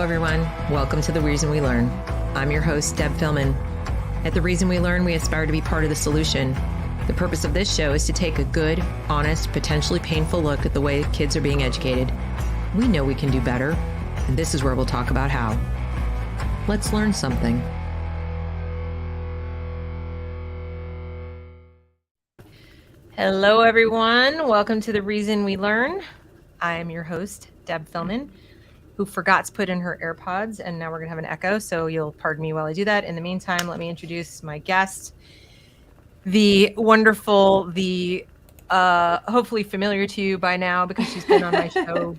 everyone. Welcome to The Reason We Learn. I'm your host, Deb Philman. At The Reason We Learn, we aspire to be part of the solution. The purpose of this show is to take a good, honest, potentially painful look at the way kids are being educated. We know we can do better, and this is where we'll talk about how. Let's learn something. Hello, everyone. Welcome to The Reason We Learn. I am your host, Deb Philman, who forgot to put in her AirPods, and now we're going to have an echo, so you'll pardon me while I do that. In the meantime, let me introduce my guest, the wonderful, hopefully familiar to you by now because she's been on my show.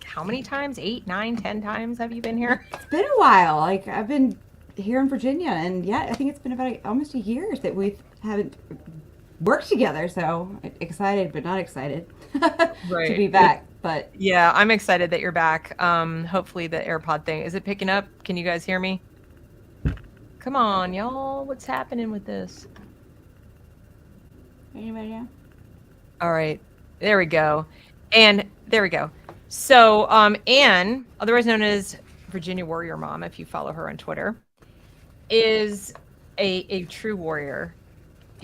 How many times? 8, 9, 10 times have you been here? It's been a while. Like, I've been here in Virginia, and yeah, I think it's been about almost a year that we haven't worked together. So excited, but not excited to be back. But yeah, I'm excited that you're back. Hopefully the AirPod thing, is it picking up? Can you guys hear me? Come on, y'all. What's happening with this? Anybody know? All right. There we go. And there we go. So Anne, otherwise known as Virginia Warrior Mom, if you follow her on Twitter, is a true warrior.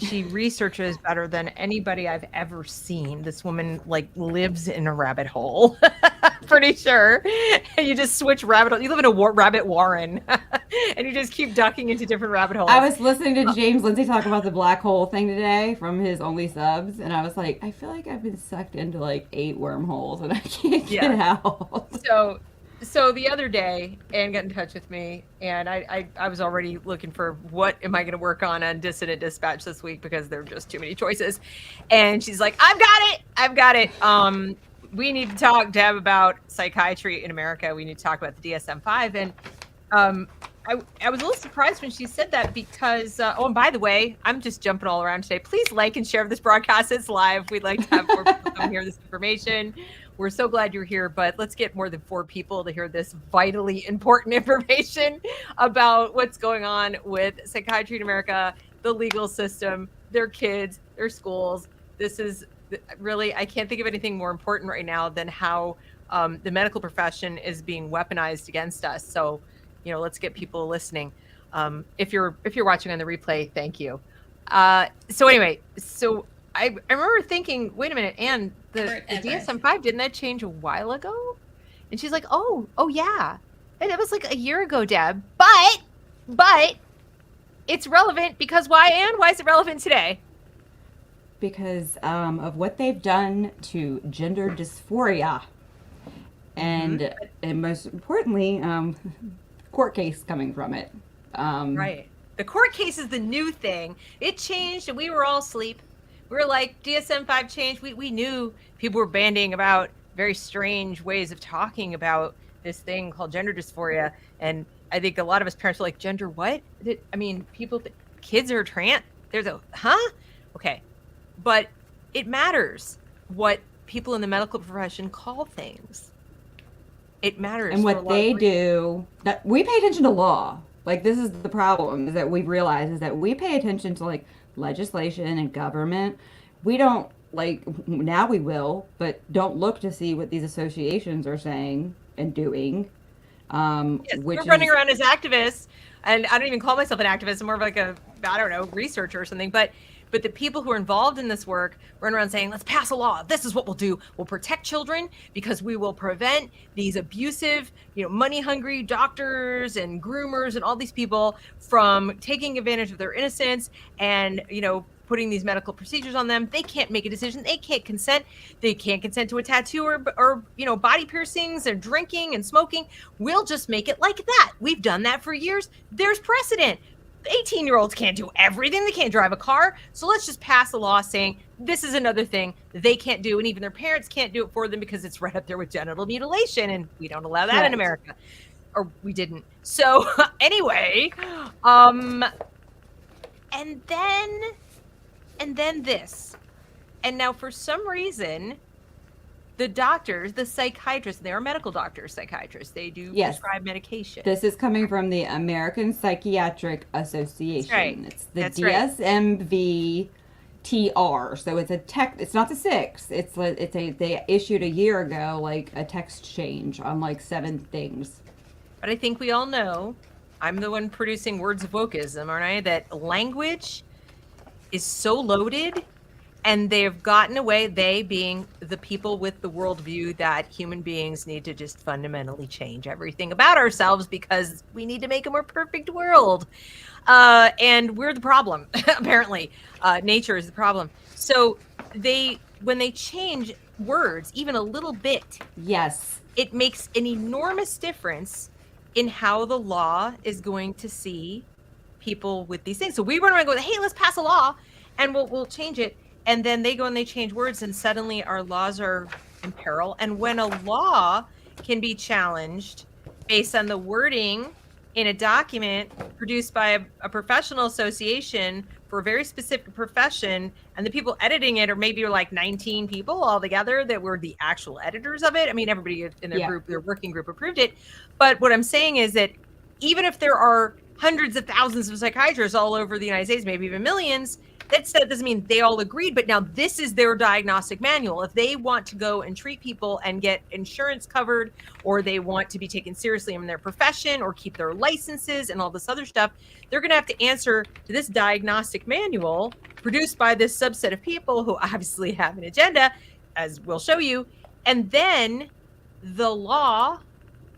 She researches better than anybody I've ever seen. This woman lives in a rabbit hole, pretty sure. And you just switch rabbit hole. You live in a rabbit warren, and you just keep ducking into different rabbit holes. I was listening to James Lindsay talk about the black hole thing today from his Only Subs, and I was like, I feel like I've been sucked into 8 wormholes, and I can't get out. So the other day, Anne got in touch with me, and I was already looking for what am I going to work on Dissident Dispatch this week because there are just too many choices. And she's like, I've got it. We need to talk, Deb, about psychiatry in America. We need to talk about the DSM-5. And I was a little surprised when she said that because, and by the way, I'm just jumping all around today. Please like and share this broadcast. It's live. We'd like to have more people come hear this information. We're so glad you're here, but let's get more than 4 people to hear this vitally important information about what's going on with psychiatry in America, the legal system, their kids, their schools. This is really, I can't think of anything more important right now than how the medical profession is being weaponized against us. So, let's get people listening. If you're watching on the replay, thank you. So anyway, I remember thinking, wait a minute, Anne, the DSM-5, didn't that change a while ago? And she's like, oh yeah. And it was a year ago, Deb. But it's relevant because why, Anne? Why is it relevant today? Because of what they've done to gender dysphoria. And most importantly, court case coming from it. Right. The court case is the new thing. It changed and we were all asleep. We were like, DSM-5 changed. We knew people were bandying about very strange ways of talking about this thing called gender dysphoria. And I think a lot of us parents are like, gender what? Kids are trans. There's okay. But it matters what people in the medical profession call things. It matters. And what they do, we pay attention to law. This is the problem, is that we've realized is that we pay attention to legislation and government. We don't now we will, but don't look to see what these associations are saying and doing. Yes, we're running around as activists, and I don't even call myself an activist. I'm more of a researcher or something. But the people who are involved in this work run around saying, let's pass a law. This is what we'll do. We'll protect children because we will prevent these abusive, money-hungry doctors and groomers and all these people from taking advantage of their innocence and, putting these medical procedures on them. They can't make a decision. They can't consent. They can't consent to a tattoo or body piercings and drinking and smoking. We'll just make it like that. We've done that for years. There's precedent. 18-year-olds can't do everything. They can't drive a car. So let's just pass a law saying this is another thing they can't do. And even their parents can't do it for them because it's right up there with genital mutilation. And we don't allow that in America. Or we didn't. So anyway, and then this. And now for some reason, the doctors, the psychiatrists, they are medical doctors, psychiatrists. They do prescribe medication. This is coming from the American Psychiatric Association. That's right. It's the DSMVTR. So it's it's not the 6. They issued a year ago, a text change on 7 things. But I think we all know, I'm the one producing words of wokeism, aren't I? That language is so loaded, and they've gotten away, they being the people with the worldview that human beings need to just fundamentally change everything about ourselves because we need to make a more perfect world. And we're the problem, apparently. Nature is the problem. So when they change words even a little bit, Yes. it makes an enormous difference in how the law is going to see people with these things. So we run around going, hey, let's pass a law and we'll change it. And then they go and they change words, and suddenly our laws are in peril. And when a law can be challenged based on the wording in a document produced by a professional association for a very specific profession, and the people editing it are maybe like 19 people altogether that were the actual editors of it. I mean, everybody in their group, their working group, approved it. But what I'm saying is that even if there are hundreds of thousands of psychiatrists all over the United States, maybe even millions, that doesn't mean they all agreed, but now this is their diagnostic manual. If they want to go and treat people and get insurance covered, or they want to be taken seriously in their profession or keep their licenses and all this other stuff, they're going to have to answer to this diagnostic manual produced by this subset of people who obviously have an agenda, as we'll show you. And then the law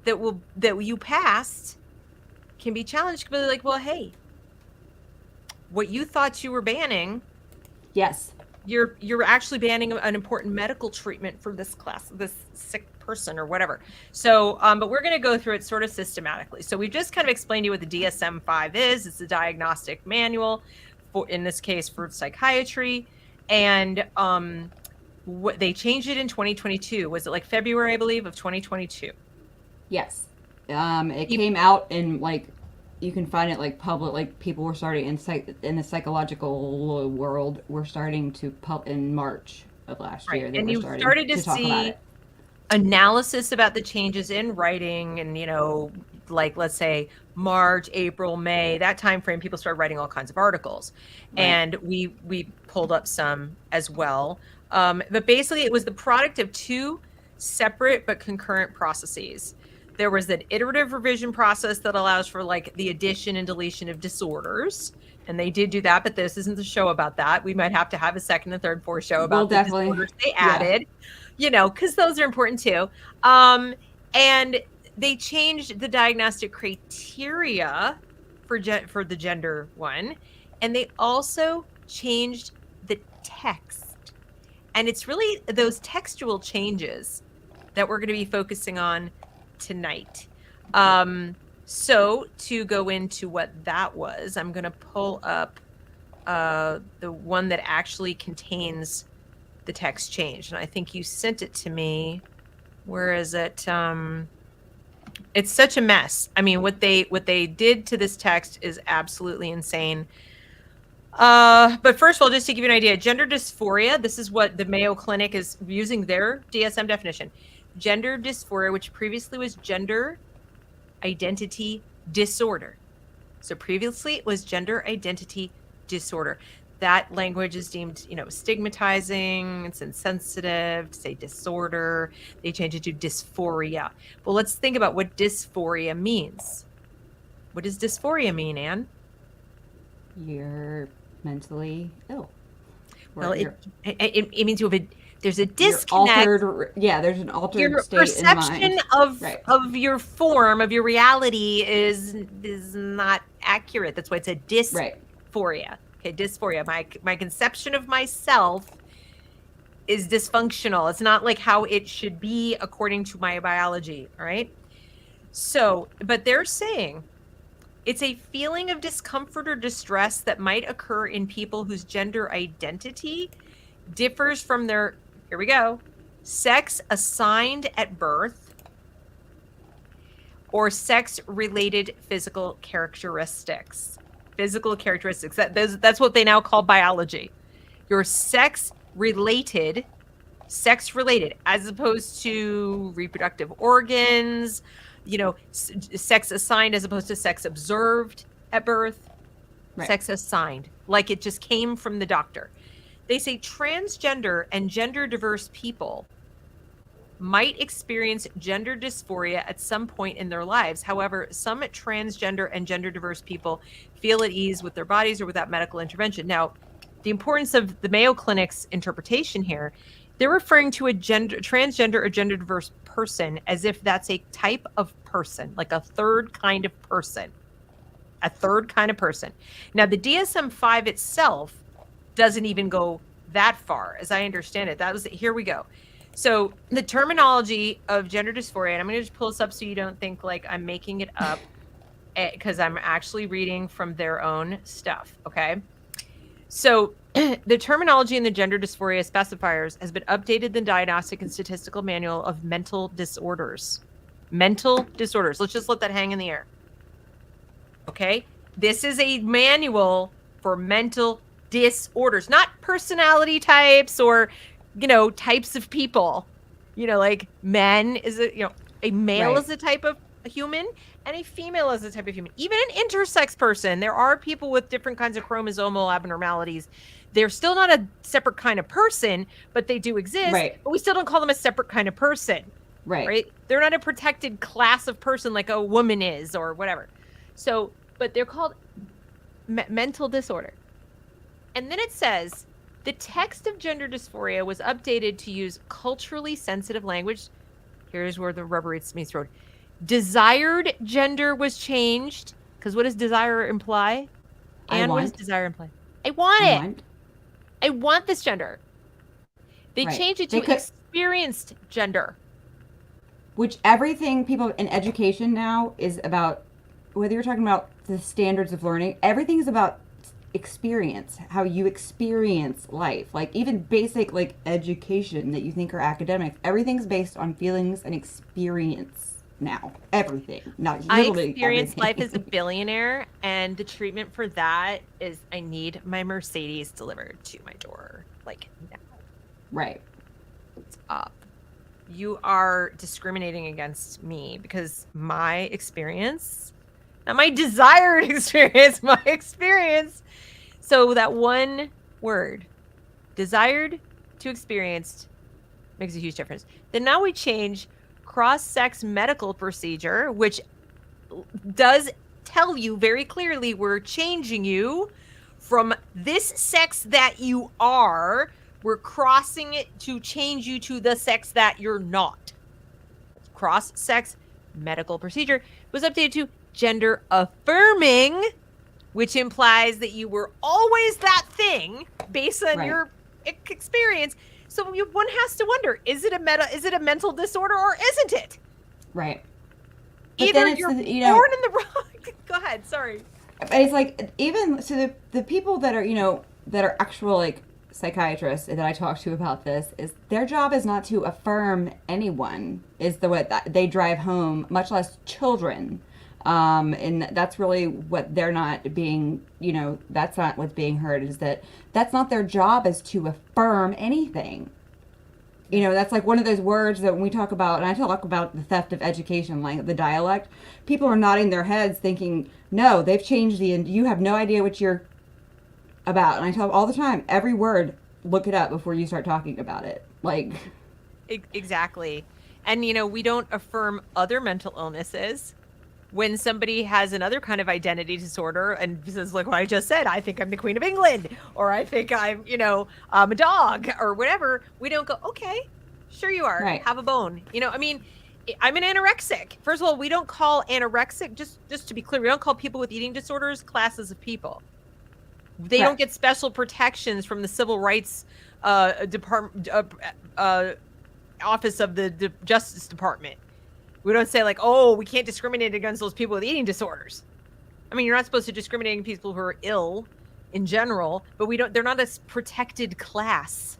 that you passed can be challenged, but like, well, hey, what you thought you were banning, yes, you're actually banning an important medical treatment for this class, this sick person or whatever. So, but we're going to go through it sort of systematically. So we've just kind of explained to you what the DSM-5 is. It's a diagnostic manual for, in this case, for psychiatry. And what they changed it in 2022. Was it like February, I believe, of 2022? Yes. It came out in like, you can find it like public, like people were starting in the psychological world. We're starting to in March of last year. And you started to see analysis about the changes in writing, and like let's say March, April, May, that time frame, people started writing all kinds of articles, and we pulled up some as well. But basically, it was the product of two separate but concurrent processes. There was an iterative revision process that allows for like the addition and deletion of disorders. And they did do that, but this isn't the show about that. We might have to have a second and third, fourth show about the disorders they added, because those are important too. And they changed the diagnostic criteria for the gender one. And they also changed the text. And it's really those textual changes that we're going to be focusing on tonight. So to go into what that was, I'm going to pull up the one that actually contains the text change. And I think you sent it to me. Where is it? It's such a mess. I mean, what they did to this text is absolutely insane. But first of all, just to give you an idea, gender dysphoria, this is what the Mayo Clinic is using their DSM definition. Gender dysphoria, which previously was gender identity disorder. So previously it was gender identity disorder. That language is deemed, stigmatizing. It's insensitive to say disorder. They changed it to dysphoria. Well, let's think about what dysphoria means. What does dysphoria mean, Anne? You're mentally ill. Well, it means you have there's a disconnect. There's an altered your state perception in mind. of your form, of your reality is not accurate. That's why it's a dysphoria. Okay, dysphoria. My conception of myself is dysfunctional. It's not like how it should be according to my biology. All right. So, but they're saying it's a feeling of discomfort or distress that might occur in people whose gender identity differs from their, here we go, sex assigned at birth or sex-related physical characteristics. Physical characteristics. That's what they now call biology. Your sex-related, as opposed to reproductive organs, sex assigned as opposed to sex observed at birth. Sex assigned, like it just came from the doctor. They say transgender and gender diverse people might experience gender dysphoria at some point in their lives. However, some transgender and gender diverse people feel at ease with their bodies or without medical intervention. Now, the importance of the Mayo Clinic's interpretation here, they're referring to a transgender or gender diverse person as if that's a type of person, like a third kind of person. A third kind of person. Now, the DSM-5 itself doesn't even go that far, as I understand it. Here we go. So the terminology of gender dysphoria, and I'm going to just pull this up so you don't think like I'm making it up, because I'm actually reading from their own stuff, okay? So the terminology in the gender dysphoria specifiers has been updated in the Diagnostic and Statistical Manual of Mental Disorders. Mental disorders. Let's just let that hang in the air. Okay? This is a manual for mental disorders, not personality types or types of people. Like men is a male is a type of human and a female is a type of human. Even an intersex person, there are people with different kinds of chromosomal abnormalities. They're still not a separate kind of person, but they do exist. Right. But we still don't call them a separate kind of person. Right? They're not a protected class of person like a woman is or whatever. So, but they're called mental disorder. And then it says, the text of gender dysphoria was updated to use culturally sensitive language. Here's where the rubber meets the road. Desired gender was changed. Because what does desire imply? And what does desire imply? I want it. I want this gender. They changed it to experienced gender. Which everything people in education now is about, whether you're talking about the standards of learning, everything's about experience, how you experience life. Like even basic like education that you think are academic, everything's based on feelings and experience now. Everything. Not literally. I experienced everything. life as a billionaire, and the treatment for that is I need my Mercedes delivered to my door. Like now. Right. It's up. You are discriminating against me because my experience, not my desired experience, my experience. So that one word, desired to experienced, makes a huge difference. Then now we change cross-sex medical procedure, which does tell you very clearly we're changing you from this sex that you are. We're crossing it to change you to the sex that you're not. Cross-sex medical procedure was updated to gender affirming, which implies that you were always that thing based on your experience. So one has to wonder: is it a mental disorder or isn't it? Right. But either you're born in the wrong. Go ahead. Sorry. It's like even so the people that are that are actual like psychiatrists that I talk to about this is their job is not to affirm anyone. Is the what they drive home, much less children. And that's really what they're not being, that's not what's being heard, is that's not their job, is to affirm anything. That's like one of those words that when we talk about, and I talk about the theft of education, like the dialect, people are nodding their heads thinking, no, they've changed you have no idea what you're about. And I tell them all the time, every word, look it up before you start talking about it. Like. Exactly. And, we don't affirm other mental illnesses. When somebody has another kind of identity disorder and says, like what I just said, I think I'm the Queen of England, or I think I'm, I'm a dog, or whatever, we don't go, okay, sure you are, have a bone. I'm an anorexic. First of all, we don't call anorexic, just to be clear, we don't call people with eating disorders classes of people. They don't get special protections from the Civil Rights Department, Office of the Justice Department. We don't say like, oh, we can't discriminate against those people with eating disorders. I mean, you're not supposed to discriminate against people who are ill in general, but they're not a protected class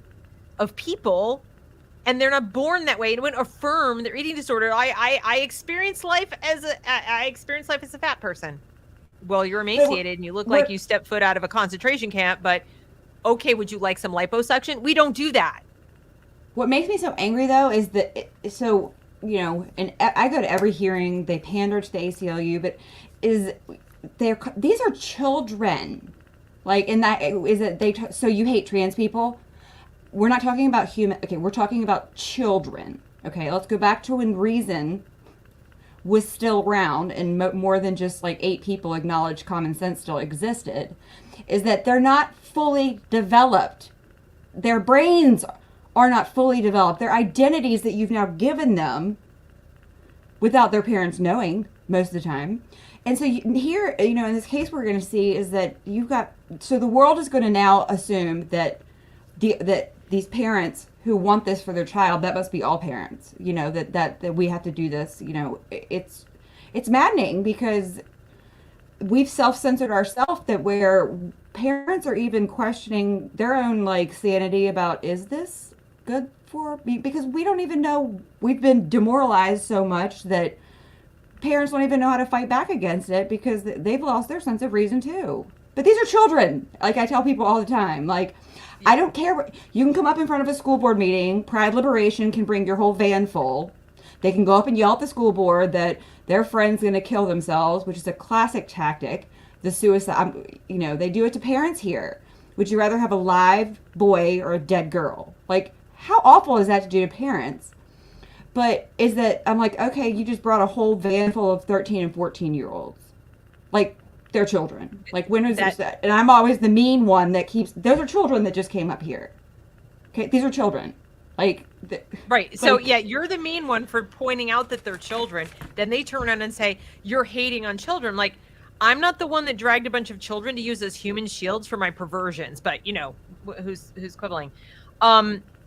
of people, and they're not born that way. And wouldn't affirm their eating disorder. I experience life as a fat person. Well, you're emaciated and you look like you stepped foot out of a concentration camp, but okay, would you like some liposuction? We don't do that. What makes me so angry though is that and I go to every hearing, they pander to the ACLU, but these are children. Like, in that, is it, so you hate trans people? We're not talking about we're talking about children. Okay, let's go back to when reason was still around and more than just like 8 people acknowledged common sense still existed, is that they're not fully developed. Their brains are not fully developed. Their identities that you've now given them without their parents knowing most of the time. And so here, in this case, we're going to see is that so the world is going to now assume that that these parents who want this for their child, that must be all parents, that we have to do this, it's maddening because we've self-censored ourselves that where parents are even questioning their own like sanity about, is this good for me? Because we don't even know, we've been demoralized so much that parents don't even know how to fight back against it because they've lost their sense of reason too. But these are children. Like I tell people all the time, like, I don't care. You can come up in front of a school board meeting. Pride Liberation can bring your whole van full. They can go up and yell at the school board that their friend's going to kill themselves, which is a classic tactic. The suicide, they do it to parents here. Would you rather have a live boy or a dead girl? Like, how awful is that to do to parents? But is that, I'm like, okay, you just brought a whole van full of 13 and 14-year-olds. Like, they're children. Like, when is that? And I'm always the mean one that keeps, those are children that just came up here. Okay, these are children. Like, right. So, yeah, you're the mean one for pointing out that they're children. Then they turn around and say, you're hating on children. Like, I'm not the one that dragged a bunch of children to use as human shields for my perversions, but, who's quibbling.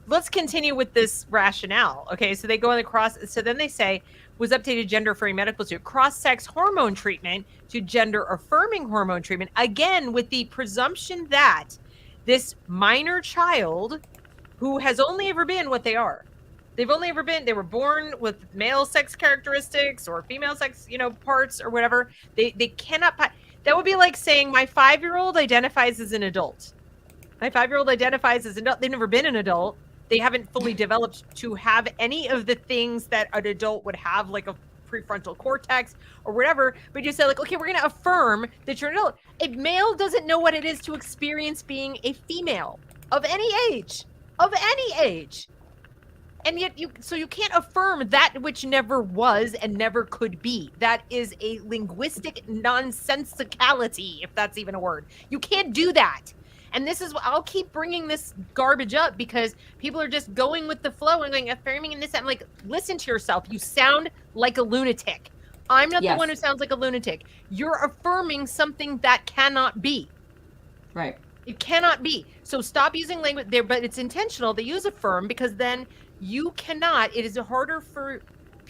Let's continue with this rationale. Okay, so they go on the cross. So then they say, was updated gender-affirming medical to cross-sex hormone treatment to gender-affirming hormone treatment. Again, with the presumption that this minor child who has only ever been what they are. They were born with male sex characteristics or female sex, parts or whatever. They cannot, that would be like saying my 5-year-old identifies as an adult. My 5-year-old identifies as an adult. They've never been an adult. They haven't fully developed to have any of the things that an adult would have, like a prefrontal cortex or whatever. But you say, like, okay, we're going to affirm that you're an adult. A male doesn't know what it is to experience being a female of any age. And yet you can't affirm that which never was and never could be. That is a linguistic nonsensicality, if that's even a word. You can't do that. And this is what I'll keep bringing this garbage up because people are just going with the flow and going affirming and this. I'm like, listen to yourself. You sound like a lunatic. I'm not the one who sounds like a lunatic. You're affirming something that cannot be. Right. It cannot be. So stop using language there, but it's intentional. They use affirm because then you cannot. It is harder for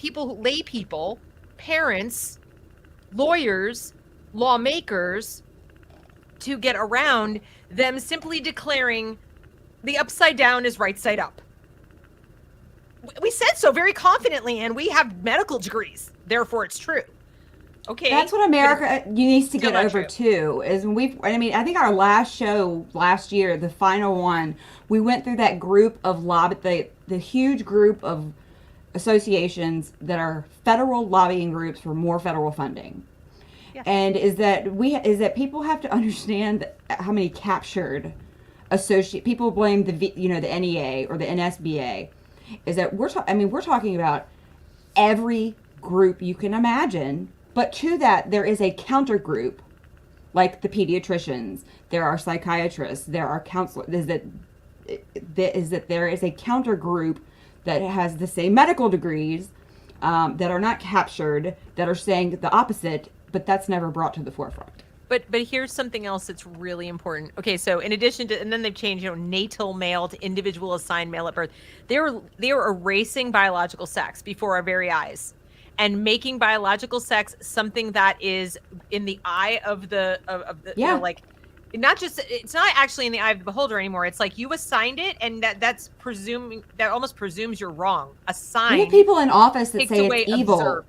lay people, parents, lawyers, lawmakers to get around them simply declaring the upside down is right side up. We said so very confidently, and we have medical degrees. Therefore, it's true. Okay. That's what America needs to get over too. Is when I think our last show last year, the final one, we went through that group of the huge group of associations that are federal lobbying groups for more federal funding. Yeah. And is that people have to understand how many captured people blame the NEA or the NSBA, is that we're talking about every group you can imagine, but to that there is a counter group like the pediatricians, there are psychiatrists, there are counselors, is that there is a counter group that has the same medical degrees that are not captured, that are saying the opposite, but that's never brought to the forefront. But here's something else that's really important. Okay, so in addition to, and then they've changed, natal male to individual assigned male at birth. They were erasing biological sex before our very eyes, and making biological sex something that is in the eye of the not just, it's not actually in the eye of the beholder anymore. It's like you assigned it, and that almost presumes you're wrong. Assigned. We have people in office that say it's evil. Observed.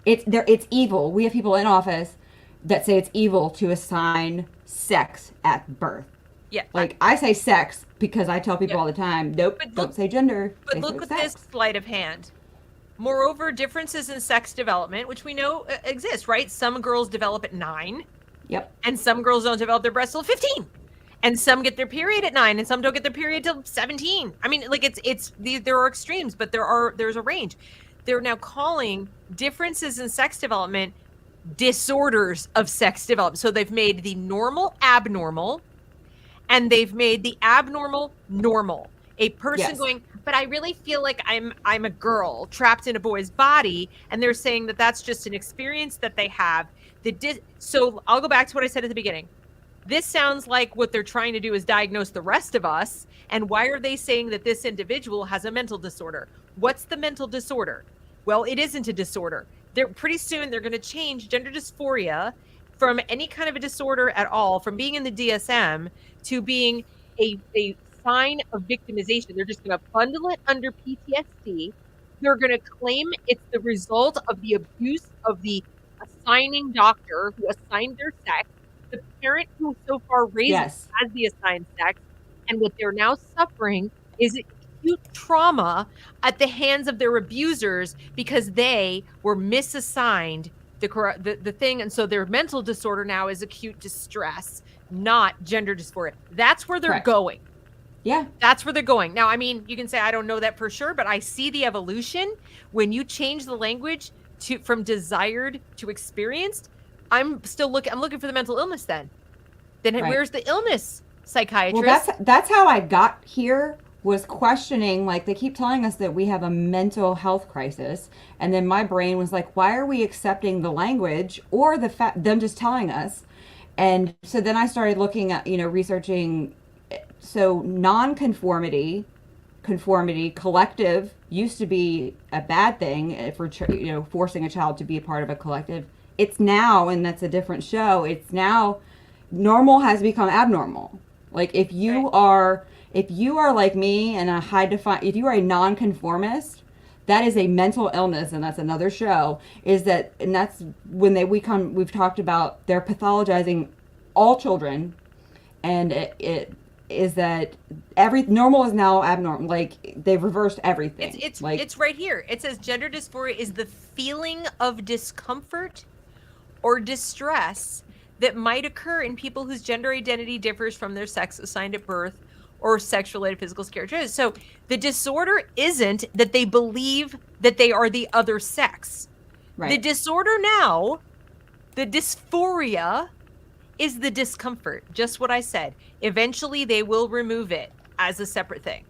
It's evil. We have people in office that say it's evil to assign sex at birth. Yeah. Like, I say sex because I tell people all the time, nope, don't say gender. But look at this sleight of hand. Moreover, differences in sex development, which we know exist, right? Some girls develop at 9. Yep. And some girls don't develop their breasts till 15. And some get their period at 9, and some don't get their period till 17. I mean, like there are extremes, but there's a range. They're now calling differences in sex development disorders of sex development. So they've made the normal abnormal, and they've made the abnormal normal. A person going, but I really feel like I'm a girl trapped in a boy's body, and they're saying that that's just an experience that they have. So I'll go back to what I said at the beginning. This sounds like what they're trying to do is diagnose the rest of us. And why are they saying that this individual has a mental disorder? What's the mental disorder? Well, it isn't a disorder. Pretty soon they're going to change gender dysphoria from any kind of a disorder at all, from being in the DSM to being a sign of victimization. They're just going to bundle it under PTSD. They're going to claim it's the result of the abuse of the assigning doctor who assigned their sex, the parent who so far raised as the assigned sex, and what they're now suffering is acute trauma at the hands of their abusers because they were misassigned the thing, and so their mental disorder now is acute distress, not gender dysphoria. That's where they're going. Yeah. That's where they're going. Now, I mean, you can say I don't know that for sure, but I see the evolution when you change the language from desired to experienced. I'm looking for the mental illness then. Where's the illness, psychiatrist? Well, that's how I got here, was questioning, like, they keep telling us that we have a mental health crisis, and then my brain was like, why are we accepting the language or them just telling us? And so then I started looking at, researching. So non-conformity, conformity, collective used to be a bad thing for forcing a child to be a part of a collective. It's now, and that's a different show, it's now normal has become abnormal. Like if you are like me and if you are a non-conformist, that is a mental illness, and that's another show. And that's when we've talked about they're pathologizing all children, and it is that normal is now abnormal. Like they've reversed everything. It's right here. It says gender dysphoria is the feeling of discomfort or distress that might occur in people whose gender identity differs from their sex assigned at birth or sex-related physical characteristics. So the disorder isn't that they believe that they are the other sex. Right. The disorder now, the dysphoria, is the discomfort. Just what I said. Eventually, they will remove it as a separate thing.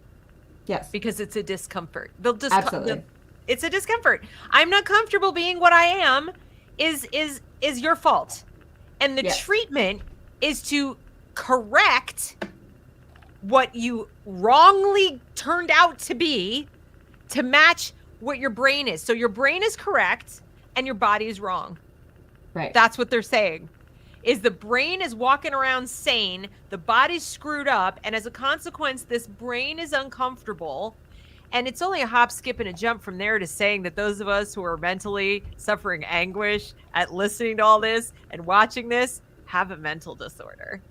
Yes. Because it's a discomfort. Absolutely. It's a discomfort. I'm not comfortable being what I am is your fault. And the treatment is to correct what you wrongly turned out to be to match what your brain is. So your brain is correct and your body is wrong. Right. That's what they're saying. Is the brain is walking around sane, the body's screwed up, and as a consequence, this brain is uncomfortable. And it's only a hop, skip, and a jump from there to saying that those of us who are mentally suffering anguish at listening to all this and watching this have a mental disorder.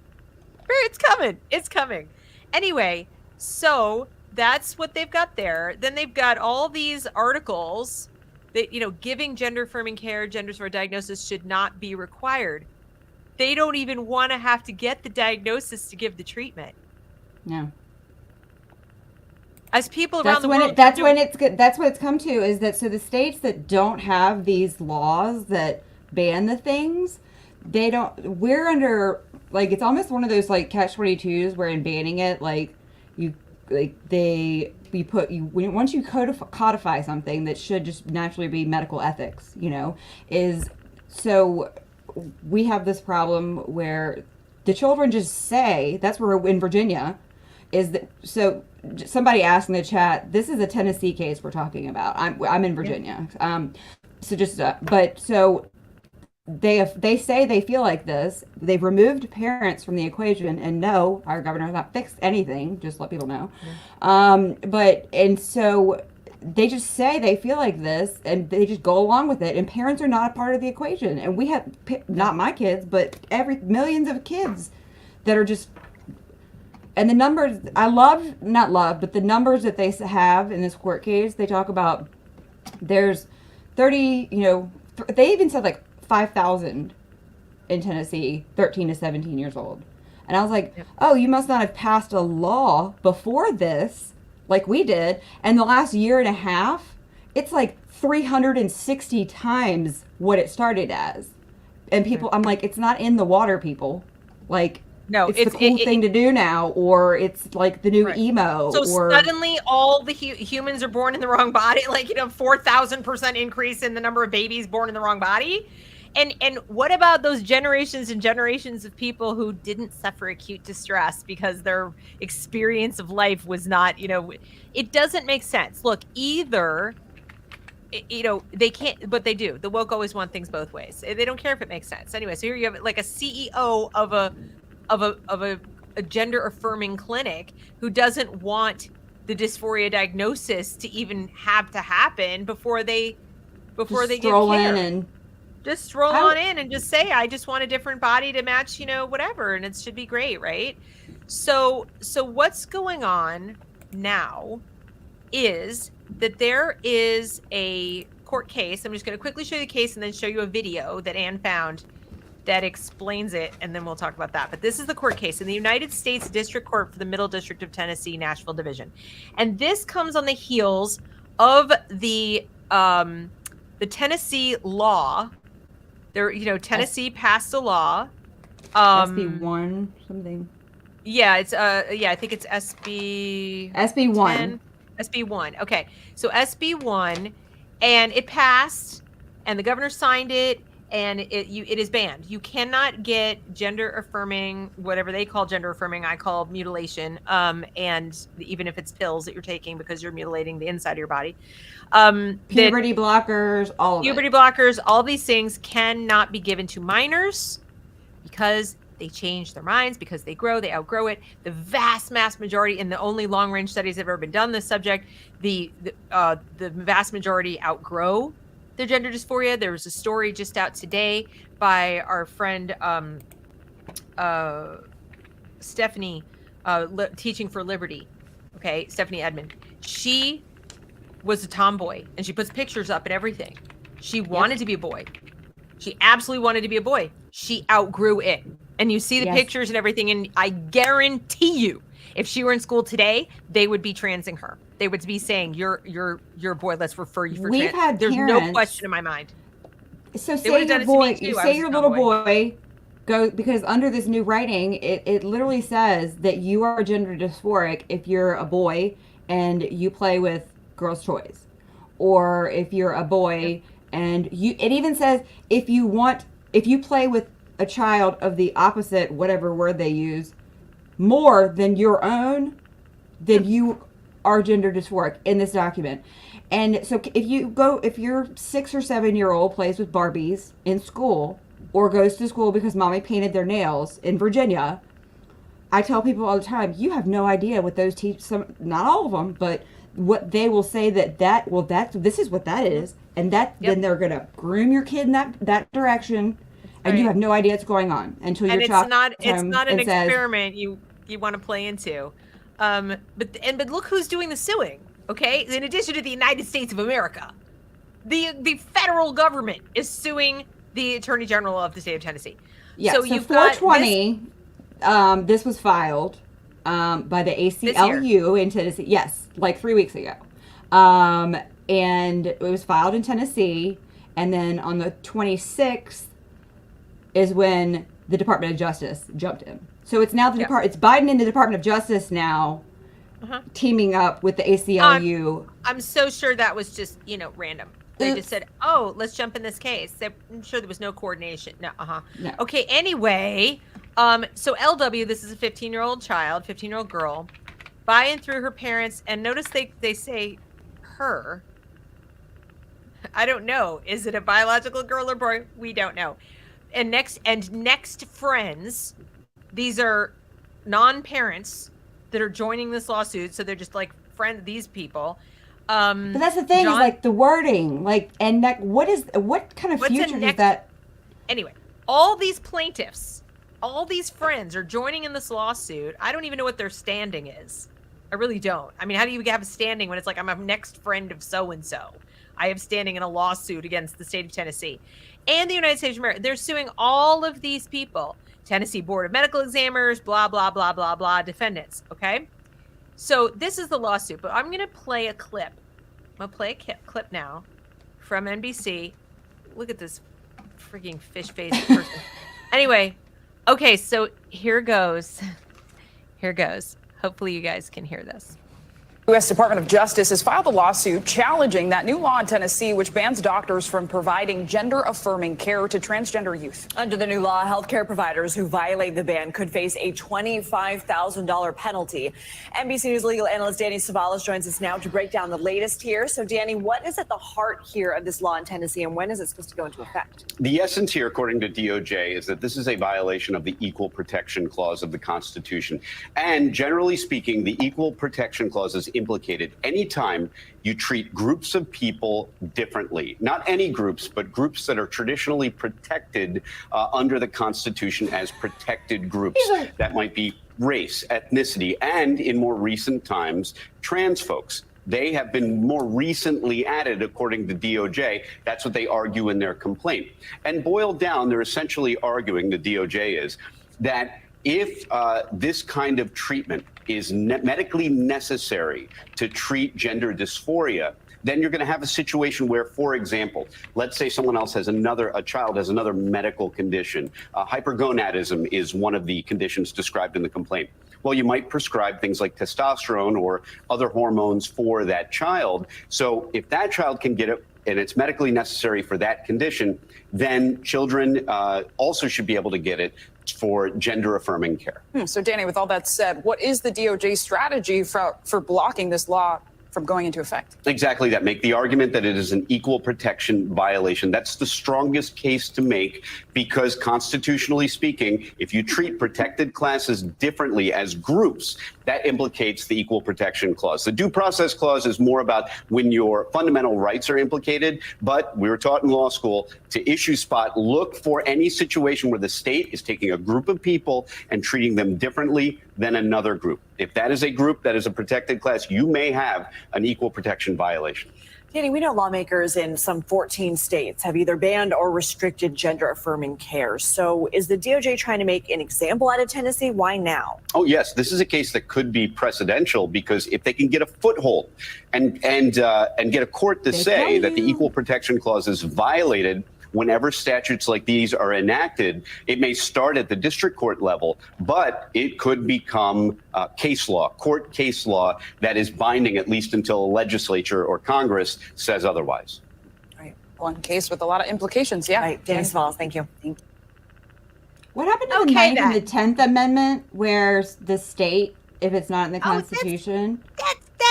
It's coming. It's coming. Anyway, so that's what they've got there. Then they've got all these articles that, giving gender-affirming care, gender-affirming diagnosis should not be required. They don't even want to have to get the diagnosis to give the treatment. No. As people around the world, that's what it's come to, is that so the states that don't have these laws that ban the things, we're under, like, it's almost one of those like catch-22s where in banning it, once you codify something that should just naturally be medical ethics, we have this problem where the children just say, that's where in Virginia is that, so somebody asked in the chat, this is a Tennessee case we're talking about. I'm in Virginia. So they say they feel like this. They've removed parents from the equation, and no, our governor has not fixed anything. Just let people know. And so they just say they feel like this, and they just go along with it. And parents are not a part of the equation. And we have, not my kids, but millions of kids that are just. And the numbers, but the numbers that they have in this court case, they talk about there's 30, they even said like 5,000 in Tennessee, 13 to 17 years old. And I was like, Yep. oh, you must not have passed a law before this, like we did. And the last year and a half, it's like 360 times what it started as. And people, I'm like, it's not in the water, people. Like, No, it's the cool thing to do now, or it's like the new right. emo. So or suddenly all the humans are born in the wrong body, like, 4,000% increase in the number of babies born in the wrong body. And what about those generations and generations of people who didn't suffer acute distress because their experience of life was not, it doesn't make sense. Look, either, they can't, but they do. The woke always want things both ways. They don't care if it makes sense. Anyway, so here you have like a CEO of a gender affirming clinic who doesn't want the dysphoria diagnosis to even have to happen before they give care. And just stroll on in and just say, I just want a different body to match, whatever, and it should be great, right? So what's going on now is that there is a court case. I'm just going to quickly show you the case and then show you a video that Anne found that explains it, and then we'll talk about that. But this is the court case in the United States District Court for the Middle District of Tennessee, Nashville Division. And this comes on the heels of the Tennessee law. Tennessee passed a law. SB1 something. Yeah, it's I think it's SB1. SB1. Okay. So SB1, and it passed, and the governor signed it, and it is banned. You cannot get gender affirming, whatever they call gender affirming, I call mutilation. And even if it's pills that you're taking because you're mutilating the inside of your body. Puberty blockers, all of puberty blockers, all these things cannot be given to minors because they change their minds, because they grow, they outgrow it. The vast majority, and the only long range studies that have ever been done on this subject, the vast majority outgrow their gender dysphoria. There was a story just out today by our friend Stephanie, Teaching for Liberty. Okay, Stephanie Edmond. She was a tomboy, and she puts pictures up and everything. She wanted to be a boy. She absolutely wanted to be a boy. She outgrew it. And you see the pictures and everything, and I guarantee you, if she were in school today, they would be transing her. They would be saying, "You're a boy. Let's refer you for We've trans." had There's parents, no question in my mind. So say your boy, say your little boy, go, because under this new writing, it literally says that you are gender dysphoric if you're a boy and you play with girls' toys, or if you're a boy and you. It even says if you play with a child of the opposite, whatever word they use, more than your own, then you are gender dysphoric in this document. And so if your 6 or 7 year old plays with Barbies in school, or goes to school because mommy painted their nails in Virginia, I tell people all the time, you have no idea what those not all of them, but what they will say this is what that is. And then they're going to groom your kid in that direction. And you have no idea what's going on until your child it's not an experiment you want to play into. But look who's doing the suing. Okay, in addition to the United States of America, the federal government is suing the Attorney General of the state of Tennessee. Yeah, so you've 420. This was filed by the ACLU in Tennessee. Yes, like 3 weeks ago, and it was filed in Tennessee. And then on the 26th is when the Department of Justice jumped in. So it's now it's Biden and the Department of Justice now. Teaming up with the ACLU. I'm so sure that was just, random. They just said, oh, let's jump in this case. I'm sure there was no coordination. No. Okay, anyway, so LW, this is a 15-year-old girl, by and through her parents, and notice they say her. I don't know. Is it a biological girl or boy? We don't know. And next friends, these are non-parents that are joining this lawsuit, so they're just like these people. But that's the thing, is like the wording, like, and what kind of future is that? Anyway, all these plaintiffs, all these friends are joining in this lawsuit. I don't even know what their standing is. I really don't. I mean, how do you have a standing when it's like I'm a next friend of so and so? I have standing in a lawsuit against the state of Tennessee and the United States of America. They're suing all of these people Tennessee Board of Medical Examiners, blah, blah, blah, blah, blah, defendants, okay? So this is the lawsuit, but I'm going to play a clip. I'm going to play a clip now from NBC. Look at this freaking fish-faced person. Anyway, okay, so here goes. Here goes. Hopefully you guys can hear this. U.S. Department of Justice has filed a lawsuit challenging that new law in Tennessee which bans doctors from providing gender-affirming care to transgender youth. Under the new law, healthcare providers who violate the ban could face a $25,000 penalty. NBC News legal analyst Danny Savalas joins us now to break down the latest here. So, Danny, what is at the heart here of this law in Tennessee, and when is it supposed to go into effect? The essence here, according to DOJ, is that this is a violation of the Equal Protection Clause of the Constitution. And generally speaking, the Equal Protection Clause is implicated anytime you treat groups of people differently. Not any groups, but groups that are traditionally protected under the Constitution as protected groups. That might be race, ethnicity, and in more recent times, trans folks. They have been more recently added, according to DOJ. That's what they argue in their complaint. And boiled down, they're essentially arguing, the DOJ is, that if this kind of treatment is medically necessary to treat gender dysphoria, then you're going to have a situation where, for example, let's say someone else has a child has another medical condition. Hypergonadism is one of the conditions described in the complaint. Well, you might prescribe things like testosterone or other hormones for that child. So if that child can get it and it's medically necessary for that condition, then children also should be able to get it for gender-affirming care. So, Danny, with all that said, what is the DOJ strategy for blocking this law from going into effect? Exactly that. Make the argument that it is an equal protection violation. That's the strongest case to make because constitutionally speaking, if you treat protected classes differently as groups, that implicates the Equal Protection Clause. The Due Process Clause is more about when your fundamental rights are implicated, but we were taught in law school to issue spot, look for any situation where the state is taking a group of people and treating them differently than another group. If that is a group that is a protected class, you may have an equal protection violation. Danny, we know lawmakers in some 14 states have either banned or restricted gender-affirming care. So is the DOJ trying to make an example out of Tennessee? Why now? Oh, yes. This is a case that could be precedential because if they can get a foothold and get a court to say that the Equal Protection Clause is violated whenever statutes like these are enacted, it may start at the district court level, but it could become case law, court case law that is binding at least until a legislature or Congress says otherwise. Right. One case with a lot of implications. Yeah. Right. Danny Savalas, thank you. What happened to the 9th and the 10th Amendment where the state, if it's not in the Constitution?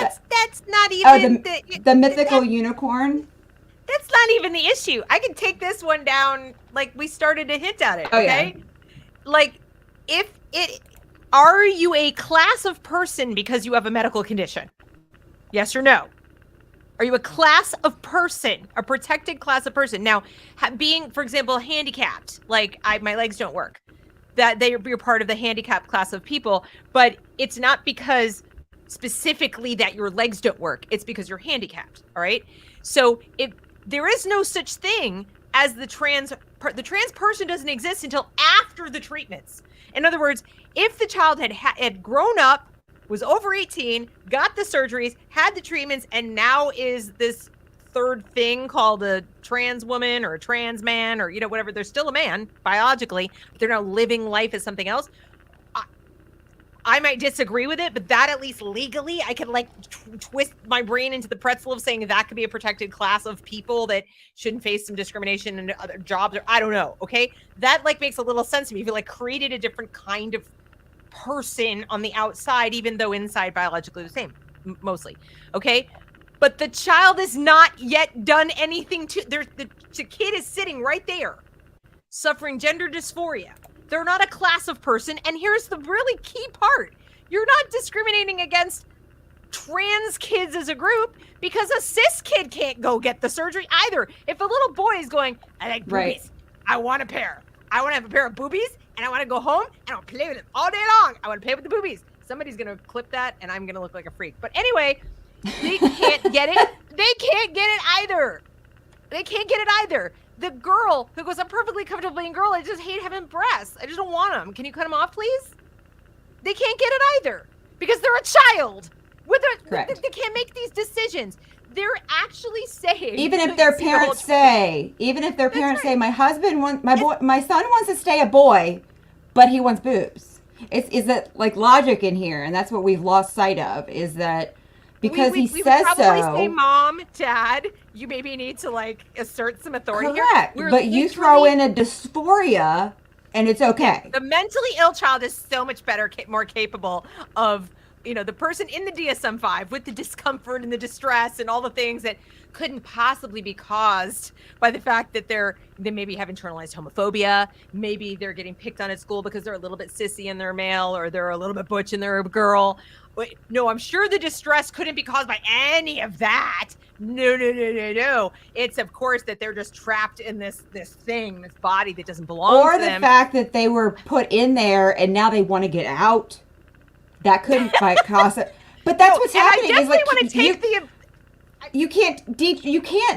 That's not even the mythical unicorn? That's not even the issue. I can take this one down like we started to hint at it, okay? Oh, yeah. Like, are you a class of person because you have a medical condition? Yes or no? Are you a class of person, a protected class of person? Now, being, for example, handicapped, like my legs don't work, that you're part of the handicapped class of people, but it's not because specifically that your legs don't work. It's because you're handicapped, all right? So there is no such thing as the trans person doesn't exist until after the treatments. In other words, if the child had grown up, was over 18, got the surgeries, had the treatments, and now is this third thing called a trans woman or a trans man or, whatever, they're still a man biologically, but they're now living life as something else. I might disagree with it, but that at least legally, I could twist my brain into the pretzel of saying that could be a protected class of people that shouldn't face some discrimination in other jobs, or I don't know. Okay, that makes a little sense to me. If you created a different kind of person on the outside, even though inside biologically the same, mostly. Okay, but the child has not yet done anything to. The kid is sitting right there, suffering gender dysphoria. They're not a class of person. And here's the really key part. You're not discriminating against trans kids as a group because a cis kid can't go get the surgery either. If a little boy is going, I like boobies. Right. I want a pair. I want to have a pair of boobies and I want to go home and I'll play with them all day long. I want to play with the boobies. Somebody's going to clip that and I'm going to look like a freak. But anyway, they can't get it. They can't get it either. They can't get it either. the girl who goes, I'm perfectly comfortable being a girl. I just hate having breasts. I just don't want them. Can you cut them off, please? They can't get it either because they're a child. Correct. They can't make these decisions. They're actually saying, even if their parents say, my husband wants my son wants to stay a boy, but he wants boobs. Is that like logic in here? And that's what we've lost sight of, is that because he says would probably so. Say, Mom, Dad, you maybe need to like assert some authority Correct. here. But you throw in a dysphoria and it's okay. The mentally ill child is so much better, more capable of, the person in the DSM-5 with the discomfort and the distress and all the things that couldn't possibly be caused by the fact that they maybe have internalized homophobia. Maybe they're getting picked on at school because they're a little bit sissy and they're male, or they're a little bit butch and they're a girl. No, I'm sure the distress couldn't be caused by any of that. No. It's, of course, that they're just trapped in this body that doesn't belong to them. Or the fact that they were put in there and now they want to get out. That couldn't quite cause it. But that's what's happening. I definitely want to take you can't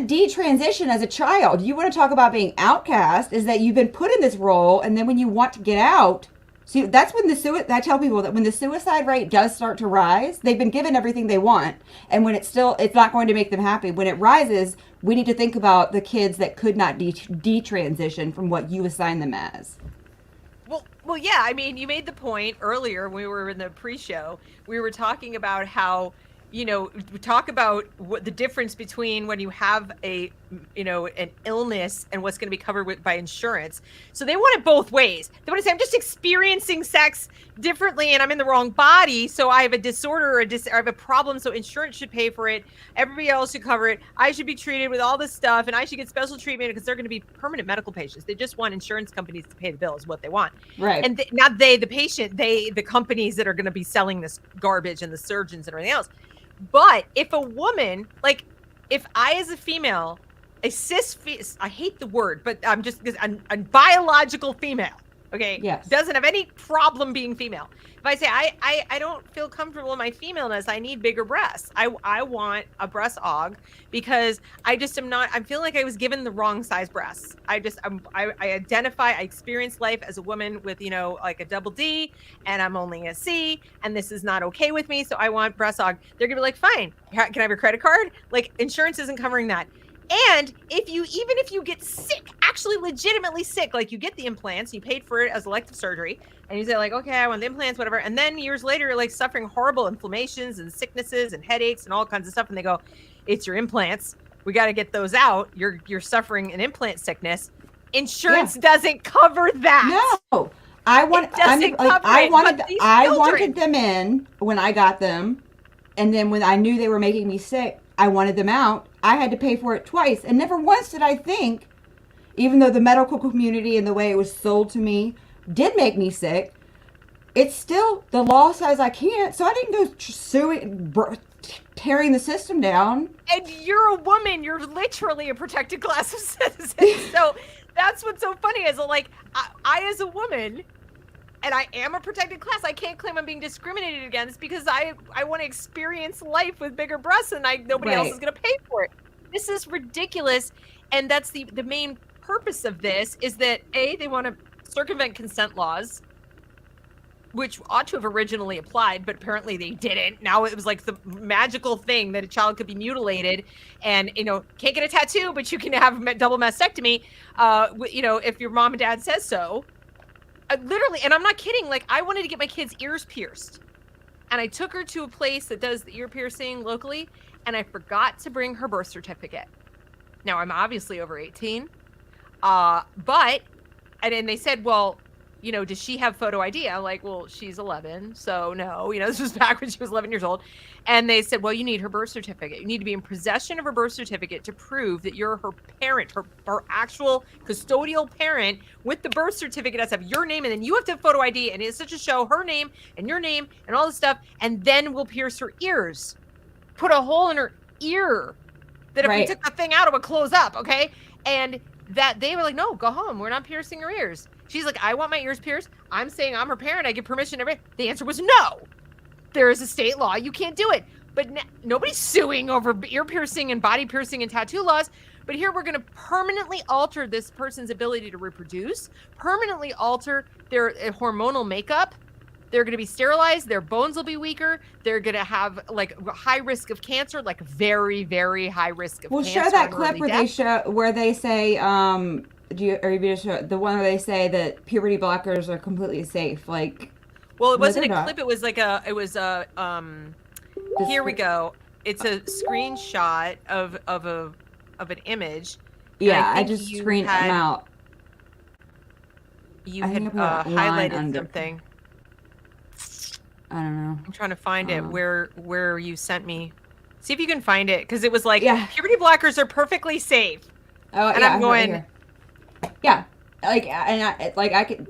detransition as a child. You want to talk about being outcast, is that you've been put in this role, and then when you want to get out, see, that's when I tell people that when the suicide rate does start to rise, they've been given everything they want, and when it's not going to make them happy. When it rises, we need to think about the kids that could not detransition from what you assign them as. Well, yeah. I mean, you made the point earlier when we were in the pre-show. We were talking about how, we talk about what the difference between when you have an illness and what's going to be covered by insurance. So they want it both ways. They want to say, I'm just experiencing sex differently and I'm in the wrong body. So I have a disorder or I have a problem. So insurance should pay for it. Everybody else should cover it. I should be treated with all this stuff and I should get special treatment because they're going to be permanent medical patients. They just want insurance companies to pay the bills, what they want. Right. And not they, the patient, the companies that are going to be selling this garbage and the surgeons and everything else. But if a woman, like if I as a female, I hate the word, but I'm just a biological female, okay? Yes. Doesn't have any problem being female. If I say I don't feel comfortable in my femaleness, I need bigger breasts. I want a breast aug because I just am not. I feel like I was given the wrong size breasts. I experience life as a woman with like a double D, and I'm only a C, and this is not okay with me. So I want breast aug. They're gonna be like, fine. Can I have your credit card? Like insurance isn't covering that. And if you get sick, actually legitimately sick, like you get the implants, you paid for it as elective surgery, and you say like, okay, I want the implants, whatever. And then years later, you're like suffering horrible inflammations and sicknesses and headaches and all kinds of stuff. And they go, it's your implants. We got to get those out. You're suffering an implant sickness. Insurance doesn't cover that. No, I wanted them in when I got them. And then when I knew they were making me sick, I wanted them out. I had to pay for it twice. And never once did I think, even though the medical community and the way it was sold to me did make me sick, it's still, the law says I can't. So I didn't go tearing the system down. And you're a woman. You're literally a protected class of citizens. So that's what's so funny is like, I as a woman, and I am a protected class, I can't claim I'm being discriminated against because I want to experience life with bigger breasts and nobody else is going to pay for it. This is ridiculous. And that's the main purpose of this is that they want to circumvent consent laws, which ought to have originally applied, but apparently they didn't. Now it was like the magical thing that a child could be mutilated and, can't get a tattoo, but you can have double mastectomy, if your mom and dad says so. Literally, and I'm not kidding, like I wanted to get my kid's ears pierced. And I took her to a place that does the ear piercing locally, and I forgot to bring her birth certificate. Now, I'm obviously over 18, and then they said, well, does she have photo ID? I'm like, well, she's 11, so no. This was back when she was 11 years old. And they said, well, you need her birth certificate. You need to be in possession of her birth certificate to prove that you're her parent, her actual custodial parent with the birth certificate has to have your name, and then you have to have photo ID, and it's such a show her name and your name and all this stuff, and then we'll pierce her ears. Put a hole in her ear that if we took the thing out, it would close up, okay? And that they were like, no, go home. We're not piercing her ears. She's like, I want my ears pierced. I'm saying I'm her parent. I give permission to everything. The answer was no. There is a state law. You can't do it. But nobody's suing over ear piercing and body piercing and tattoo laws. But here we're going to permanently alter this person's ability to reproduce, permanently alter their hormonal makeup. They're going to be sterilized. Their bones will be weaker. They're going to have like high risk of cancer, like very, very high risk of cancer. Well, show that clip where they say, are you going to show the one where they say that puberty blockers are completely safe? Like, well, it wasn't a clip. It was like here we go. It's a screenshot of an image. Yeah, I just screened them out. You had highlighted something. I don't know. I'm trying to find it where you sent me. See if you can find it, because it was like puberty blockers are perfectly safe. Oh, and I'm going. Yeah, I could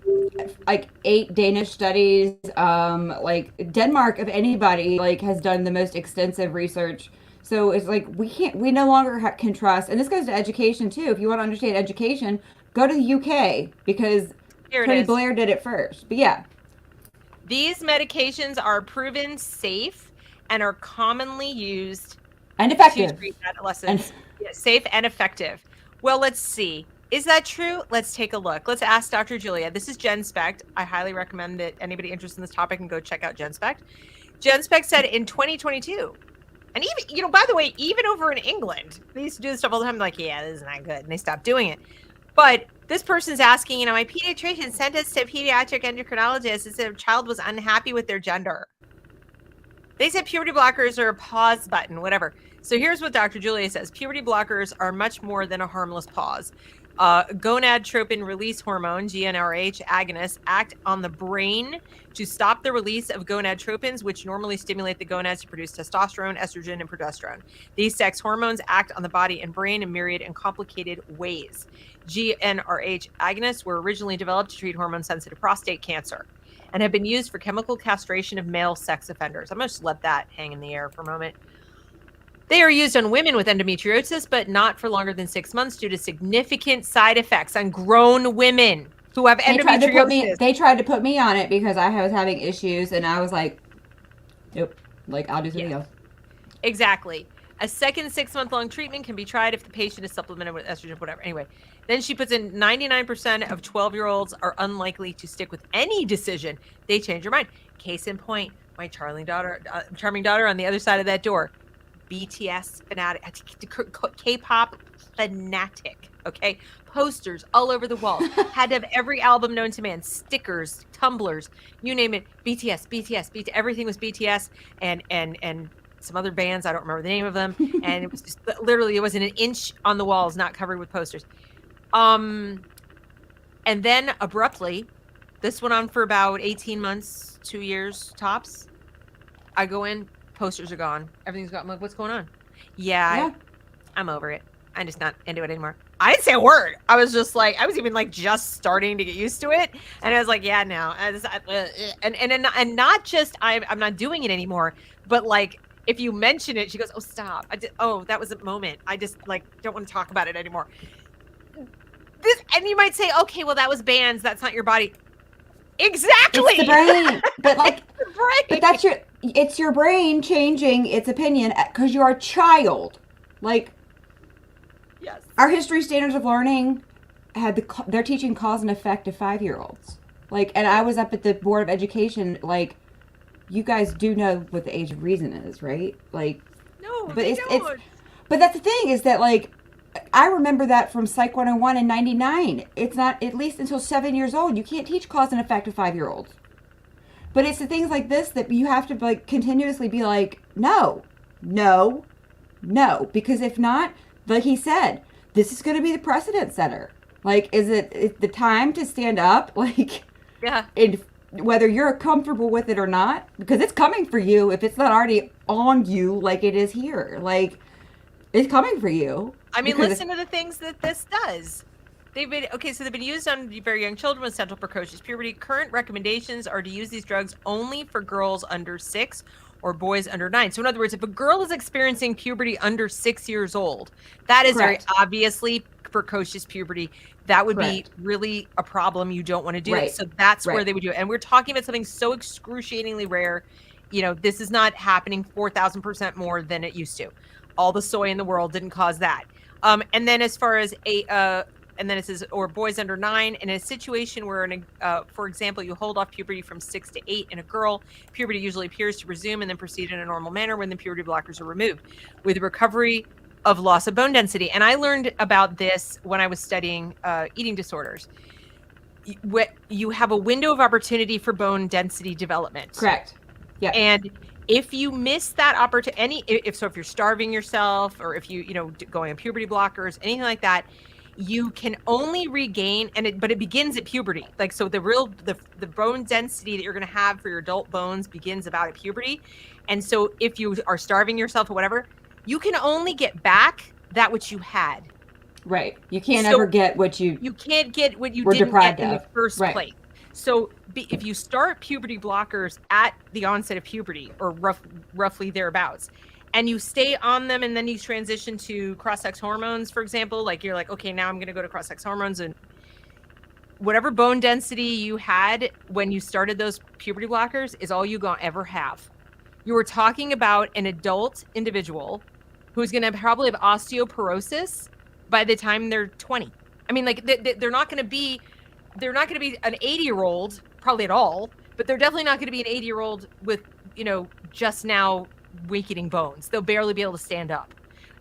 8 Danish studies. Like Denmark, of anybody, like has done the most extensive research. So it's like we no longer can trust, and this goes to education too. If you want to understand education, go to the UK, because Tony Blair did it first. But yeah. These medications are proven safe and are commonly used and effective. To treat adolescents. Safe and effective. Well, let's see. Is that true? Let's take a look. Let's ask Dr. Julia. This is GenSpect. I highly recommend that anybody interested in this topic can go check out GenSpect. GenSpect said in 2022, and even, by the way, even over in England, they used to do this stuff all the time. Like, yeah, this is not good. And they stopped doing it. But this person's asking, my pediatrician sent us to a pediatric endocrinologist and said a child was unhappy with their gender. They said puberty blockers are a pause button, whatever. So here's what Dr. Julia says. Puberty blockers are much more than a harmless pause. Gonadotropin release hormone, GnRH agonists, act on the brain to stop the release of gonadotropins, which normally stimulate the gonads to produce testosterone, estrogen, and progesterone. These sex hormones act on the body and brain in myriad and complicated ways. GnRH agonists were originally developed to treat hormone-sensitive prostate cancer and have been used for chemical castration of male sex offenders. I'm going to just let that hang in the air for a moment. They are used on women with endometriosis, but not for longer than 6 months due to significant side effects on grown women who have endometriosis. They tried to put me on it because I was having issues, and I was like, nope, like I'll do something else. Exactly. A second 6-month-long treatment can be tried if the patient is supplemented with estrogen, whatever. Anyway, then she puts in 99% of 12-year-olds are unlikely to stick with any decision. They change their mind. Case in point, my charming daughter on the other side of that door. BTS fanatic, K-pop fanatic, okay? Posters all over the wall. Had to have every album known to man, stickers, tumblers, you name it. BTS, everything was BTS and some other bands, I don't remember the name of them. And it was just literally, it wasn't an inch on the walls not covered with posters. And then abruptly, this went on for about 18 months, 2 years tops. I go in, posters are gone. Everything's gone. I'm like, what's going on? Yeah. I'm over it. I'm just not into it anymore. I didn't say a word. I was just like, I was even like just starting to get used to it. And I was like, yeah, no. And not just, I'm not doing it anymore, but like, if you mention it, she goes, oh, stop. That was a moment. I just like, don't want to talk about it anymore. And you might say, okay, well, that was bands. That's not your body. Exactly. It's the brain. But like, but it's your brain changing its opinion because you're a child. Like, yes. Our history standards of learning they're teaching cause and effect to 5-year-olds. Like, and I was up at the Board of Education, like, you guys do know what the age of reason is, right? Like, no, but they don't. But that's the thing is that, like, I remember that from Psych 101 in 99. It's not, at least until 7 years old, you can't teach cause and effect to 5-year-olds. But it's the things like this that you have to, like, continuously be like, no, because if not, like he said, this is going to be the precedent setter. Like, is it the time to stand up? Like, yeah. And whether you're comfortable with it or not, because it's coming for you if it's not already on you like it is here. Like, it's coming for you. I mean, listen to the things that this does. They've been used on very young children with central precocious puberty. Current recommendations are to use these drugs only for girls under 6 or boys under 9. So in other words, if a girl is experiencing puberty under 6 years old, that is very obviously precocious puberty. That would be really a problem. You don't want to do it. So that's where they would do it. And we're talking about something so excruciatingly rare. You know, this is not happening 4,000% more than it used to. All the soy in the world didn't cause that. And then as far as and then it says, or boys under 9, in a situation where, for example, you hold off puberty from 6 to 8 in a girl, puberty usually appears to resume and then proceed in a normal manner when the puberty blockers are removed, with recovery of loss of bone density. And I learned about this when I was studying eating disorders. You have a window of opportunity for bone density development. Correct. Yeah. And if you miss that opportunity, if you're starving yourself, or if going on puberty blockers, anything like that, you can only regain, but it begins at puberty. Like, so the bone density that you're going to have for your adult bones begins about at puberty. And so if you are starving yourself or whatever, you can only get back that which you had. Right. You can't ever get what you can't get what you were didn't deprived get in of. the first Right. place. So if you start puberty blockers at the onset of puberty, or roughly thereabouts, and you stay on them, and then you transition to cross-sex hormones, for example, like you're like, okay, now I'm going to go to cross-sex hormones, and whatever bone density you had when you started those puberty blockers is all you're going to ever have. You were talking about an adult individual who's going to probably have osteoporosis by the time they're 20. I mean, like, they're not going to be an 80-year-old probably at all, but they're definitely not going to be an 80-year-old with, just now weakening bones. They'll barely be able to stand up.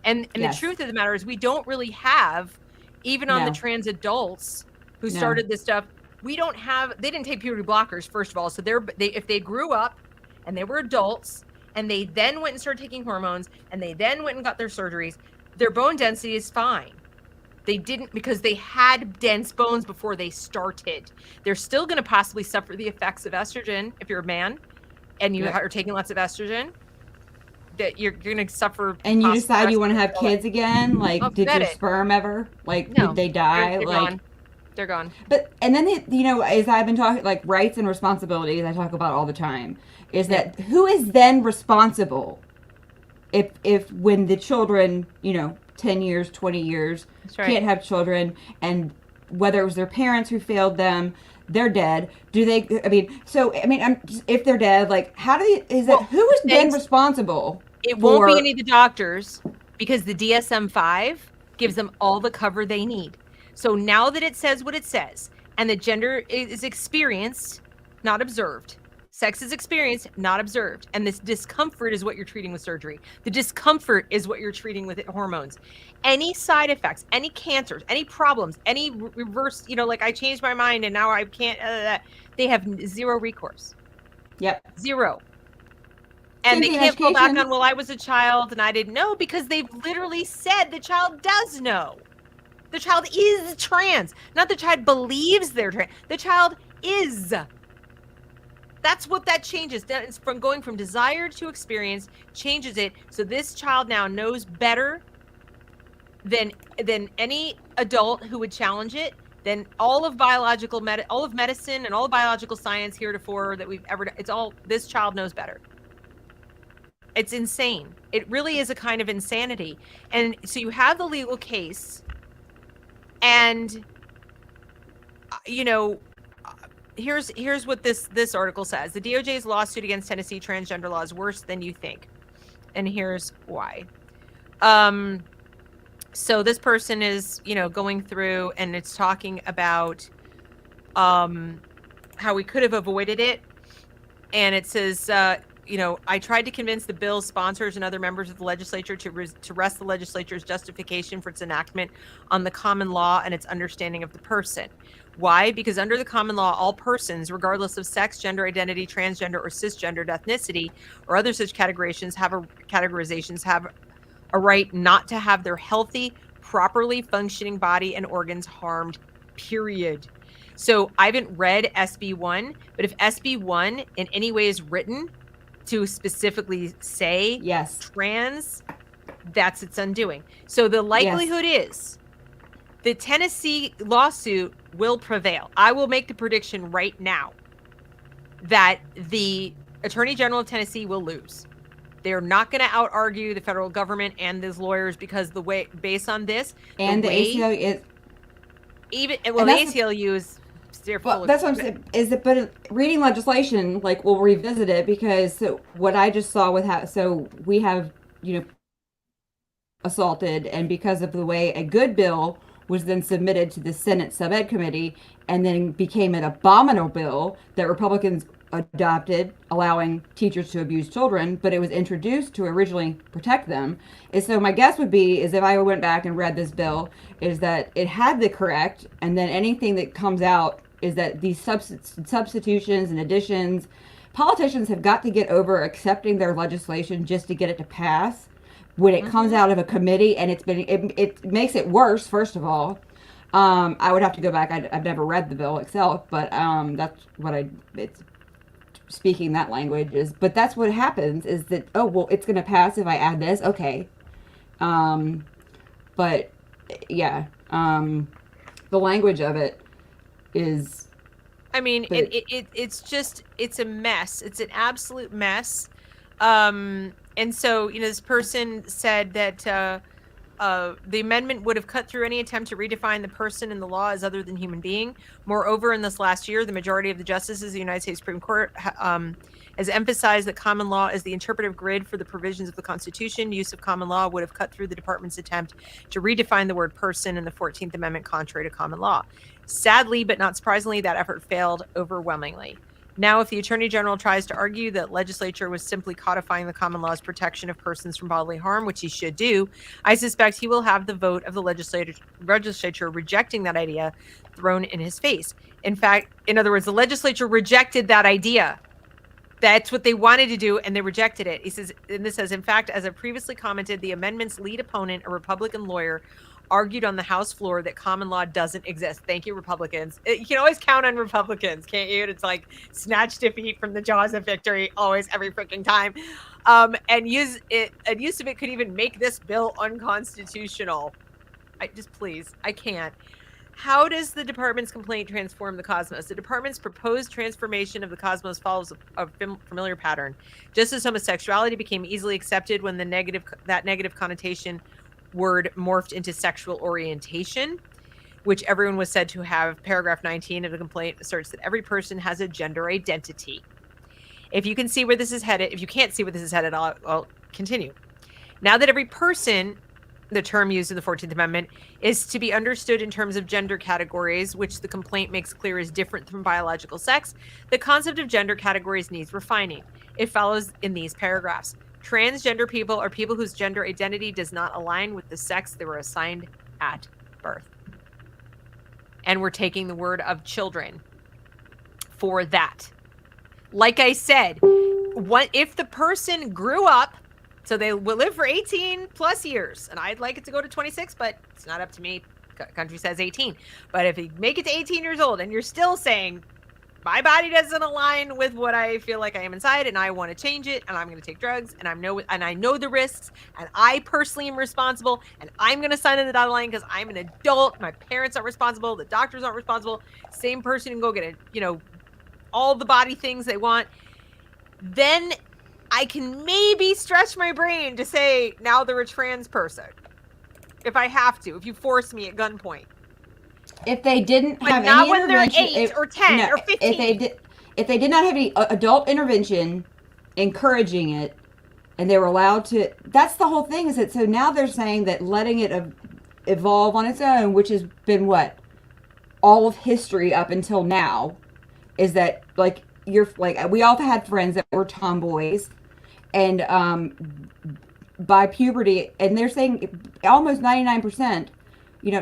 And Yes. the truth of the matter is, we don't really have, even on the trans adults who started this stuff, they didn't take puberty blockers, first of all. So if they grew up and they were adults and they then went and started taking hormones and they then went and got their surgeries, their bone density is fine. They didn't, because they had dense bones before they started. They're still going to possibly suffer the effects of estrogen if you're a man and you are taking lots of estrogen. That you're going to suffer. And you decide you want to have kids again? Like, did your sperm ever? Like, No, did they die? They're like, gone. They're gone. But, and then, as I've been talking, like, rights and responsibilities, I talk about all the time, is that who is then responsible if when the children, 10 years, 20 years, can't have children, and whether it was their parents who failed them, they're dead. If they're dead, like, who is then responsible? It won't be any of the doctors, because the DSM-5 gives them all the cover they need. So now that it says what it says, and the gender is experienced, not observed. Sex is experienced, not observed. And this discomfort is what you're treating with surgery. The discomfort is what you're treating with hormones. Any side effects, any cancers, any problems, any reverse, like I changed my mind and now I can't, they have zero recourse. Yep. Zero. And they can't fall back on, well, I was a child and I didn't know, because they've literally said the child does know. The child is trans. Not the child believes they're trans. The child is. That's what that changes. It's from going from desire to experience, changes it. So this child now knows better than any adult who would challenge it, than all of all of medicine and all of biological science heretofore that we've ever done. It's all, this child knows better. It's insane. It really is a kind of insanity. And so you have the legal case, and here's what this article says. The DOJ's lawsuit against Tennessee transgender law is worse than you think, and here's why. So this person is going through, and it's talking about how we could have avoided it, and it says I tried to convince the bill's sponsors and other members of the legislature to rest the legislature's justification for its enactment on the common law and its understanding of the person. Why? Because under the common law, all persons, regardless of sex, gender identity, transgender, or cisgendered ethnicity, or other such categorizations, have a right not to have their healthy, properly functioning body and organs harmed, period. So I haven't read SB 1, but if SB 1 in any way is written to specifically say trans, that's its undoing. So the likelihood is the Tennessee lawsuit will prevail. I will make the prediction right now that the Attorney General of Tennessee will lose. They're not going to out-argue the federal government and those lawyers, because based on this, and the ACLU is the ACLU is. Well, that's what I'm saying. But reading legislation, like, we'll revisit it, because what I just saw with we have assaulted, and because of the way a good bill was then submitted to the Senate Sub-Ed Committee and then became an abominable bill that Republicans adopted, allowing teachers to abuse children, but it was introduced to originally protect them. And so my guess would be is if I went back and read this bill, is that it had the correct, and then anything that comes out is that these substitutions and additions, politicians have got to get over accepting their legislation just to get it to pass. When it comes out of a committee and it makes it worse, first of all. I would have to go back. I've never read the bill itself, but that's what it's speaking that language is. But that's what happens is that, oh, well, it's going to pass if I add this. Okay. But yeah, the language of it is. I mean, it's a mess. It's an absolute mess. And so, this person said that the amendment would have cut through any attempt to redefine the person in the law as other than human being. Moreover, in this last year, the majority of the justices of the United States Supreme Court has emphasized that common law is the interpretive grid for the provisions of the Constitution. Use of common law would have cut through the department's attempt to redefine the word person in the 14th Amendment contrary to common law. Sadly, but not surprisingly, that effort failed overwhelmingly. Now, if the Attorney General tries to argue that legislature was simply codifying the common law's protection of persons from bodily harm, which he should do, I suspect he will have the vote of the legislature rejecting that idea thrown in his face. In fact, in other words, the legislature rejected that idea. That's what they wanted to do, and they rejected it. He says, and this says, in fact, as I previously commented, the amendment's lead opponent, a Republican lawyer, argued on the House floor that common law doesn't exist. Thank you, Republicans. You can always count on Republicans, can't you? It's like snatch defeat from the jaws of victory, always, every freaking time. And use of it could even make this bill unconstitutional. Please, I can't. How does the department's complaint transform the cosmos? The department's proposed transformation of the cosmos follows a familiar pattern. Just as homosexuality became easily accepted when that negative connotation word morphed into sexual orientation, which everyone was said to have. Paragraph 19 of the complaint asserts that every person has a gender identity. If you can see where this is headed, if you can't see where this is headed, I'll continue. Now that every person, the term used in the 14th Amendment, is to be understood in terms of gender categories, which the complaint makes clear is different from biological sex, the concept of gender categories needs refining. It follows in these paragraphs. Transgender people are people whose gender identity does not align with the sex they were assigned at birth. And we're taking the word of children for that. Like I said, what if the person grew up, so they will live for 18 plus years, and I'd like it to go to 26, but it's not up to me. Country says 18. But if you make it to 18 years old and you're still saying, my body doesn't align with what I feel like I am inside, and I want to change it, and I'm going to take drugs, and I know the risks, and I personally am responsible, and I'm going to sign in the dotted line because I'm an adult. My parents aren't responsible. The doctors aren't responsible. Same person can go get all the body things they want. Then I can maybe stretch my brain to say now they're a trans person. If I have to, if you force me at gunpoint. If they didn't have not any when they're intervention, 8 or 10 or 15. If they did not have any adult intervention encouraging it, and they were allowed to, that's the whole thing. Is that so now they're saying that letting it evolve on its own, which has been what all of history up until now, is that we all had friends that were tomboys, and by puberty, and they're saying almost 99%.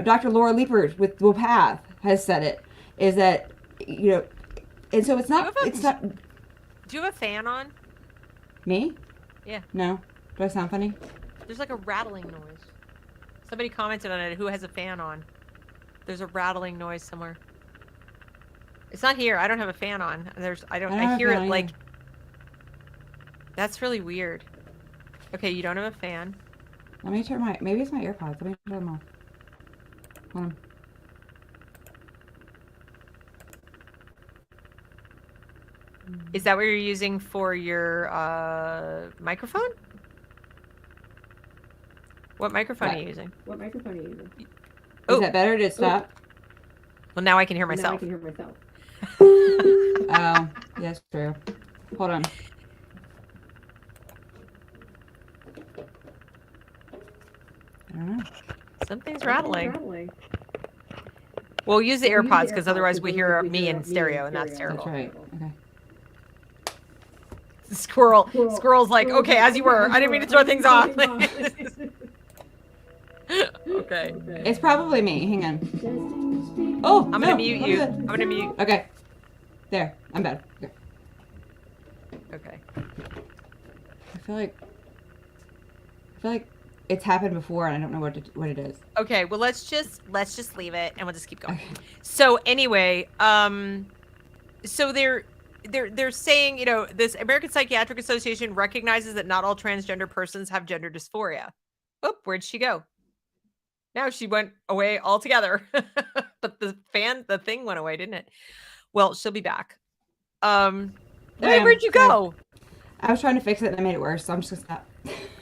Dr. Laura Liepers with WPATH has said it, is that, and so it's not. Do you have a fan on? Me? Yeah. No. Do I sound funny? There's like a rattling noise. Somebody commented on it. Who has a fan on? There's a rattling noise somewhere. It's not here. I don't have a fan on. I hear it like. That's really weird. Okay, you don't have a fan. Let me turn maybe it's my AirPods. Let me turn them off. Hold on. Is that what you're using for your microphone? What microphone are you using? Is that better? Did it stop? Well, now I can hear myself. Oh, yes, true. Hold on. don't know. Something's rattling. We'll use the AirPods because otherwise we hear me in stereo, and that's terrible. That's right. Okay. Squirrel's like, okay, as you were. I didn't mean to throw things off. Okay. It's probably me. Hang on. Oh, I'm gonna mute you. I'm gonna mute. Okay. There. I'm better. Okay. I feel like it's happened before, and I don't know what it is. Okay. Well, let's just leave it, and we'll just keep going. Okay. So anyway, so they're saying, you know, this American Psychiatric Association recognizes that not all transgender persons have gender dysphoria. Oop, where'd she go? Now she went away altogether. But the thing went away, didn't it? Well, she'll be back. Where'd you go? I was trying to fix it and I made it worse, so I'm just gonna stop.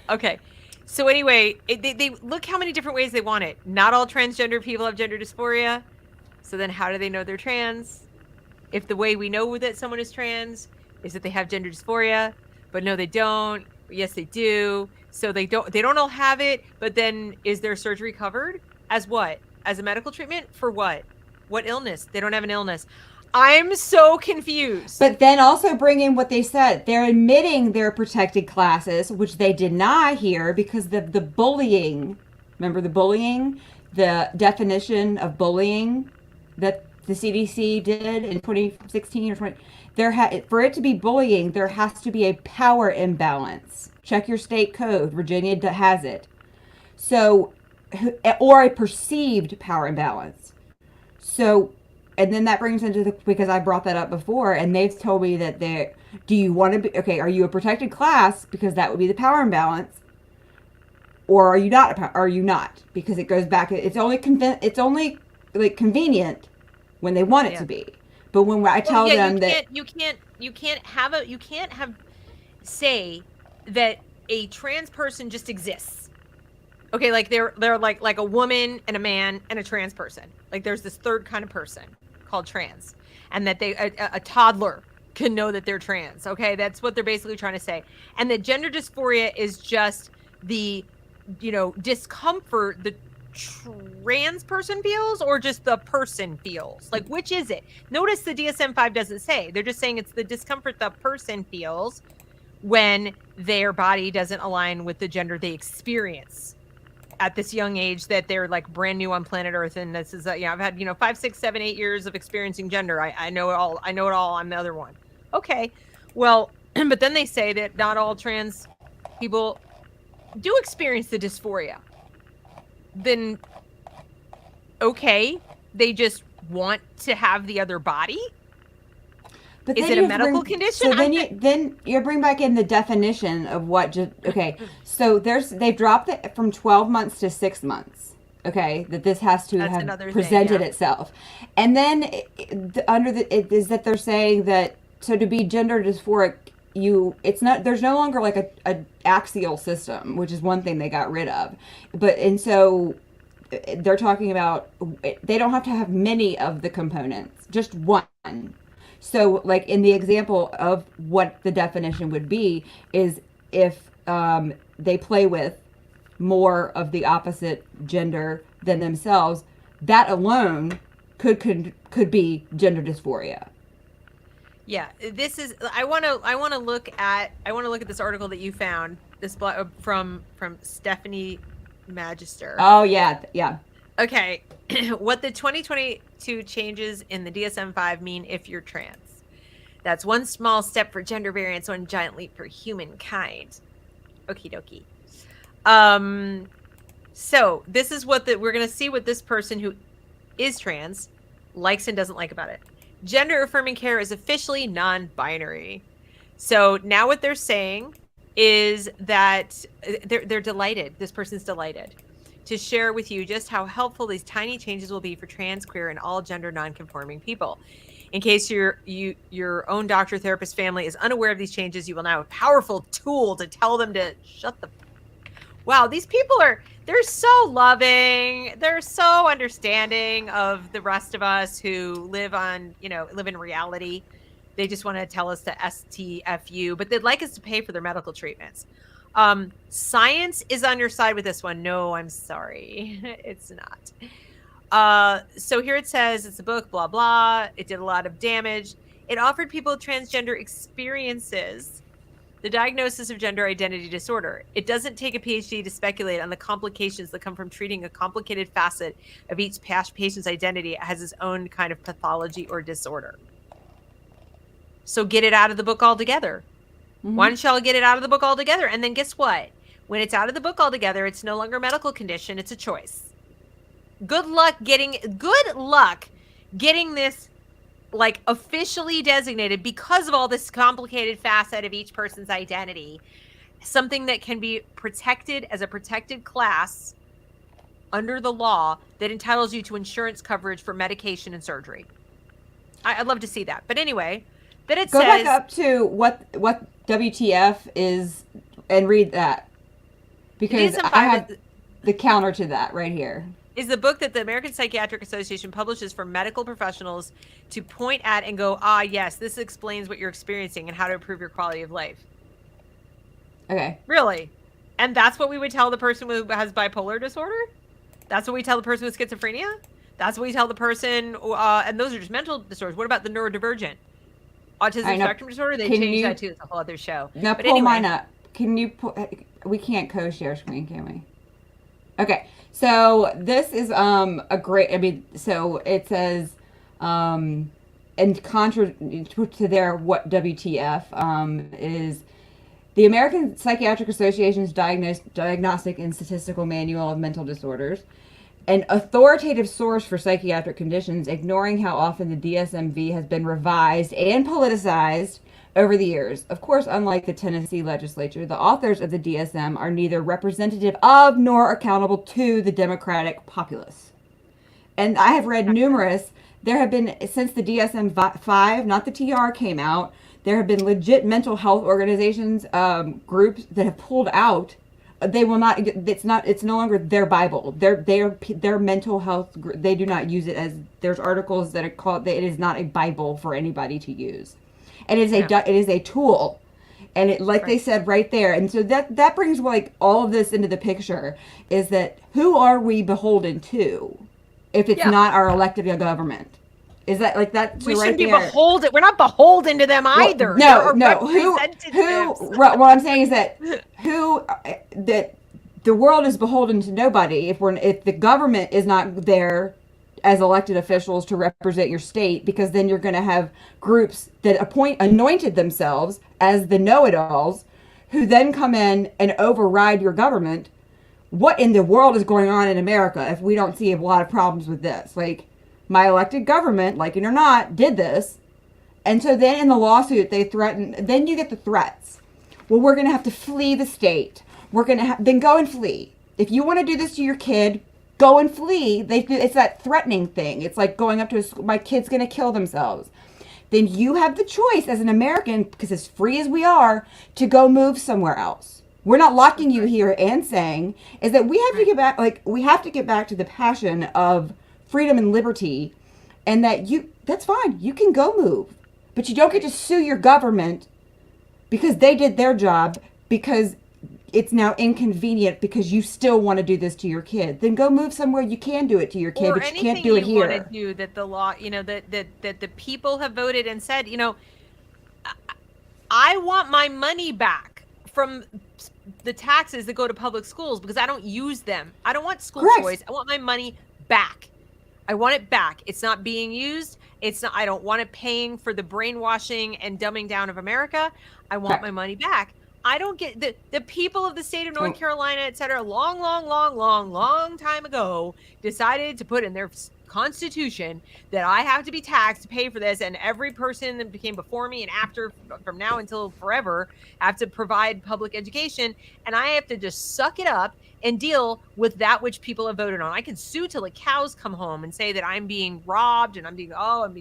Okay. So anyway, they look how many different ways they want it. Not all transgender people have gender dysphoria. So then how do they know they're trans? If the way we know that someone is trans is that they have gender dysphoria, but no, they don't. Yes, they do. So they don't all have it, but then is their surgery covered? As what? As a medical treatment? For what? What illness? They don't have an illness. I'm so confused. But then also bring in what they said. They're admitting their protected classes, which they deny here because the bullying. Remember the bullying? The definition of bullying that the CDC did in 2016 or 20. For it to be bullying, there has to be a power imbalance. Check your state code. Virginia has it. So, or a perceived power imbalance. So, and then that brings into because I brought that up before, and they've told me that do you want to be, okay, are you a protected class? Because that would be the power imbalance. Or are you not? Because it goes back, it's only like convenient when they want it to be. But when I tell them you can't say that a trans person just exists. Okay, like they're like a woman and a man and a trans person. Like there's this third kind of person called trans, and that a toddler can know that they're trans. Okay, that's what they're basically trying to say. And that gender dysphoria is just the, you know, discomfort the trans person feels, or just the person feels. Like, which is it? Notice the DSM-5 doesn't say. They're just saying it's the discomfort the person feels when their body doesn't align with the gender they experience at this young age, that they're like brand new on planet Earth. And this is, I've had, 5, 6, 7, 8 years of experiencing gender. I know it all. I know it all. I'm the other one. Okay. Well, but then they say that not all trans people do experience the dysphoria. Then, okay, they just want to have the other body? But is it a medical condition? So then you bring back in the definition of what okay. So they've dropped it from 12 months to 6 months. Okay, that this has to have presented itself, and then is that they're saying that so to be gender dysphoric, there's no longer like a axial system, which is one thing they got rid of, and so they're talking about they don't have to have many of the components, just one. So, like in the example of what the definition would be is if they play with more of the opposite gender than themselves, that alone could be gender dysphoria. Yeah, this is. I want to look at this article that you found. This from Stephanie Magister. Oh yeah. Okay, what the 2022 changes in the DSM-5 mean if you're trans. That's one small step for gender variance, one giant leap for humankind. Okie dokie. So this is what we're going to see what this person who is trans likes and doesn't like about it. Gender affirming care is officially non-binary. So now what they're saying is that they're delighted. This person's delighted to share with you just how helpful these tiny changes will be for trans, queer, and all gender non-conforming people. In case your own doctor, therapist, family is unaware of these changes, you will now have a powerful tool to tell them to shut the. Wow, these people they're so loving. They're so understanding of the rest of us who live in reality. They just want to tell us to STFU, but they'd like us to pay for their medical treatments. Science is on your side with this one. No, I'm sorry. It's not. So here it says it's a book, blah, blah. It did a lot of damage. It offered people transgender experiences, the diagnosis of gender identity disorder. It doesn't take a PhD to speculate on the complications that come from treating a complicated facet of each patient's identity as its own kind of pathology or disorder. So get it out of the book altogether. Mm-hmm. Why don't y'all get it out of the book altogether? And then guess what? When it's out of the book altogether, it's no longer a medical condition. It's a choice. Good luck getting this like officially designated because of all this complicated facet of each person's identity. Something that can be protected as a protected class under the law that entitles you to insurance coverage for medication and surgery. I'd love to see that. But anyway, then it Go says... back up to what WTF is and read that. Because I have the counter to that right here. Is the book that the American Psychiatric Association publishes for medical professionals to point at and go, yes, this explains what you're experiencing and how to improve your quality of life. Okay. Really? And that's what we would tell the person who has bipolar disorder? That's what we tell the person with schizophrenia? That's what we tell the person, and those are just mental disorders. What about the neurodivergent? Autism spectrum disorder? They changed that too. It's a whole other show. Now but pull anyway, mine up. Can you we can't co-share screen, can we? Okay. So this is a great, so it says, and contra to their what WTF is the American Psychiatric Association's Diagnostic and Statistical Manual of Mental Disorders, an authoritative source for psychiatric conditions, ignoring how often the DSMV has been revised and politicized over the years. Of course, unlike the Tennessee legislature, the authors of the DSM are neither representative of nor accountable to the Democratic populace. And I have read numerous. There have been, since the DSM-5, not the TR, came out, there have been legit mental health organizations, groups that have pulled out. They will not. It's no longer their Bible. Their mental health. They do not use it as. There's articles that are called. It is not a Bible for anybody to use. And it is a tool, and it they said right there, and so that brings like all of this into the picture. Is that who are we beholden to, if it's not our elected government? Is that like that? We shouldn't be beholden. We're not beholden to them either. No. Who? What I'm saying is that that the world is beholden to nobody. If the government is not there as elected officials to represent your state, because then you're going to have groups that anointed themselves as the know-it-alls, who then come in and override your government. What in the world is going on in America if we don't see a lot of problems with this? Like, my elected government, like it or not, did this. And so then in the lawsuit, they threaten, then you get the threats. Well, we're going to have to flee the state. We're going to then go and flee. If you want to do this to your kid, go and flee. It's that threatening thing. It's like going up to a school, my kid's going to kill themselves. Then you have the choice as an American, because as free as we are, to go move somewhere else. We're not locking you here and saying is that we have to get back, we have to get back to the passion of freedom and liberty, and that's fine. You can go move, but you don't get to sue your government because they did their job, because it's now inconvenient because you still want to do this to your kid. Then go move somewhere you can do it to your kid, but you can't do it here. Want to do that the law, that the people have voted and said, I want my money back from the taxes that go to public schools because I don't use them. I don't want school choice. I want my money back. I want it back. It's not being used. I don't want it paying for the brainwashing and dumbing down of America. I want my money back. I don't get the people of the state of North Carolina, et cetera, long time ago decided to put in their constitution that I have to be taxed to pay for this. And every person that became before me and after, from now until forever, have to provide public education. And I have to just suck it up and deal with that which people have voted on. I can sue till the cows come home and say that I'm being robbed and I'm being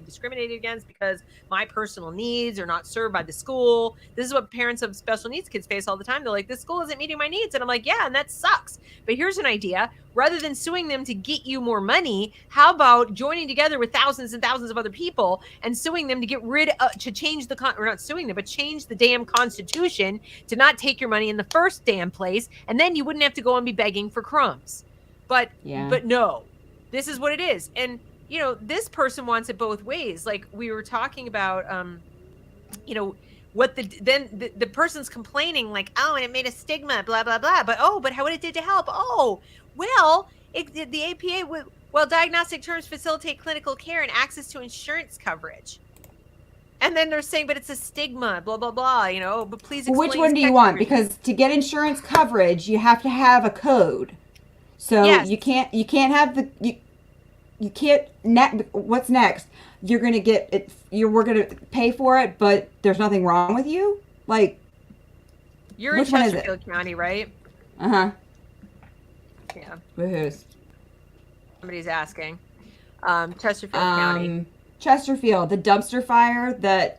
discriminated against because my personal needs are not served by the school. This is what parents of special needs kids face all the time. They're like, this school isn't meeting my needs. And I'm like, yeah, and that sucks. But here's an idea. Rather than suing them to get you more money, how about joining together with thousands and thousands of other people and suing them to get rid of, to change or not suing them, but change the damn constitution to not take your money in the first damn place. And then you wouldn't have to go and be begging for crumbs. But no, this is what it is. And, you know, this person wants it both ways. Like we were talking about, you know, what the person's complaining like, oh, and it made a stigma, blah, blah, blah. But, but how it did to help. Oh, well, the APA, diagnostic terms facilitate clinical care and access to insurance coverage. And then they're saying, but it's a stigma, blah, blah, blah, you know, but please explain. Which one do you want? Because to get insurance coverage, you have to have a code. So yes. you can't have you can't, what's next? You're going to get it, we're going to pay for it, but there's nothing wrong with you? Like, you're in Chesterfield County, right? Uh-huh. Yeah. Woohoo. Somebody's asking. Chesterfield County. Chesterfield, the dumpster fire that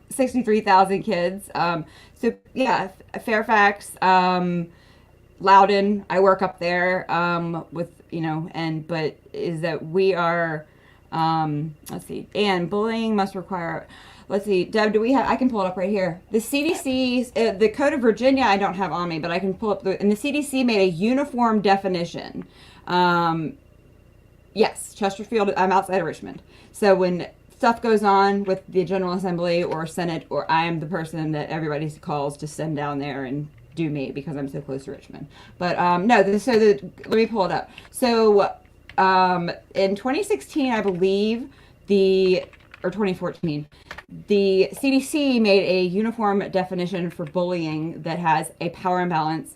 63,000 kids. So yeah, Fairfax, Loudoun. I work up there with but is that we are. Let's see. And bullying must require. Let's see, Deb, do we have, I can pull it up right here. The CDC, the Code of Virginia, I don't have on me, but I can pull up and the CDC made a uniform definition. Yes, Chesterfield, I'm outside of Richmond. So when stuff goes on with the General Assembly or Senate, or I am the person that everybody calls to send down there and do me because I'm so close to Richmond. But let me pull it up. So in 2016, I believe, or 2014, the CDC made a uniform definition for bullying that has a power imbalance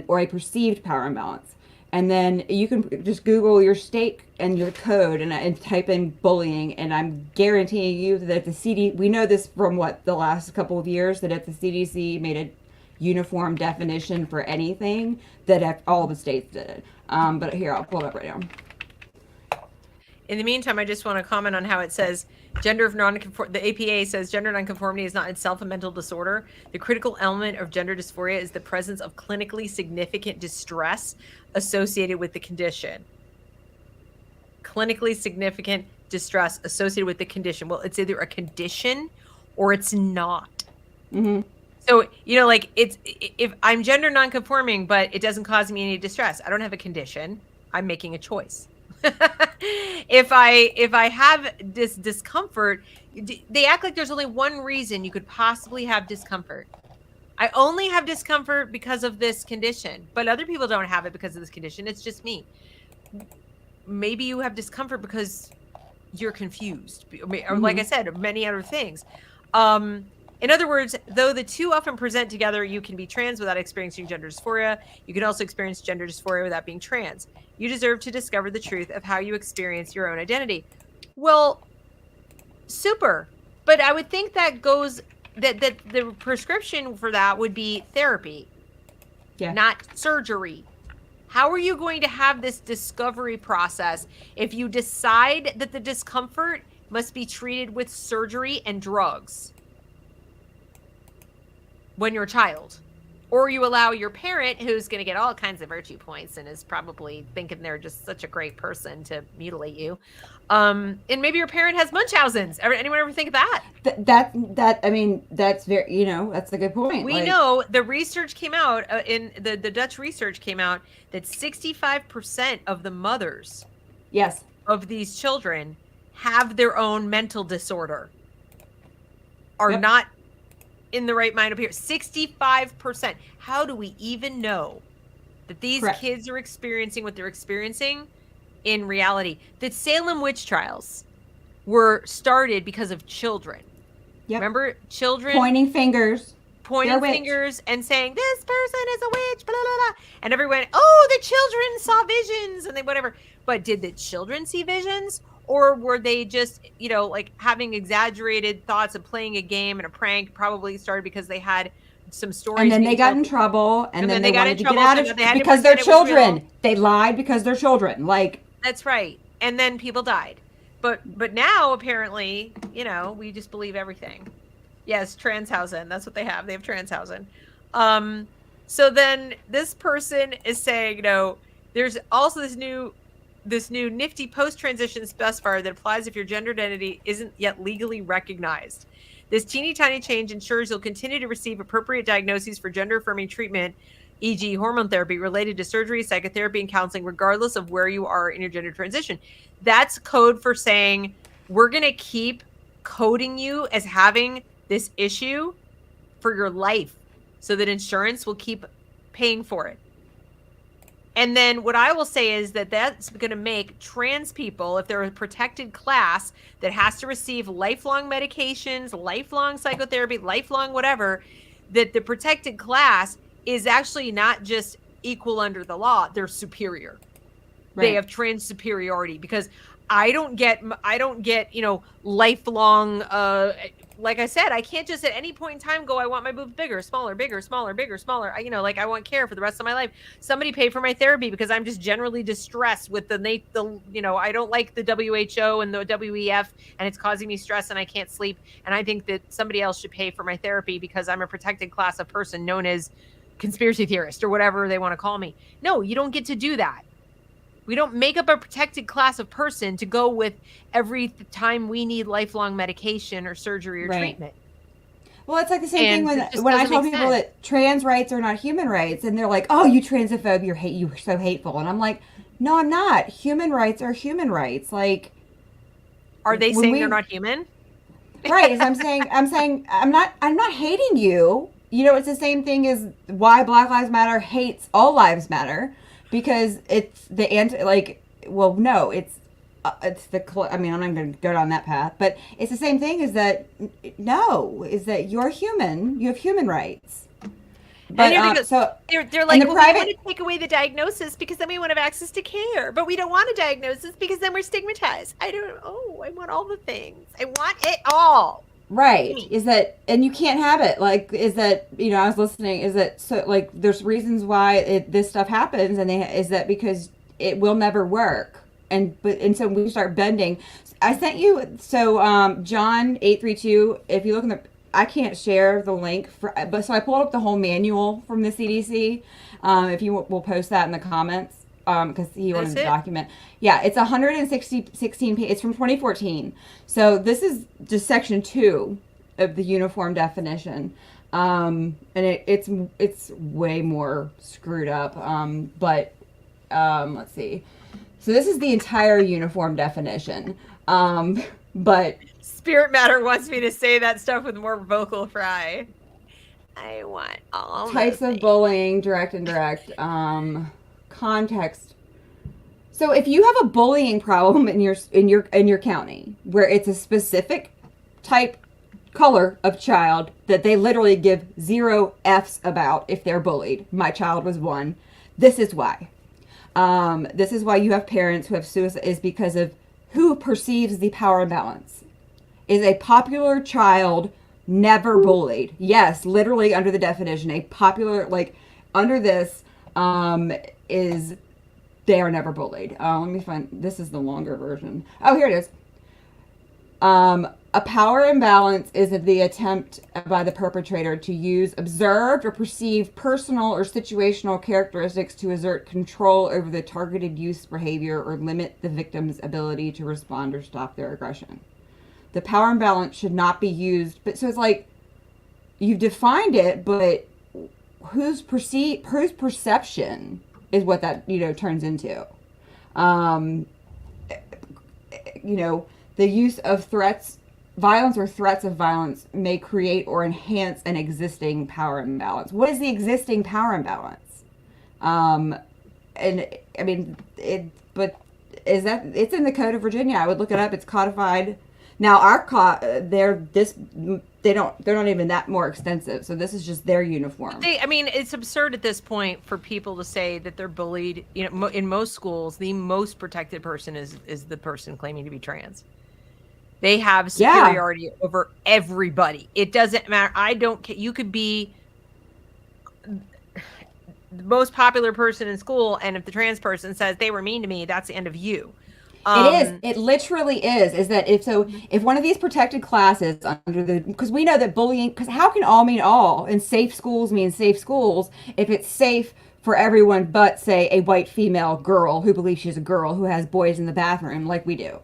or a perceived power imbalance. And then you can just Google your state and your code and type in bullying. And I'm guaranteeing you that we know this from the last couple of years, that if the CDC made a uniform definition for anything, that all the states did it. But here, I'll pull it up right now. In the meantime, I just want to comment on how it says the APA says gender nonconformity is not itself a mental disorder. The critical element of gender dysphoria is the presence of clinically significant distress associated with the condition. Clinically significant distress associated with the condition. Well, it's either a condition or it's not. Mm-hmm. So, if I'm gender nonconforming, but it doesn't cause me any distress, I don't have a condition. I'm making a choice. If I have this discomfort, they act like there's only one reason you could possibly have discomfort. I only have discomfort because of this condition, but other people don't have it because of this condition. It's just me. Maybe you have discomfort because you're confused, or like I said, many other things. In other words, though the two often present together, you can be trans without experiencing gender dysphoria. You can also experience gender dysphoria without being trans. You deserve to discover the truth of how you experience your own identity. Well, super. But I would think that the prescription for that would be therapy, not surgery. How are you going to have this discovery process if you decide that the discomfort must be treated with surgery and drugs when you're a child? Or you allow your parent, who's going to get all kinds of virtue points and is probably thinking they're just such a great person, to mutilate you. And maybe your parent has Munchausen's. Anyone ever think of that? That's very, that's a good point. We know the research came out the Dutch research came out that 65% of the mothers of these children have their own mental disorder, are not in the right mind up here. 65%. How do we even know that these kids are experiencing what they're experiencing in reality? The Salem witch trials were started because of children. Remember, children pointing fingers and saying, this person is a witch, blah, blah, blah. And everyone, the children saw visions and whatever. But did the children see visions? Or were they just, having exaggerated thoughts of playing a game and a prank? Probably started because they had some stories. And then they being got told. in trouble, and then they got in wanted to trouble, get out so of now they had to because they're pretend it was real. children. They lied because they're children. Like, That's right. And then people died. But now apparently, you know, we just believe everything. Yes, Transhausen. That's what they have. They have Transhausen. So then this person is saying, no, there's also this new nifty post-transition specifier that applies if your gender identity isn't yet legally recognized. This teeny tiny change ensures you'll continue to receive appropriate diagnoses for gender-affirming treatment, e.g. hormone therapy related to surgery, psychotherapy, and counseling, regardless of where you are in your gender transition. That's code for saying we're going to keep coding you as having this issue for your life so that insurance will keep paying for it. And then what I will say is that that's going to make trans people, if they're a protected class that has to receive lifelong medications, lifelong psychotherapy, lifelong whatever, that the protected class is actually not just equal under the law, they're superior. Right. They have trans superiority, because I don't get, you know, lifelong, like I said, I can't just at any point in time go, I want my boobs bigger, smaller, bigger, smaller, bigger, smaller. You know, like I want care for the rest of my life. Somebody paid for my therapy because I'm just generally distressed with the you know, I don't like the WHO and the WEF, and it's causing me stress and I can't sleep. And I think that somebody else should pay for my therapy because I'm a protected class of person known as conspiracy theorist or whatever they want to call me. No, you don't get to do that. We don't make up a protected class of person to go with every time we need lifelong medication or surgery or treatment. Well, it's like the same And thing when I tell people that trans rights are not human rights, and they're like, "Oh, you transphobe, you're so hateful," and I'm like, "No, I'm not. Human rights are human rights." Like, are they saying they're not human? Right? I'm saying I'm not hating you. You know, it's the same thing as why Black Lives Matter hates all lives matter. Because it's the well, no, it's the, I mean, I'm not going to go down that path, but it's the same thing is that you're human, you have human rights. But so they're like, well, we want to take away the diagnosis because then we want to have access to care, but we don't want a diagnosis because then we're stigmatized. I want all the things. I want it all. Right. Is that, and you can't have it. Like, is that, you know, I was listening, is that, so like, there's reasons why this stuff happens, and is that because it will never work. And so we start bending. I sent you, so, John 832, if you look in I can't share the link but so I pulled up the whole manual from the CDC. If you will post that in the comments. Because he wanted the document. Yeah, it's 116 pages. It's from 2014. So this is just section 2 of the uniform definition, and it's way more screwed up. But let's see. So this is the entire uniform definition. But Spirit Matter wants me to say that stuff with more vocal fry. I want all types of bullying, direct, indirect. Context. So if you have a bullying problem in your county where it's a specific type color of child that they literally give 0 F's about if they're bullied, my child was one, this is why. This is why you have parents who have suicide, is because of who perceives the power imbalance. Is a popular child never bullied? Yes, literally under the definition, a popular, like under this, is they are never bullied. Let me find, this is the longer version. Oh, here it is. A power imbalance is the attempt by the perpetrator to use observed or perceived personal or situational characteristics to exert control over the targeted use behavior or limit the victim's ability to respond or stop their aggression. The power imbalance should not be used, but so it's like you've defined it, but whose perception is what that, you know, turns into. You know, the use of violence or threats of violence may create or enhance an existing power imbalance. What is the existing power imbalance? And I mean, but is that, it's in the Code of Virginia. I would look it up. It's codified. Now they're not even that more extensive. So this is just their uniform. I mean, it's absurd at this point for people to say that they're bullied. You know, in most schools, the most protected person is the person claiming to be trans. They have superiority over everybody. It doesn't matter. I don't care. You could be the most popular person in school, and if the trans person says they were mean to me, that's the end of you. It is. It literally is. Is that if one of these protected classes under the, because we know that bullying, because how can all mean all, and safe schools mean safe schools if it's safe for everyone but, say, a white female girl who believes she's a girl who has boys in the bathroom like we do.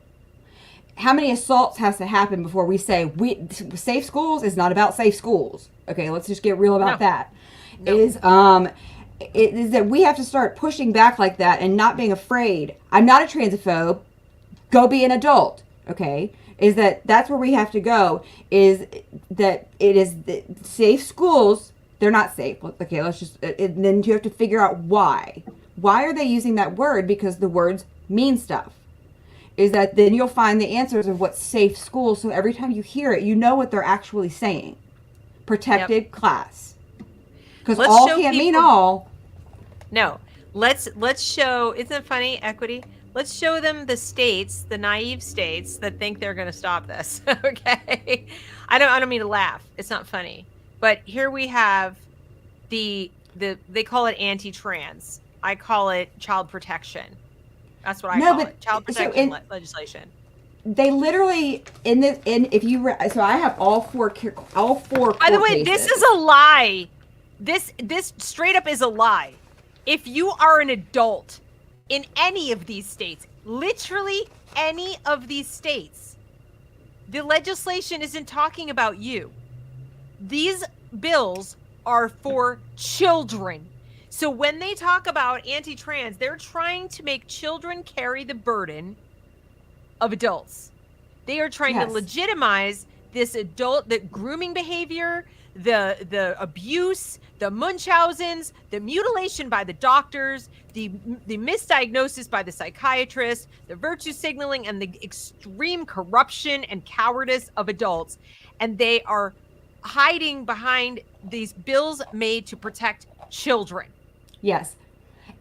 How many assaults has to happen before we say safe schools is not about safe schools? Okay, let's just get real about that. No. It is that we have to start pushing back like that and not being afraid. I'm not a transphobe. Go be an adult. Okay, is that's where we have to go. Is that it is the safe schools? They're not safe. Okay, let's just. And then you have to figure out why. Why are they using that word? Because the words mean stuff. Is that then you'll find the answers of what's safe schools. So every time you hear it, you know what they're actually saying. Protected class. Because all can't mean all. No. Let's show, isn't it funny, equity? Let's show them the states, the naive states that think they're going to stop this. Okay? I don't mean to laugh. It's not funny. But here we have they call it anti-trans. I call it child protection. That's what I call it. Child protection legislation. They literally so I have all four. By the way, this is a lie. This straight up is a lie. If you are an adult in any of these states, literally any of these states, the legislation isn't talking about you. These bills are for children. So when they talk about anti-trans, they're trying to make children carry the burden of adults. They are trying to legitimize this the grooming behavior, the abuse, the Munchausens, the mutilation by the doctors, the misdiagnosis by the psychiatrists, the virtue signaling, and the extreme corruption and cowardice of adults. And they are hiding behind these bills made to protect children. Yes.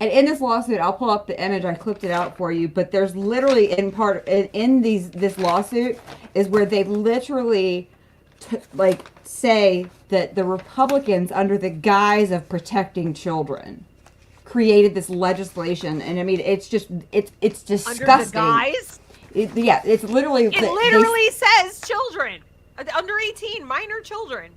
And in this lawsuit, I'll pull up the image. I clipped it out for you. But there's literally this lawsuit is where they literally say that the Republicans, under the guise of protecting children, created this legislation. And I mean, it's disgusting. Under the guise? It's literally. It literally says children. Under 18, minor children.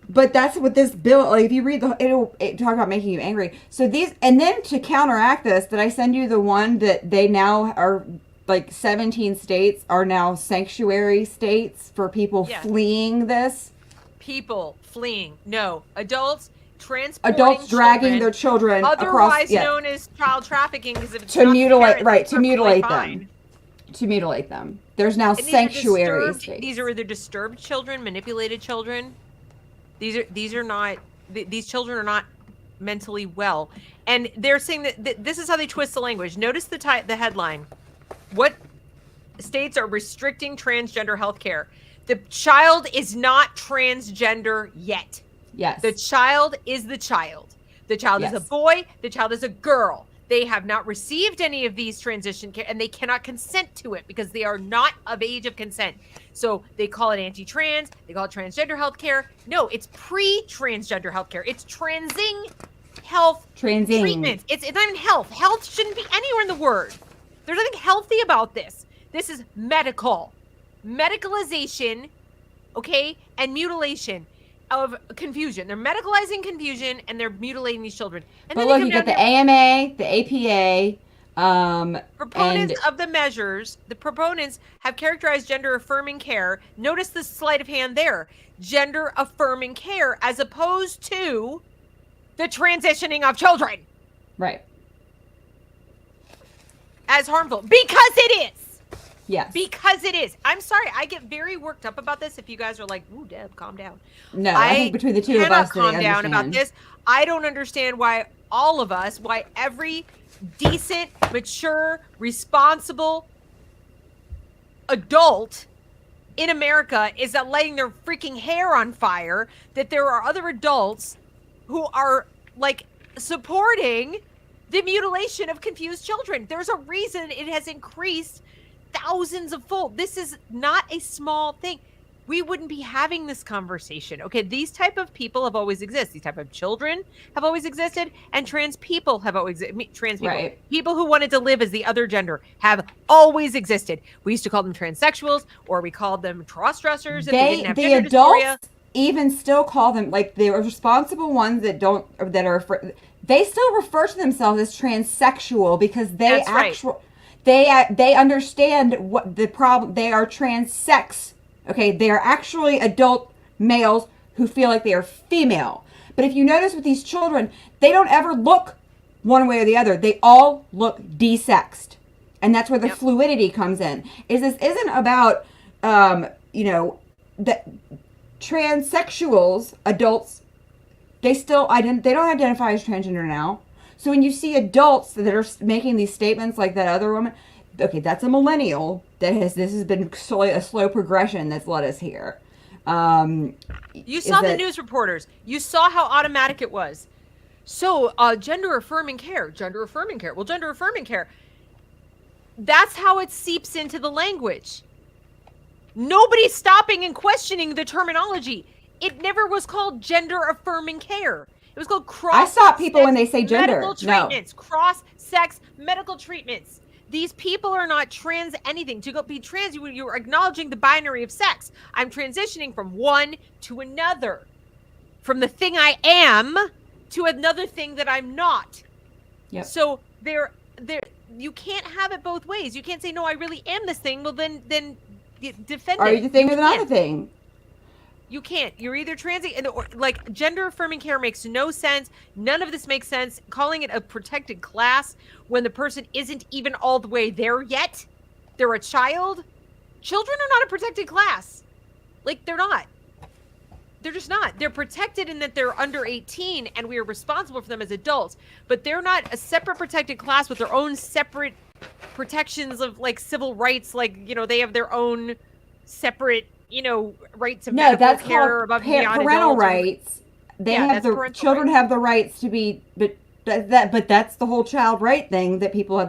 But that's what this bill, like, if you read it'll talk about making you angry. So and then to counteract this, did I send you the one that they now are, like, 17 states are now sanctuary states for people fleeing this? People fleeing. No. Adults dragging their children otherwise known as child trafficking, because if it's to not mutilate, parents, right, to mutilate fine. them. To mutilate them. There's now sanctuary states. These are either disturbed children, manipulated children. These children are not mentally well, and they're saying that this is how they twist the language. Notice the headline: what states are restricting transgender health care? The child is not transgender yet. Yes. The child is the child. The child is a boy. The child is a girl. They have not received any of these transition care, and they cannot consent to it because they are not of age of consent. So they call it anti-trans. They call it transgender health care. No, it's pre-transgender health care. It's transing health treatments. It's not even health. Health shouldn't be anywhere in the word. There's nothing healthy about this. This is medical. Medicalization, okay, and mutilation of confusion. They're medicalizing confusion, and they're mutilating these children. And but look, you got the AMA, the APA. Proponents of the measures, the proponents have characterized gender affirming care. Notice the sleight of hand there. Gender affirming care as opposed to the transitioning of children. Right. As harmful. Because it is. Yes. Because it is. I'm sorry. I get very worked up about this. If you guys are like, ooh, Deb, calm down. No, I think between the two of us, calm down about this. I don't understand why why every decent, mature, responsible adult in America is that lighting their freaking hair on fire, that there are other adults who are, like, supporting the mutilation of confused children. There's a reason it has increased thousands of fold. This is not a small thing. we wouldn't be having this conversation. Okay, these type of people have always existed. These type of children have always existed, and trans people have always trans people, Right. people who wanted to live as the other gender have always existed. We used to call them transsexuals, or we called them cross-dressers if they didn't have The gender adults dysphoria. even still call them, like, the responsible ones they still refer to themselves as transsexual because they That's right. they understand what the problem. They are transsex. Okay, they are actually adult males who feel like they are female. But if you notice with these children, they don't ever look one way or the other. They all look desexed. And that's where the fluidity comes in. This isn't about, that transsexuals, adults, they don't identify as transgender now. So when you see adults that are making these statements like that other woman, okay, that's a millennial this has been a slow progression that's led us here. You saw the news reporters. You saw how automatic it was. So, gender affirming care. Well, gender affirming care. That's how it seeps into the language. Nobody's stopping and questioning the terminology. It never was called gender affirming care. It was called cross. I stop people when they say gender. Medical treatments. Cross-sex medical treatments. These people are not trans anything. To go be trans, you're acknowledging the binary of sex. I'm transitioning from one to another. From the thing I am to another thing that I'm not. Yep. So you can't have it both ways. You can't say, no, I really am this thing. Well, then defend it. Are you the thing with another thing? You can't. You're either trans, like gender affirming care makes no sense. None of this makes sense. Calling it a protected class when the person isn't even all the way there yet. They're a child. Children are not a protected class. Like, they're not. They're just not. They're protected in that they're under 18 and we are responsible for them as adults. But they're not a separate protected class with their own separate protections of like civil rights. Like, they have their own separate rights of medical care above and beyond parental rights. Children have the rights to be, but that's the whole child right thing that people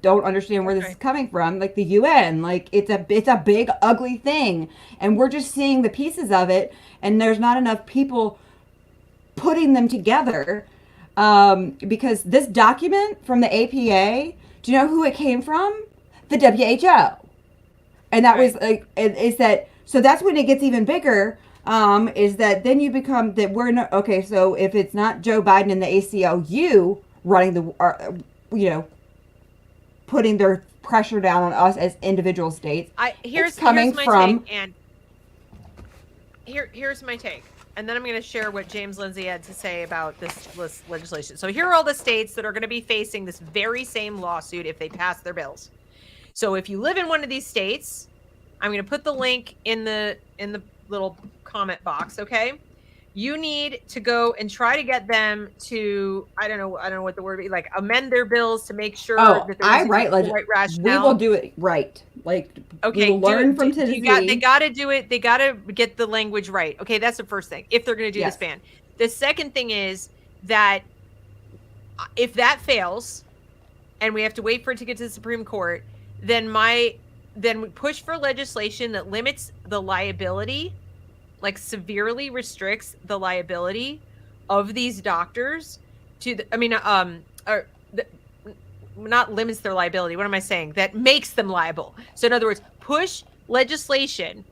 don't understand where this is coming from. Like the UN, like it's a big ugly thing, and we're just seeing the pieces of it, and there's not enough people putting them together. Because this document from the APA, do you know who it came from? The WHO, and that was like is that. So that's when it gets even bigger, is that then you become that we're not, okay, so if it's not Joe Biden and the ACLU running putting their pressure down on us as individual states, here's my take, and here's my take. And then I'm going to share what James Lindsay had to say about this legislation. So here are all the states that are going to be facing this very same lawsuit if they pass their bills. So if you live in one of these states, I'm going to put the link in the little comment box, okay? You need to go and try to get them to, I don't know what the word is, like amend their bills to make sure that there's right rationale. We will do it right. Like, okay, we'll learn from Tennessee. They got to do it. They got to get the language right. Okay, that's the first thing, if they're going to do this ban. The second thing is that if that fails and we have to wait for it to get to the Supreme Court, then we push for legislation that limits the liability, like severely restricts the liability of these doctors not limits their liability. What am I saying? That makes them liable. So in other words, push legislation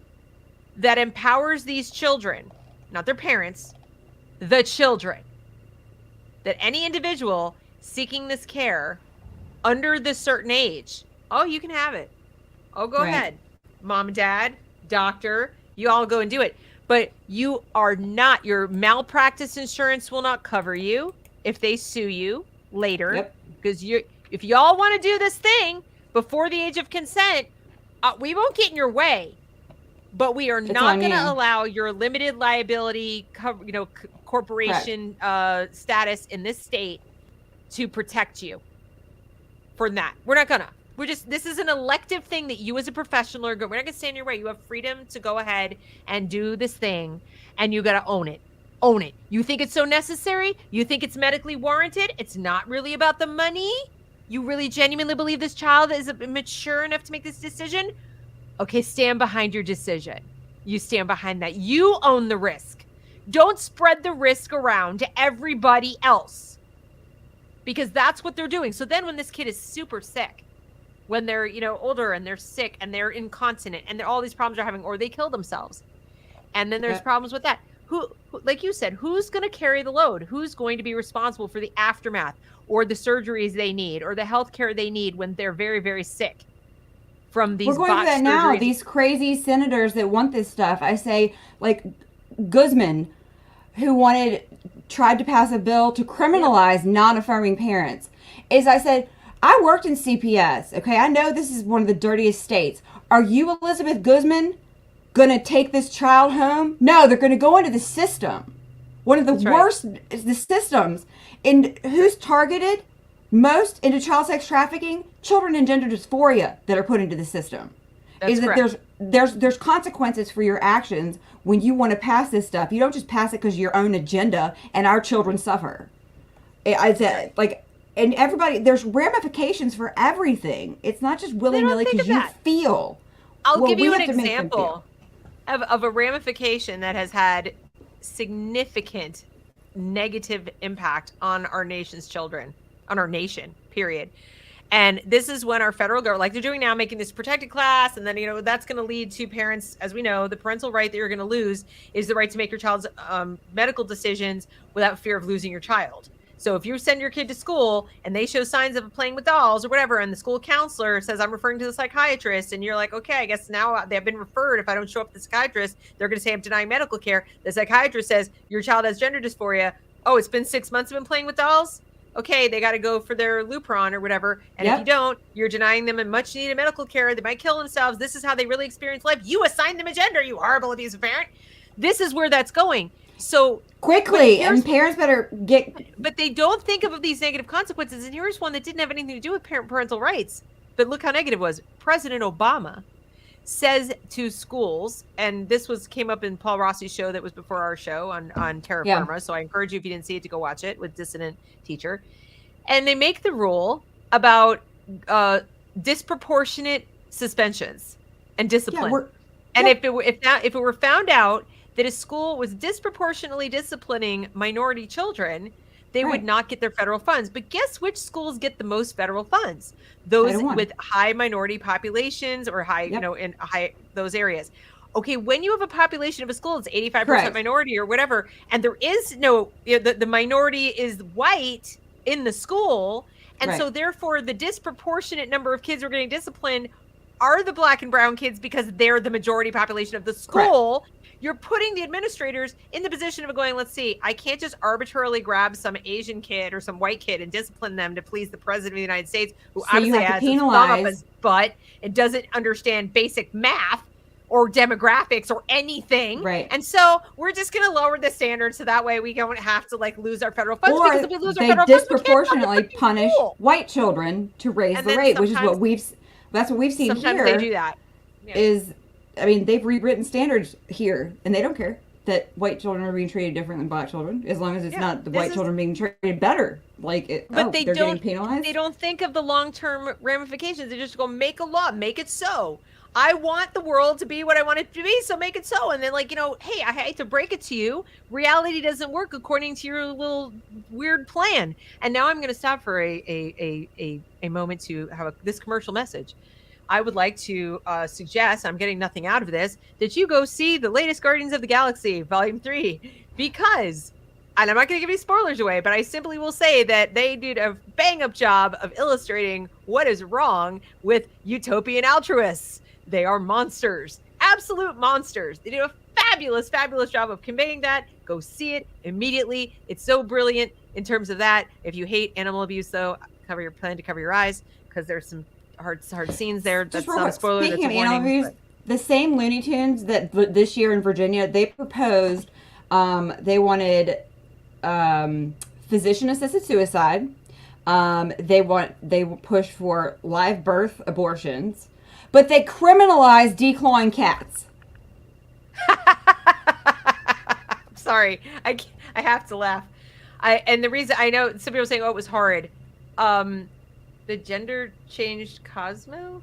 that empowers these children, not their parents, the children, that any individual seeking this care under this certain age, you can have it. Go ahead. Mom and dad, doctor, you all go and do it. But you are not, your malpractice insurance will not cover you if they sue you later. Because if y'all want to do this thing before the age of consent, we won't get in your way. But we are not going to allow your limited liability, corporation status in this state to protect you for that. We're not going to. This is an elective thing that you as a professional are going. We're not going to stand in your way. You have freedom to go ahead and do this thing, and you got to own it. Own it. You think it's so necessary? You think it's medically warranted? It's not really about the money? You really genuinely believe this child is mature enough to make this decision? Okay, stand behind your decision. you stand behind that. You own the risk. Don't spread the risk around to everybody else, because that's what they're doing. So then when this kid is super sick, when they're, older and they're sick and they're incontinent and all these problems are having, or they kill themselves, and then there's problems with that. Who, like you said, who's going to carry the load? Who's going to be responsible for the aftermath, or the surgeries they need, or the health care they need when they're very, very sick from these? We're going through that now. These crazy senators that want this stuff. I say, like Guzman, who tried to pass a bill to criminalize non-affirming parents. Is I said, I worked in CPS. Okay, I know this is one of the dirtiest states. Are you, Elizabeth Guzman, going to take this child home? No, they're going to go into the system. One of the worst is the systems. And who's targeted most into child sex trafficking? Children in gender dysphoria that are put into the system. That's correct. There's consequences for your actions when you want to pass this stuff. You don't just pass it because of your own agenda and our children suffer. And everybody, there's ramifications for everything. It's not just willy-nilly because you feel. I'll give you an example of a ramification that has had significant negative impact on our nation's children, on our nation, period. And this is when our federal government, like they're doing now, making this protected class, and then, that's going to lead to parents, as we know, the parental right that you're going to lose is the right to make your child's medical decisions without fear of losing your child. So if you send your kid to school and they show signs of playing with dolls or whatever, and the school counselor says, I'm referring to the psychiatrist, and you're like, okay, I guess now they've been referred. If I don't show up to the psychiatrist, they're going to say I'm denying medical care. The psychiatrist says, your child has gender dysphoria. Oh, it's been 6 months of been playing with dolls? Okay, they got to go for their Lupron or whatever. And if you don't, you're denying them a much needed medical care. They might kill themselves. This is how they really experience life. You assigned them a gender, you horrible abusive parent. This is where that's going. So quickly, and parents better get. But they don't think of these negative consequences. And here's one that didn't have anything to do with parental rights. But look how negative it was. President Obama says to schools, and this came up in Paul Rossi's show that was before our show on Terra Firma. So I encourage you, if you didn't see it, to go watch it with Dissident Teacher. And they make the rule about disproportionate suspensions and discipline. If it were found out that a school was disproportionately disciplining minority children, they would not get their federal funds. But guess which schools get the most federal funds? Those with high minority populations or high, in those areas. Okay, when you have a population of a school that's 85% minority or whatever, and there is no, the minority is white in the school, and so therefore the disproportionate number of kids who are getting disciplined are the black and brown kids because they're the majority population of the school. You're putting the administrators in the position of going, let's see, I can't just arbitrarily grab some Asian kid or some white kid and discipline them to please the president of the United States, who obviously has his thumb up his butt and doesn't understand basic math or demographics or anything. And so we're just going to lower the standards so that way we don't have to lose our federal funds. Or because if we lose our federal disproportionately funds, punish white children to raise the rate, which is what that's what we've seen here. Sometimes they do that. They've rewritten standards here, and they don't care that white children are being treated different than black children, as long as it's not the white children being treated better. They're getting penalized. They don't think of the long-term ramifications. They just go, make a law, make it so. I want the world to be what I want it to be, so make it so. And then, hey, I hate to break it to you, reality doesn't work according to your little weird plan. And now I'm going to stop for a moment to have this commercial message. I would like to suggest, I'm getting nothing out of this, that you go see the latest Guardians of the Galaxy, Volume 3, because, and I'm not going to give any spoilers away, but I simply will say that they did a bang-up job of illustrating what is wrong with utopian altruists. They are monsters, absolute monsters. They do a fabulous, fabulous job of conveying that. Go see it immediately. It's so brilliant in terms of that. If you hate animal abuse, though, plan to cover your eyes, because there's some hard scenes there. That's not a spoiler. Speaking that's of animal abuse, the same Looney Tunes that this year in Virginia, they proposed, they wanted physician-assisted suicide. They pushed for live birth abortions, but they criminalized declawing cats. Sorry, I have to laugh. And the reason I know some people are saying, "Oh, it was horrid." The gender changed Cosmo?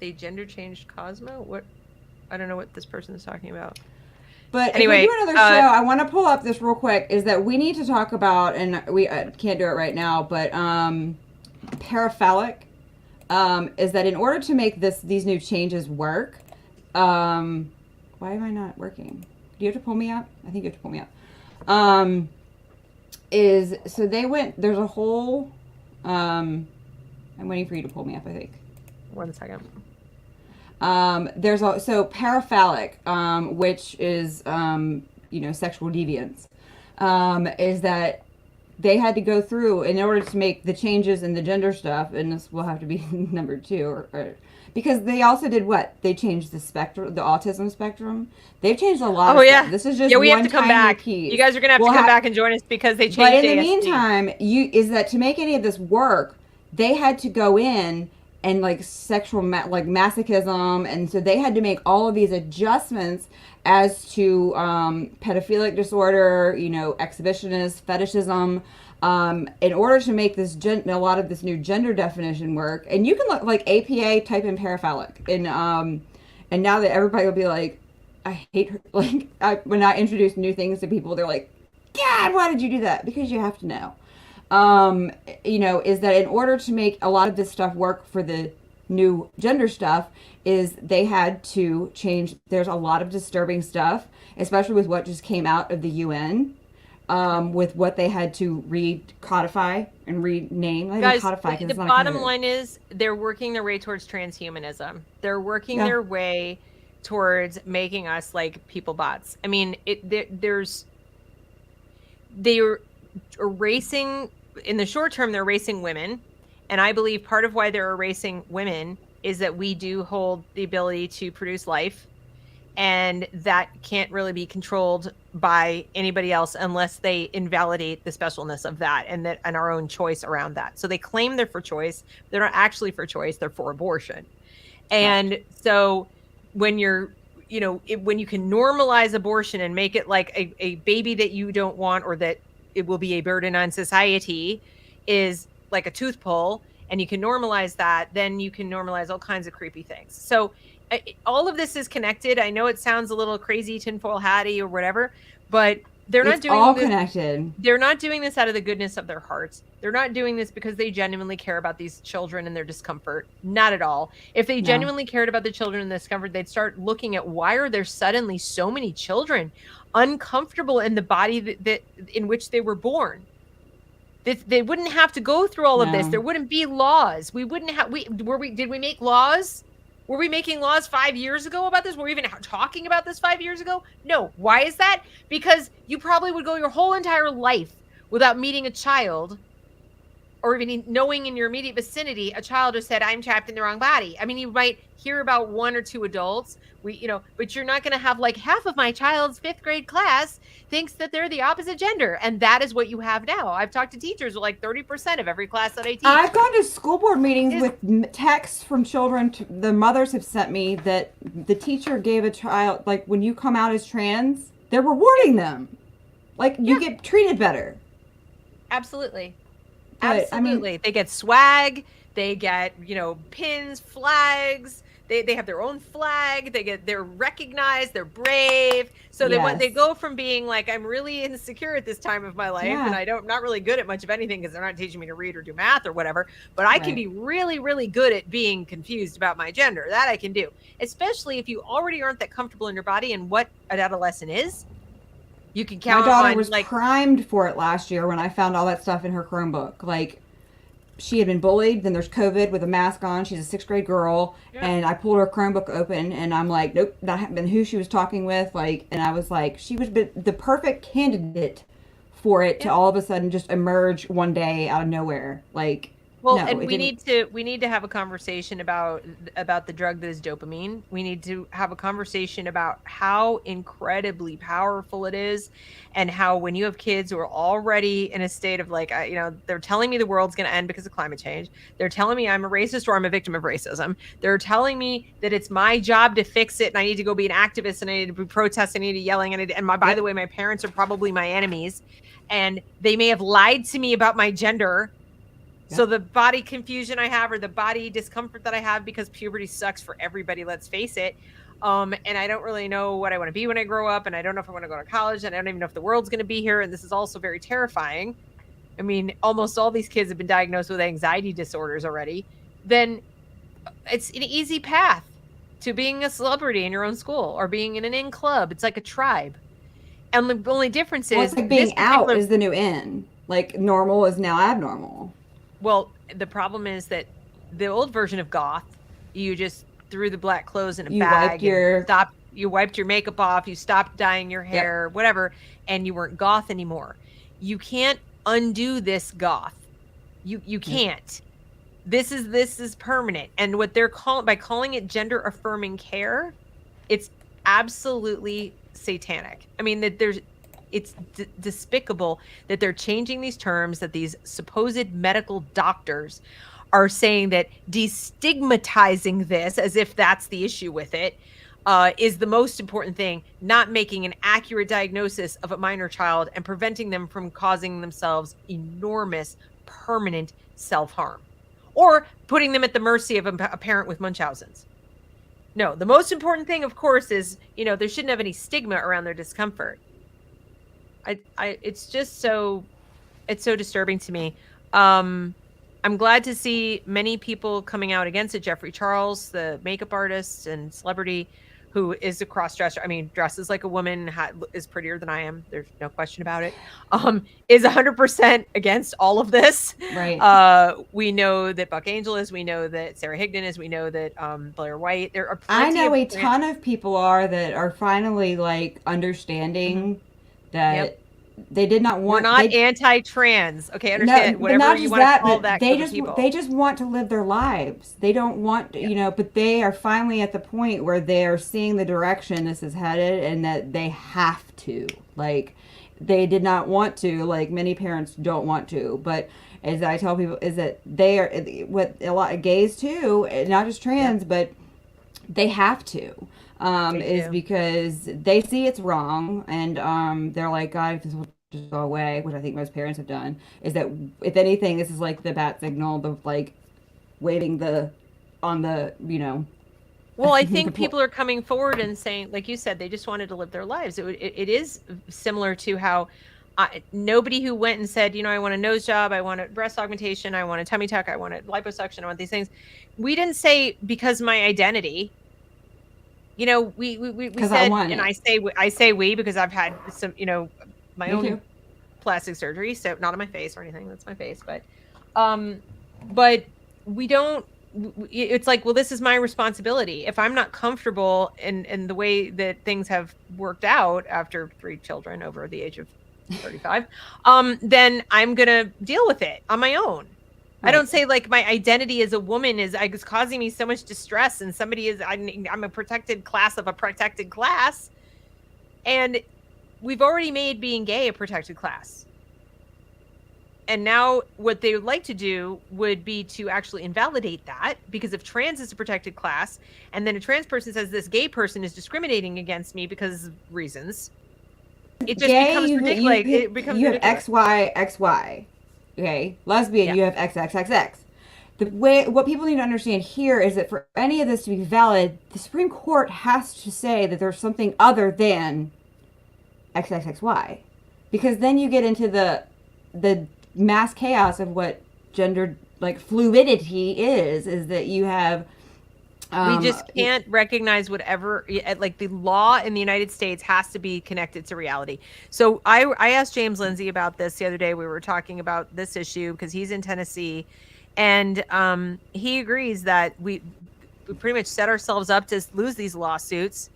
They gender changed Cosmo? What? I don't know what this person is talking about. But Anyway, if we do another show, I want to pull up this real quick, is that we need to talk about, and we can't do it right now, but paraphilic, is that in order to make these new changes work, why am I not working? Do you have to pull me up? I think you have to pull me up. So there's a whole, I'm waiting for you to pull me up, I think. 1 second. So paraphilic, which is, sexual deviance, is that they had to go through in order to make the changes in the gender stuff, and this will have to be number 2, because they also did what? They changed the spectrum, the autism spectrum. They've changed a lot of stuff. This is just we have to come back. piece. You guys are going to have to come back and join us because they changed But in ASD. the meantime, is that to make any of this work, they had to go in and like sexual masochism, and so they had to make all of these adjustments as to pedophilic disorder, exhibitionist fetishism, in order to make this a lot of this new gender definition work. And you can look like APA, type in paraphilic, and now that everybody will be like, I hate her. Like when I introduce new things to people, they're like, God, why did you do that? Because you have to know. Is that in order to make a lot of this stuff work for the new gender stuff, is they had to change. There's a lot of disturbing stuff, especially with what just came out of the UN, with what they had to recodify and rename. Guys, the bottom line is they're working their way towards transhumanism. They're working their way towards making us like people bots. I mean, they're erasing, in the short term, they're erasing women. And I believe part of why they're erasing women is that we do hold the ability to produce life. And that can't really be controlled by anybody else unless they invalidate the specialness of that and our own choice around that. So they claim they're for choice. They're not actually for choice. They're for abortion. And so when you're, when you can normalize abortion and make it like a baby that you don't want, or that it will be a burden on society, is like a tooth pull, and you can normalize that, then you can normalize all kinds of creepy things. So all of this is connected. I know it sounds a little crazy, tinfoil hatty or whatever, but it's all connected. They're not doing this out of the goodness of their hearts. They're not doing this because they genuinely care about these children and their discomfort. Not at all. If they genuinely cared about the children and the discomfort, they'd start looking at why are there suddenly so many children uncomfortable in the body that in which they were born. They wouldn't have to go through all of this. There wouldn't be laws. We wouldn't have. Did we make laws? Were we making laws 5 years ago about this? Were we even talking about this 5 years ago? No. Why is that? Because you probably would go your whole entire life without meeting a child, or even knowing in your immediate vicinity a child who said, I'm trapped in the wrong body. I mean, you might hear about 1 or 2 adults, but you're not going to have like half of my child's 5th grade class thinks that they're the opposite gender. And that is what you have now. I've talked to teachers with like 30% of every class that I teach. I've gone to school board meetings with texts from children. The mothers have sent me that the teacher gave a child, like when you come out as trans, they're rewarding them. Like you get treated better. Absolutely. But, absolutely. They get swag. They get, pins, flags. They have their own flag. They're recognized. They're brave. So they go from being like, I'm really insecure at this time of my life, and I'm not really good at much of anything because they're not teaching me to read or do math or whatever. But I can be really, really good at being confused about my gender. That I can do, especially if you already aren't that comfortable in your body and what an adolescent is. You can count on. My daughter was primed for it last year when I found all that stuff in her Chromebook. Like, she had been bullied, then there's COVID with a mask on. She's a 6th grade girl, and I pulled her Chromebook open, and I'm like, nope, that hadn't been who she was talking with. Like, and I was like, she was the perfect candidate for it to all of a sudden just emerge one day out of nowhere. Like, well, no, and we need to have a conversation about the drug that is dopamine. We need to have a conversation about how incredibly powerful it is, and how when you have kids who are already in a state of like, they're telling me the world's going to end because of climate change. They're telling me I'm a racist or I'm a victim of racism. They're telling me that it's my job to fix it and I need to go be an activist and I need to be protesting, I need to be yelling, by the way, my parents are probably my enemies, and they may have lied to me about my gender. So the body confusion I have, or the body discomfort that I have because puberty sucks for everybody, let's face it, And I don't really know what I want to be when I grow up, and I don't know if I want to go to college, and I don't even know if the world's going to be here. And this is also very terrifying. I mean, almost all these kids have been diagnosed with anxiety disorders already. Then it's an easy path to being a celebrity in your own school or being in an in club. It's like a tribe. And the only difference is it's like being out is the new in. Like normal is now abnormal. Well, the problem is that the old version of goth, you just threw the black clothes in a bag, you wiped your makeup off, you stopped dyeing your hair, whatever, and you weren't goth anymore. You can't undo this goth. You can't. This is permanent. And what they're calling it gender affirming care, it's absolutely satanic. I mean, it's despicable that they're changing these terms, that these supposed medical doctors are saying that destigmatizing this, as if that's the issue with it, is the most important thing, not making an accurate diagnosis of a minor child and preventing them from causing themselves enormous permanent self-harm or putting them at the mercy of a parent with Munchausen's. No, the most important thing, of course, is, there shouldn't have any stigma around their discomfort. It's just so disturbing to me. I'm glad to see many people coming out against it. Jeffrey Charles, the makeup artist and celebrity who is a cross-dresser, I mean, dresses like a woman, is prettier than I am, there's no question about it, is 100% against all of this. Right. We know that Buck Angel is, we know that Sarah Higdon is, we know that Blair White, there are plenty I know a ton of people that are finally like understanding that they did not want. We're not anti-trans, okay? Understand, whatever you want to call that. They just want to live their lives. They don't want, but they are finally at the point where they are seeing the direction this is headed, and that they have to. Like, they did not want to. Like, many parents don't want to, but as I tell people, is that they are with a lot of gays too, not just trans, but they have to. Is because they see it's wrong, and they're like, God, if this will just go away, which I think most parents have done, is that if anything, this is like the bat signal, the like waving on the. Well, I think people are coming forward and saying, like you said, they just wanted to live their lives. It is similar to how nobody who went and said, I want a nose job, I want a breast augmentation, I want a tummy tuck, I want a liposuction, I want these things. We didn't say because my identity. We said, and I say we because I've had some, my own plastic surgery, so not on my face or anything. That's my face, but we don't. It's like, well, this is my responsibility. If I'm not comfortable in the way that things have worked out after 3 children over the age of 35, then I'm gonna deal with it on my own. I don't say like my identity as a woman is causing me so much distress, and I'm a protected class of a protected class, and we've already made being gay a protected class. And now what they would like to do would be to actually invalidate that, because if trans is a protected class, and then a trans person says this gay person is discriminating against me because of reasons, it just becomes ridiculous. You have XY. Okay, lesbian, you have XXXX. What people need to understand here is that for any of this to be valid, the Supreme Court has to say that there's something other than XXXY, because then you get into the mass chaos of what gender fluidity is that you have. We just can't recognize whatever, like the law in the United States has to be connected to reality. So I asked James Lindsay about this the other day. We were talking about this issue because he's in Tennessee, and he agrees that we pretty much set ourselves up to lose these lawsuits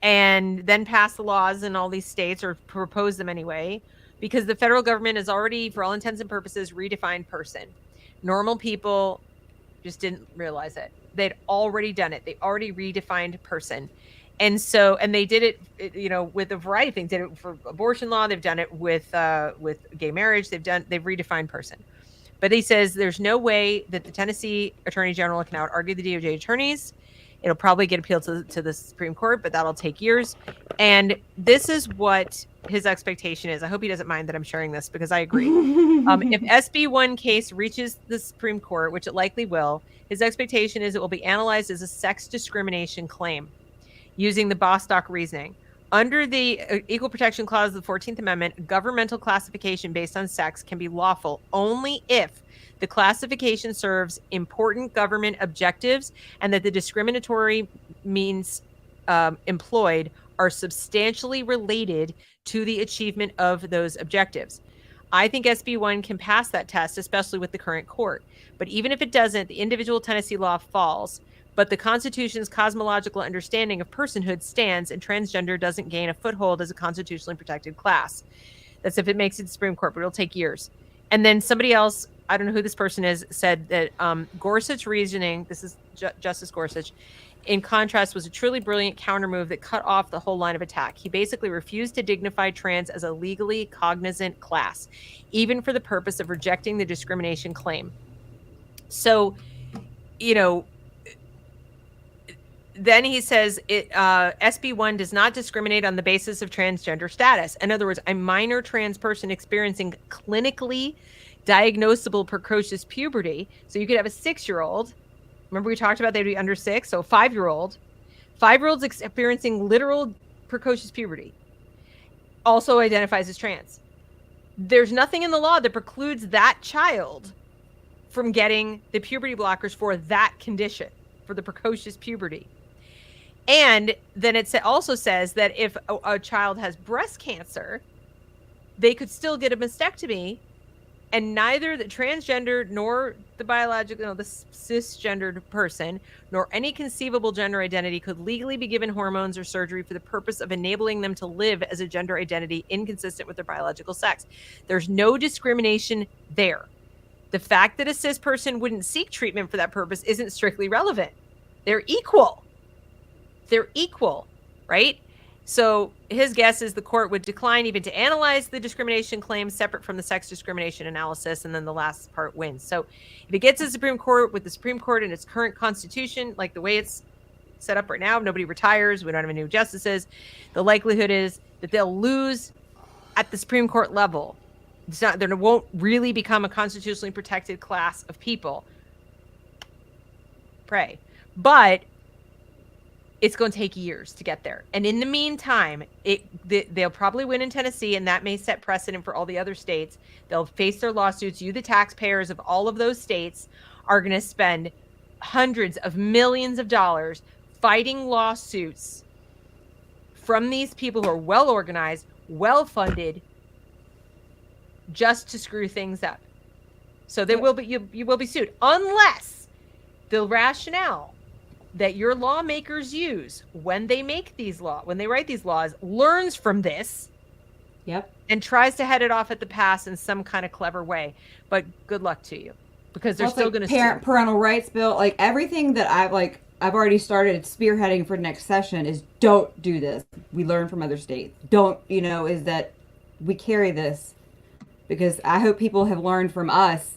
and then pass the laws in all these states, or propose them anyway, because the federal government has already, for all intents and purposes, redefined person. Normal people just didn't realize it. They'd already done it. They already redefined person. And they did it, with a variety of things. They did it for abortion law. They've done it with gay marriage. They've redefined person. But he says there's no way that the Tennessee Attorney General can out-argue the DOJ attorneys. It'll probably get appealed to the Supreme Court, but that'll take years. And this is what his expectation is. I hope he doesn't mind that I'm sharing this, because I agree. If SB1 case reaches the Supreme Court, which it likely will, his expectation is it will be analyzed as a sex discrimination claim. using the Bostock reasoning. Under the Equal Protection Clause of the 14th Amendment, governmental classification based on sex can be lawful only if the classification serves important government objectives and that the discriminatory means employed are substantially related to the achievement of those objectives. I think SB 1 can pass that test, especially with the current court. But even if it doesn't, the individual Tennessee law falls. But the Constitution's cosmological understanding of personhood stands, and transgender doesn't gain a foothold as a constitutionally protected class. That's if it makes it to the Supreme Court, but it'll take years. And then somebody else, I don't know who this person is, said that Gorsuch reasoning, this is Justice Gorsuch, in contrast, was a truly brilliant counter move that cut off the whole line of attack. He basically refused to dignify trans as a legally cognizant class, even for the purpose of rejecting the discrimination claim. So, you know, then he says SB 1 does not discriminate on the basis of transgender status. In other words, a minor trans person experiencing clinically diagnosable precocious puberty. So you could have a 6-year-old. Remember we talked about they'd be under 6, so 5-year-old. 5-year-olds experiencing literal precocious puberty also identifies as trans. There's nothing in the law that precludes that child from getting the puberty blockers for that condition, for the precocious puberty. And then it also says that if a child has breast cancer, they could still get a mastectomy, and neither the transgender nor the biological, the cisgendered person, nor any conceivable gender identity could legally be given hormones or surgery for the purpose of enabling them to live as a gender identity inconsistent with their biological sex. There's no discrimination there. The fact that a cis person wouldn't seek treatment for that purpose isn't strictly relevant. They're equal. They're equal, right? So his guess is the court would decline even to analyze the discrimination claims separate from the sex discrimination analysis, and then the last part wins. So if it gets to the Supreme Court with the Supreme Court and its current constitution, like the way it's set up right now, nobody retires, we don't have any new justices, the likelihood is that they'll lose at the Supreme Court level. It's not, there won't really become a constitutionally protected class of people. Pray. But it's going to take years to get there. And in the meantime, they'll probably win in Tennessee, and that may set precedent for all the other states. They'll face their lawsuits. You, the taxpayers of all of those states, are going to spend hundreds of millions of dollars fighting lawsuits from these people who are well organized, well funded, just to screw things up. So there will be you will be sued, unless the rationale that your lawmakers use when they make these when they write these laws, learns from this, and tries to head it off at the pass in some kind of clever way. But good luck to you, because they're still going to parental rights bill, like everything that I've already started spearheading for next session is don't do this. We learn from other states. Don't, is that we carry this, because I hope people have learned from us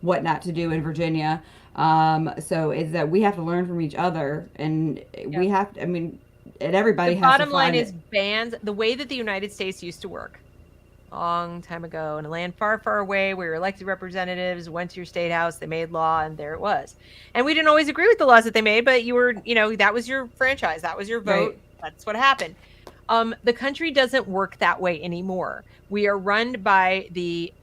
what not to do in Virginia. So is that we have to learn from each other, and we have to, and everybody has to. The bottom line is bans, the way that the United States used to work a long time ago in a land far, far away, where your elected representatives went to your state house, they made law, and there it was. And we didn't always agree with the laws that they made, but you were, that was your franchise, that was your vote. Right. That's what happened. The country doesn't work that way anymore. We are run by the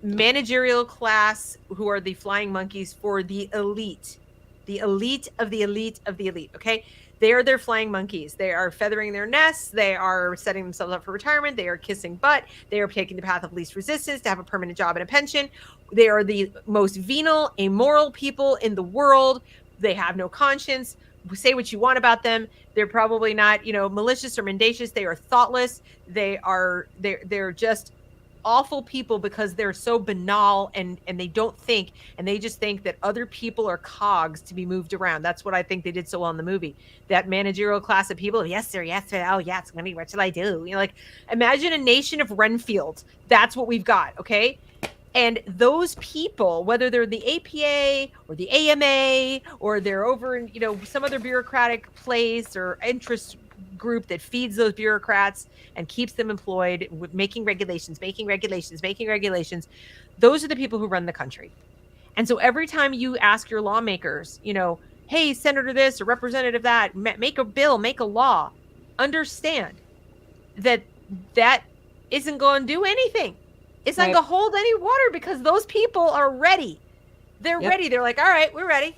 managerial class, who are the flying monkeys for the elite of the elite of the elite. Okay. They are their flying monkeys. They are feathering their nests. They are setting themselves up for retirement. They are kissing butt. They are taking the path of least resistance to have a permanent job and a pension. They are the most venal, amoral people in the world. They have no conscience. Say what you want about them. They're probably not, malicious or mendacious. They are thoughtless. They're just awful people, because they're so banal, and they don't think, and they just think that other people are cogs to be moved around. That's what I think they did so well in the movie. That managerial class of people, yes sir, yes sir, oh yeah, it's gonna be, what shall I do? Imagine a nation of Renfield. That's what we've got, okay? And those people, whether they're the APA or the AMA, or they're over in some other bureaucratic place or interest group that feeds those bureaucrats and keeps them employed with making regulations, those are the people who run the country. And so every time you ask your lawmakers, hey, Senator this or Representative that, make a bill, make a law. Understand that isn't going to do anything. It's not going to hold any water because those people are ready. They're ready. They're like, all right, we're ready.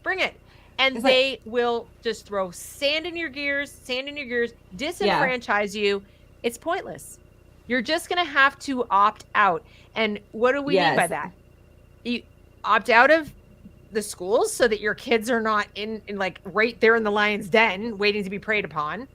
Bring it. And they will just throw sand in your gears, disenfranchise you. It's pointless. You're just going to have to opt out. And what do we mean by that? You opt out of the schools so that your kids are not in like right there in the lion's den waiting to be preyed upon.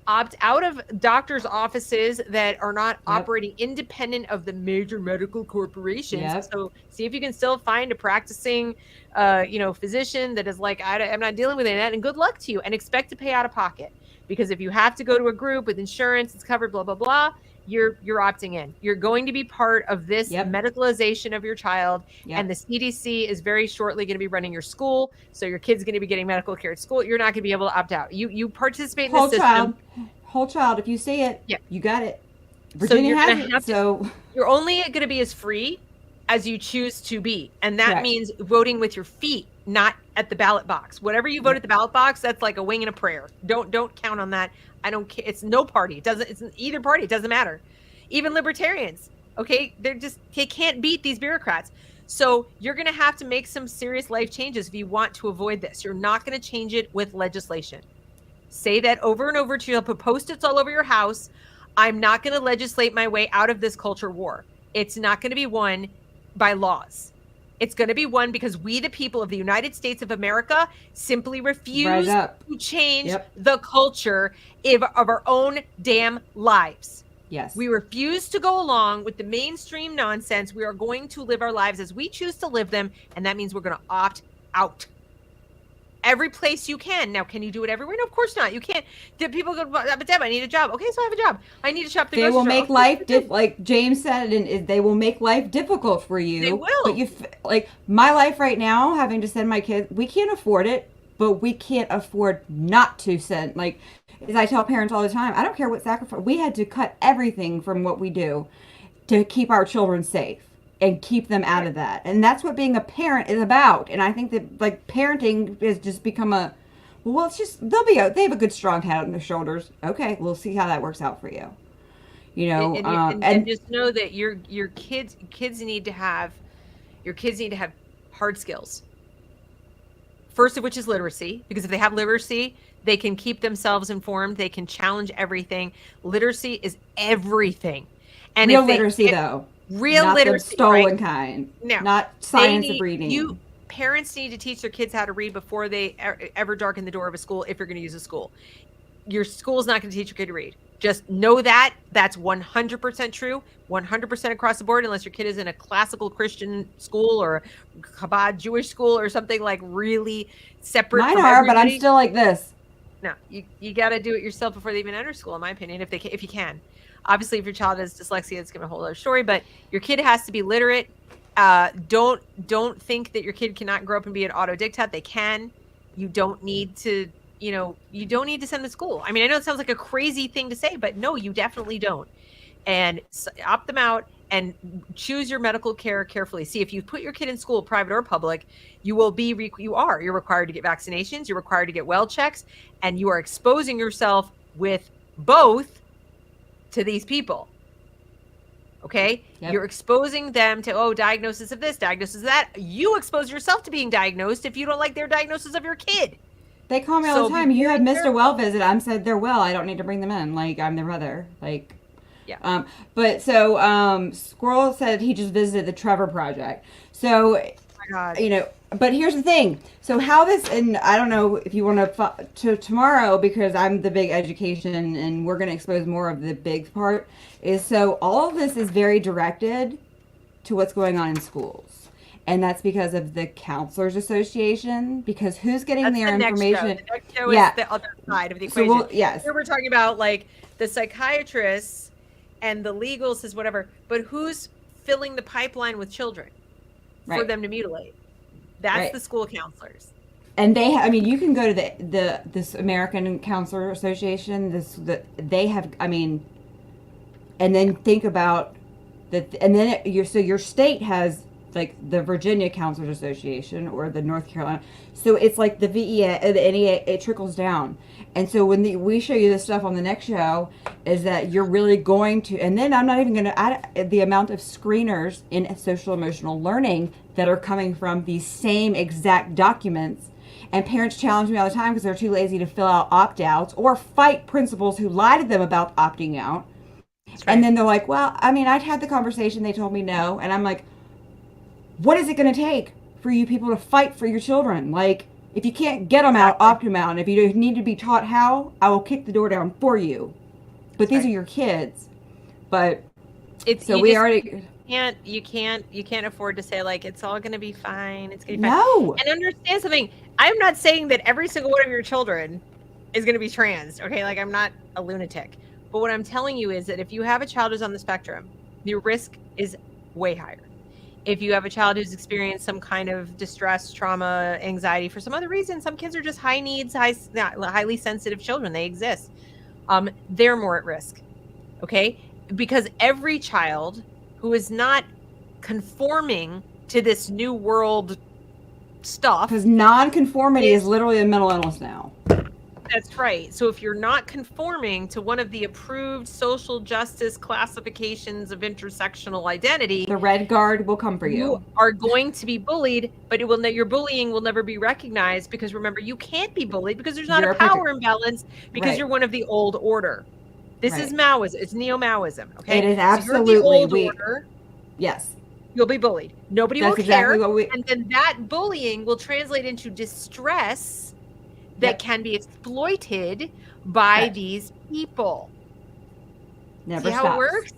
Opt out of doctors' offices that are not operating independent of the major medical corporations. So see if you can still find a practicing, physician that is like, I'm not dealing with any of that, and good luck to you, and expect to pay out of pocket. Because if you have to go to a group with insurance, it's covered, blah, blah, blah, you're opting in. You're going to be part of this medicalization of your child. And the CDC is very shortly going to be running your school. So your kid's going to be getting medical care at school. You're not going to be able to opt out. You participate in the system. Whole child. If you see it, you got it. Virginia has it. So you're only going to be as free as you choose to be. And that means voting with your feet, not at the ballot box. Whatever you vote at the ballot box, that's like a wing and a prayer. Don't count on that. I don't care. It's no party. It's either party. It doesn't matter. Even libertarians. Okay. They can't beat these bureaucrats. So you're going to have to make some serious life changes if you want to avoid this. You're not going to change it with legislation. Say that over and over to you. Put Post-its all over your house. I'm not going to legislate my way out of this culture war. It's not going to be won by laws. It's going to be won because we, the people of the United States of America, simply refuse to change the culture of our own damn lives. Yes. We refuse to go along with the mainstream nonsense. We are going to live our lives as we choose to live them, and that means we're going to opt out. Every place you can. Now, can you do it everywhere? No, of course not. You can't. People go, but Deb, I need a job. Okay, so I have a job. I need to shop the grocery store. They will make life, like James said, and they will make life difficult for you. They will. But like my life right now, having to send my kids, we can't afford it, but we can't afford not to send. Like, as I tell parents all the time, I don't care what sacrifice. We had to cut everything from what we do to keep our children safe and keep them out of that. And that's what being a parent is about. And I think that like parenting has just become it's just, they have a good strong head on their shoulders. Okay, we'll see how that works out for you. You know, and just know that your kids need to have hard skills. First of which is literacy, because if they have literacy, they can keep themselves informed. They can challenge everything. Literacy is everything. And real literacy, though. Real not literacy, the stolen right? kind. No, not science of reading. Parents need to teach their kids how to read before they ever darken the door of a school. If you're going to use a school, your school's not going to teach your kid to read. Just know that that's 100% true, 100% across the board, unless your kid is in a classical Christian school or a Chabad Jewish school or something like really separate. Mine from are, everybody. but I'm still like this. No, you got to do it yourself before they even enter school, in my opinion, if you can. Obviously, if your child has dyslexia, it's going to be a whole other story. But your kid has to be literate. Don't think that your kid cannot grow up and be an autodidact. They can. You don't need to. You don't need to send them to school. I mean, I know it sounds like a crazy thing to say, but no, you definitely don't. And opt them out and choose your medical care carefully. See, if you put your kid in school, private or public, you're required to get vaccinations. You're required to get well checks, and you are exposing yourself with both to these people. Okay. Yep. You're exposing them to, diagnosis of this, diagnosis of that. You expose yourself to being diagnosed if you don't like their diagnosis of your kid. They call me all the time. You had Mr. Well visit. I'm said they're well. I don't need to bring them in. Like, I'm their mother. Like, yeah. But so Squirrel said he just visited the Trevor Project. So, oh my God. But here's the thing. So how this, and I don't know if you want to tomorrow, because I'm the big education and we're going to expose more of the big part, is so all of this is very directed to what's going on in schools. And that's because of the Counselors Association, because who's getting their information? The next show is the other side of the equation. So yes. Here we're talking about like the psychiatrists and the legal says whatever, but who's filling the pipeline with children for them to mutilate? That's the school counselors. And you can go to this American Counselor Association. And then think about that. And then your state has like the Virginia Counselors Association or the North Carolina. So it's like the VEA, the NEA, it trickles down. And so when we show you this stuff on the next show, is that you're really going to, and then I'm not even going to add the amount of screeners in social emotional learning that are coming from these same exact documents. And parents challenge me all the time because they're too lazy to fill out opt-outs or fight principals who lie to them about opting out. Right. And then they're like, well, I mean, I'd had the conversation. They told me no. And I'm like, what is it going to take for you people to fight for your children? Like, if you can't get them out, opt them out. And if you need to be taught how, I will kick the door down for you. But these are your kids. But it's so we already you can't afford to say like it's all going to be fine. It's going to be fine. And understand something. I'm not saying that every single one of your children is going to be trans. Okay, like I'm not a lunatic. But what I'm telling you is that if you have a child who's on the spectrum, your risk is way higher. If you have a child who's experienced some kind of distress, trauma, anxiety for some other reason, some kids are just high needs, highly sensitive children. They exist. They're more at risk. Okay? Because every child who is not conforming to this new world stuff. Because non-conformity is literally a mental illness now. That's right. So if you're not conforming to one of the approved social justice classifications of intersectional identity, the red guard will come for you. You are going to be bullied, but your bullying will never be recognized because remember, you can't be bullied because there's not a power imbalance because you're one of the old order. This is Maoism. It's neo-Maoism. Okay, it is absolutely so you're the old order. Yes. You'll be bullied. Nobody will exactly care, and then that bullying will translate into distress that can be exploited by these people. Never See how it works?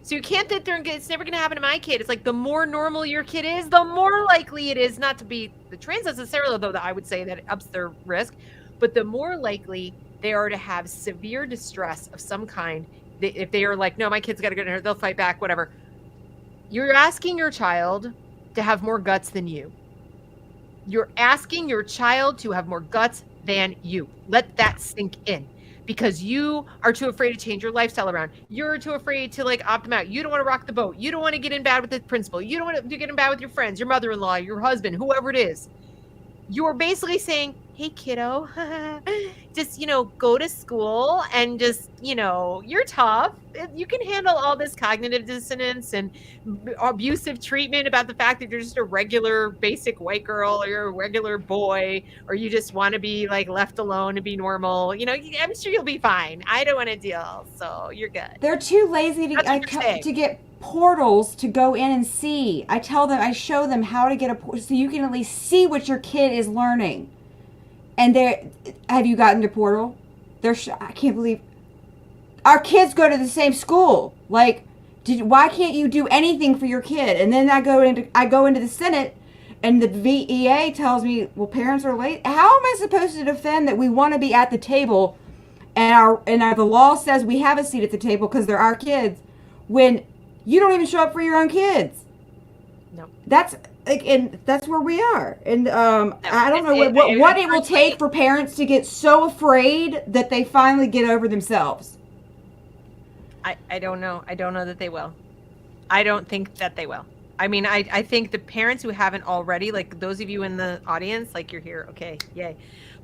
So you can't sit there and it's never going to happen to my kid. It's like the more normal your kid is, the more likely it is not to be the trans necessarily, though I would say that it ups their risk, but the more likely they are to have severe distress of some kind. If they are like, no, my kid's got to go to her, they'll fight back, whatever. You're asking your child to have more guts than you. You're asking your child to have more guts than you. Let that sink in because you are too afraid to change your lifestyle around. You're too afraid to like opt them out. You don't want to rock the boat. You don't want to get in bad with the principal. You don't want to get in bad with your friends, your mother-in-law, your husband, whoever it is. You're basically saying, hey, kiddo, just, go to school and just, you're tough. You can handle all this cognitive dissonance and abusive treatment about the fact that you're just a regular basic white girl or you're a regular boy or you just want to be like left alone and be normal. I'm sure you'll be fine. I don't want to deal. So you're good. They're too lazy to get portals to go in and see. I show them how to get a portal so you can at least see what your kid is learning. And have you gotten to portal? I can't believe our kids go to the same school. Like, why can't you do anything for your kid? And then I go into the Senate, and the VEA tells me, well, parents are late. How am I supposed to defend that we want to be at the table, and the law says we have a seat at the table because they're our kids, when you don't even show up for your own kids? No. And that's where we are. And I don't know what it will take for parents to get so afraid that they finally get over themselves. I don't know. I don't know that they will. I don't think that they will. I mean, I think the parents who haven't already, like those of you in the audience, like you're here, okay, yay.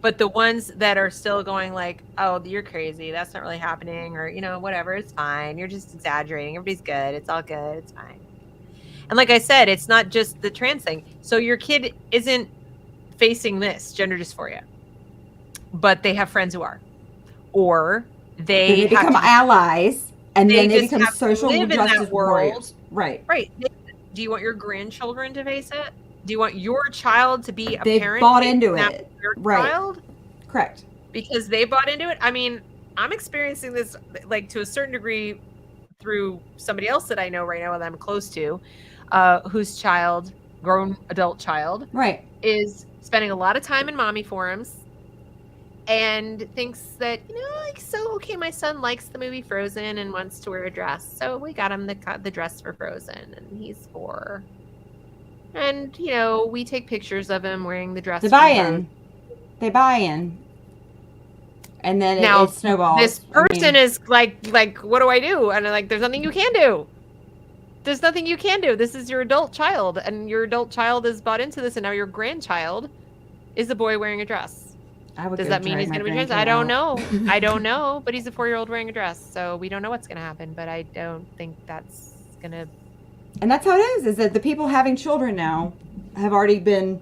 But the ones that are still going like, oh, you're crazy. That's not really happening. Or, whatever. It's fine. You're just exaggerating. Everybody's good. It's all good. It's fine. And like I said, it's not just the trans thing. So your kid isn't facing this gender dysphoria, but they have friends who are, or they become allies, and then they become social justice warriors. Right. Right. Do you want your grandchildren to face it? Do you want your child to be a They've parent? Bought into it. Your right. Child? Correct. Because they bought into it. I mean, I'm experiencing this like to a certain degree through somebody else that I know right now that I'm close to. Whose child, grown adult child, right, is spending a lot of time in mommy forums and thinks that, okay, my son likes the movie Frozen and wants to wear a dress. So we got him the dress for Frozen and he's 4. And, we take pictures of him wearing the dress. They buy in. And then it snowballs. This person is like, what do I do? And I'm like, there's nothing you can do. there's nothing you can do. This is your adult child, and your adult child is bought into this, and now your grandchild is a boy wearing a dress. Does that mean he's going to be trans? I don't know. I don't know, but he's a 4-year-old wearing a dress, so we don't know what's going to happen, but I don't think that's going to... And that's how it is that the people having children now have already been...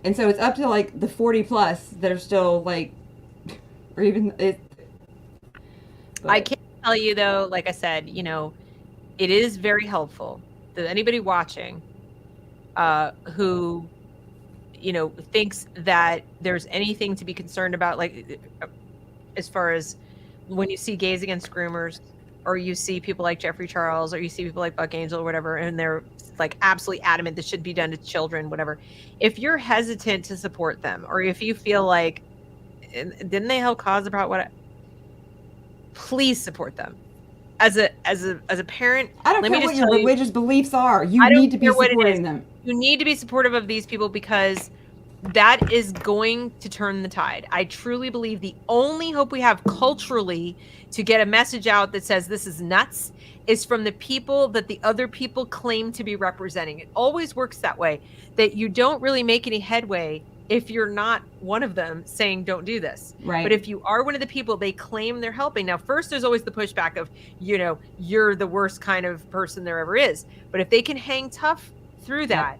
And so it's up to, like, the 40 plus that are still, like... Or even... I can't tell you, though, like I said, you know, it is very helpful that anybody watching who, you know, thinks that there's anything to be concerned about, like, as far as when you see gays against groomers, or you see people like Jeffrey Charles, or you see people like Buck Angel or whatever, and they're like absolutely adamant this should be done to children, whatever. If you're hesitant to support them, or if you feel like, didn't they help cause about what? Please support them. As a parent, I don't care what your religious beliefs are. You need to be supporting them. You need to be supportive of these people, because that is going to turn the tide. I truly believe the only hope we have culturally to get a message out that says this is nuts is from the people that the other people claim to be representing. It always works that way, that you don't really make any headway if you're not one of them saying don't do this. Right. But if you are one of the people they claim they're helping, now first there's always the pushback of, you know, you're the worst kind of person there ever is. But if they can hang tough through that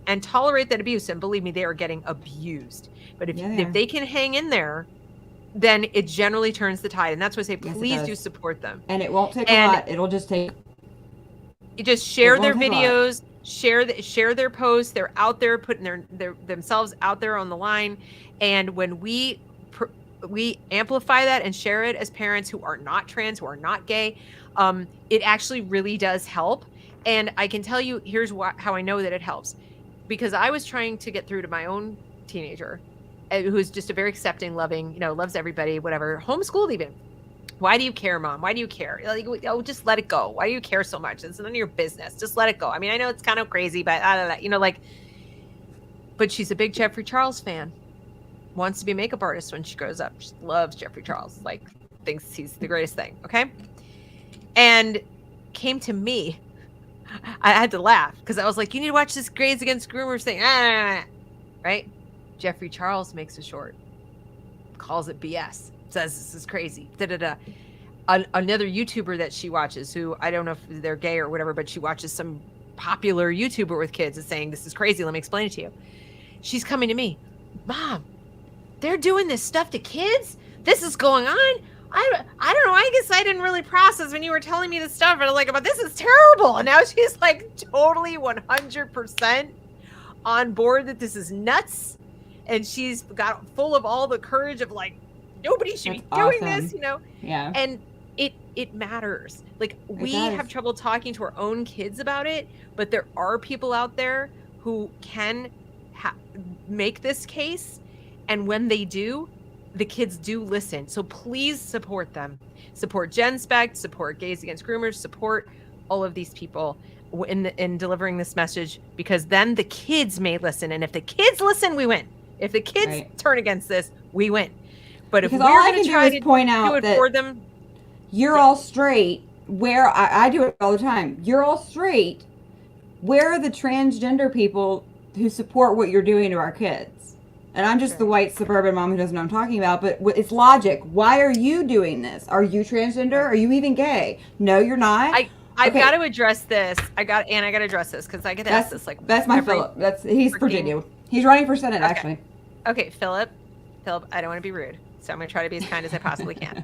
and tolerate that abuse, and believe me, they are getting abused. But if they can hang in there, then it generally turns the tide. And that's why I say, please do support them. And it won't take a lot. It'll just take... You just share their videos, share their posts. They're out there putting their themselves out there on the line. And when we amplify that and share it as parents who are not trans, who are not gay, it actually really does help. And I can tell you, here's how I know that it helps. Because I was trying to get through to my own teenager, who's just a very accepting, loving, you know, loves everybody, whatever, homeschooled even. Why do you care, Mom? Why do you care? Like, oh, just let it go. Why do you care so much? It's none of your business. Just let it go. I mean, I know it's kind of crazy, but you know, like, but she's a big Jeffrey Charles fan. Wants to be a makeup artist when she grows up. She loves Jeffrey Charles. Like, thinks he's the greatest thing. Okay. And came to me. I had to laugh because I was like, you need to watch this Gays Against Groomers thing. Right? Jeffrey Charles makes a short. Calls it BS. Says this is crazy. Another YouTuber that she watches, who I don't know if they're gay or whatever, but she watches some popular YouTuber with kids, is saying this is crazy. Let me explain it to you. She's coming to me. Mom, they're doing this stuff to kids? This is going on? I don't know. I guess I didn't really process when you were telling me this stuff. And I was like, but this is terrible. And now she's like totally 100% on board that this is nuts. And she's got full of all the courage of like, nobody should be doing this, you know? Yeah. And it matters. Like, we have trouble talking to our own kids about it, but there are people out there who can make this case. And when they do, the kids do listen. So please support them. Support GenSpect, support Gays Against Groomers, support all of these people in delivering this message, because then the kids may listen. And if the kids listen, we win. If the kids turn against this, we win. But if we're going to try to point out do it for them, you're all straight. Where I do it all the time. You're all straight. Where are the transgender people who support what you're doing to our kids? And I'm just the white suburban mom who doesn't know what I'm talking about, but it's logic. Why are you doing this? Are you transgender? Are you even gay? No, you're not. I've got to address this. I got to address this because I get asked this like that's my Philip. He's Virginia. He's running for Senate actually. Okay, Philip, I don't want to be rude, so I'm going to try to be as kind as I possibly can.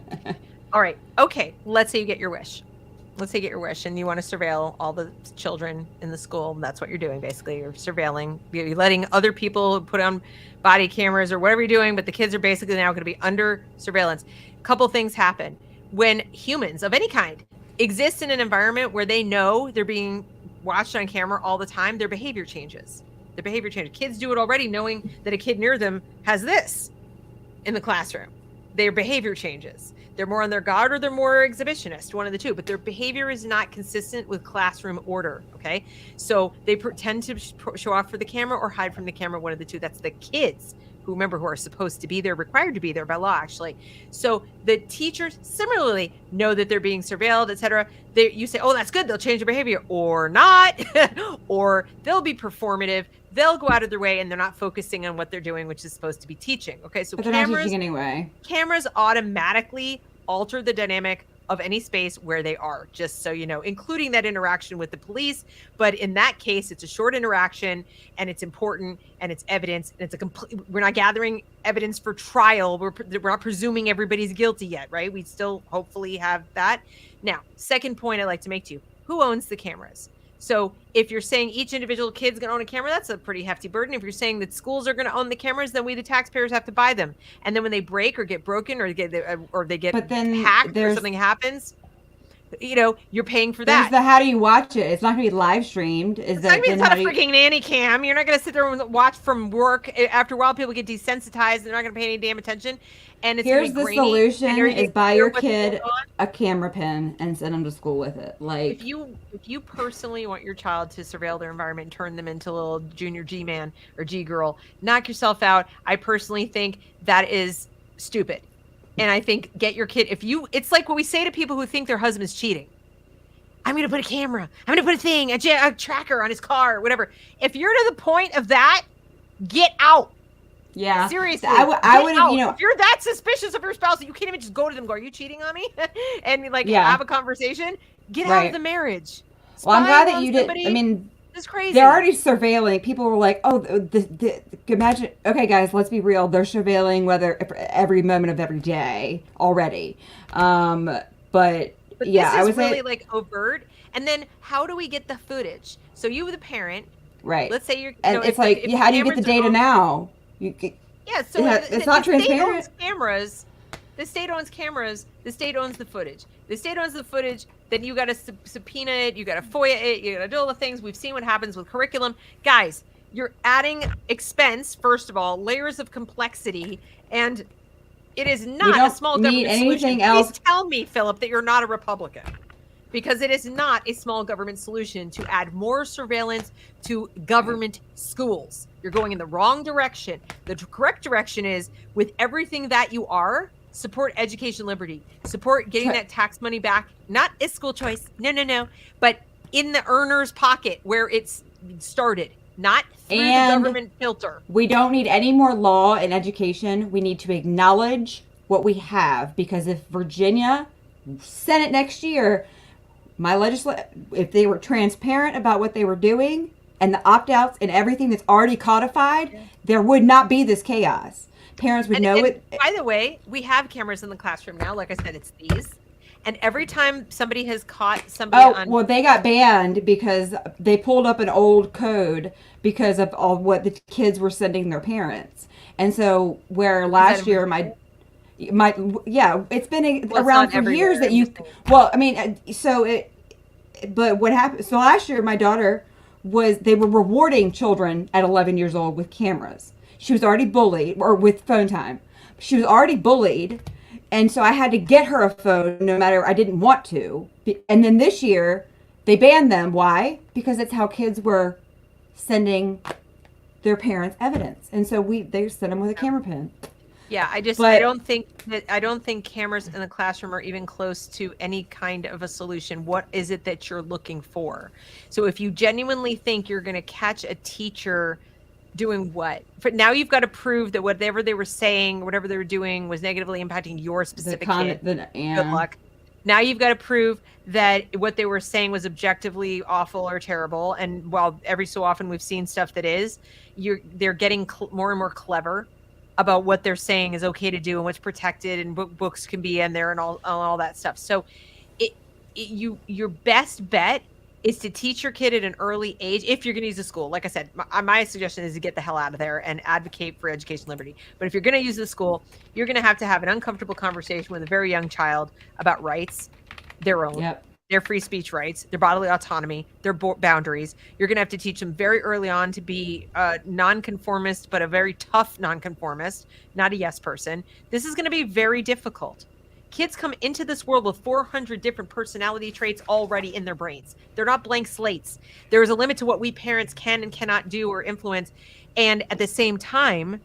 All right. Okay. Let's say you get your wish. And you want to surveil all the children in the school. That's what you're doing, basically. You're surveilling. You're letting other people put on body cameras or whatever you're doing, but the kids are basically now going to be under surveillance. A couple things happen. When humans of any kind exist in an environment where they know they're being watched on camera all the time, their behavior changes. Kids do it already, knowing that a kid near them has this in the classroom. Their behavior changes. They're more on their guard or they're more exhibitionist, one of the two, but their behavior is not consistent with classroom order, okay? So they tend to show off for the camera or hide from the camera, one of the two. That's the kids' who are supposed to be there, required to be there by law, actually. So the teachers similarly know that they're being surveilled, etc. You say, oh, that's good, they'll change their behavior, or not, or they'll be performative. They'll go out of their way and they're not focusing on what they're doing, which is supposed to be teaching. Okay, so But they're not teaching anyway. Cameras automatically alter the dynamic of any space where they are, just so you know, including that interaction with the police. But in that case, it's a short interaction and it's important and it's evidence, and it's a complete, we're not gathering evidence for trial. We're not presuming everybody's guilty yet, right? We still hopefully have that. Now, second point I'd like to make to you, who owns the cameras? So if you're saying each individual kid's going to own a camera, that's a pretty hefty burden. If you're saying that schools are going to own the cameras, then we, the taxpayers, have to buy them. And then when they break or get broken or they get hacked or something happens, you know, you're paying for that. How do you watch it? It's not going to be live streamed. It's not a freaking nanny cam. You're not going to sit there and watch from work. After a while, people get desensitized. They're not going to pay any damn attention. And it's here's the solution: is buy your kid a camera pen and send them to school with it. Like, if you personally want your child to surveil their environment and turn them into a little junior G-man or G-girl, knock yourself out. I personally think that is stupid. And I think get your kid, it's like what we say to people who think their husband's cheating. I'm going to put a camera. I'm going to put a thing, a tracker on his car, whatever. If you're to the point of that, get out. Yeah. Seriously. I would, you know, if you're that suspicious of your spouse that you can't even just go to them and go, are you cheating on me? And have a conversation, get out of the marriage. Well, I'm glad that you did. I mean, it's crazy. They're already surveilling. People were like, oh, imagine. Okay, guys, let's be real. They're surveilling every moment of every day already. But yeah, this I is would really say like overt. And then how do we get the footage? So you, the parent, right? Let's say you're, and it's like, how do you get the data now? So it's not transparent. The state owns cameras. The state owns the footage. The state owns the footage. Then you got to subpoena it. You got to FOIA it. You got to do all the things. We've seen what happens with curriculum. Guys, you're adding expense, first of all, layers of complexity, and it is not a small government solution. Please tell me, Philip, that you're not a Republican. Because it is not a small government solution to add more surveillance to government schools. You're going in the wrong direction. The correct direction is, with everything that you are, support education liberty. Support getting that tax money back. Not a school choice. No. But in the earner's pocket where it's started. Not through the government filter. We don't need any more law in education. We need to acknowledge what we have. Because if Virginia Senate next year, if they were transparent about what they were doing and the opt-outs and everything that's already codified, there would not be this chaos. Parents would know it. By the way, we have cameras in the classroom now. Like I said, it's these. And every time somebody has caught somebody well, they got banned because they pulled up an old code because of all what the kids were sending their parents. And so where last year it's been around for years that but what happened, so last year my daughter they were rewarding children at 11 years old with cameras. She was already bullied, or with phone time. She was already bullied, and so I had to get her a phone no matter, I didn't want to. And then this year they banned them. Why? Because it's how kids were sending their parents evidence, and so they sent them with a camera pin. Yeah, I don't think cameras in the classroom are even close to any kind of a solution. What is it that you're looking for? So if you genuinely think you're going to catch a teacher doing what? But now you've got to prove that whatever they were saying, whatever they were doing was negatively impacting your specific kid. Good luck. Now you've got to prove that what they were saying was objectively awful or terrible. And while every so often we've seen stuff that is, they're getting more and more clever about what they're saying is okay to do and what's protected and what books can be in there and all that stuff. So your best bet is to teach your kid at an early age, if you're going to use a school. Like I said, my suggestion is to get the hell out of there and advocate for education liberty. But if you're going to use the school, you're going to have an uncomfortable conversation with a very young child about rights, their own, their free speech rights, their bodily autonomy, their boundaries. You're going to have to teach them very early on to be a nonconformist, but a very tough nonconformist, not a yes person. This is going to be very difficult. Kids come into this world with 400 different personality traits already in their brains. They're not blank slates. There is a limit to what we parents can and cannot do or influence. And at the same time,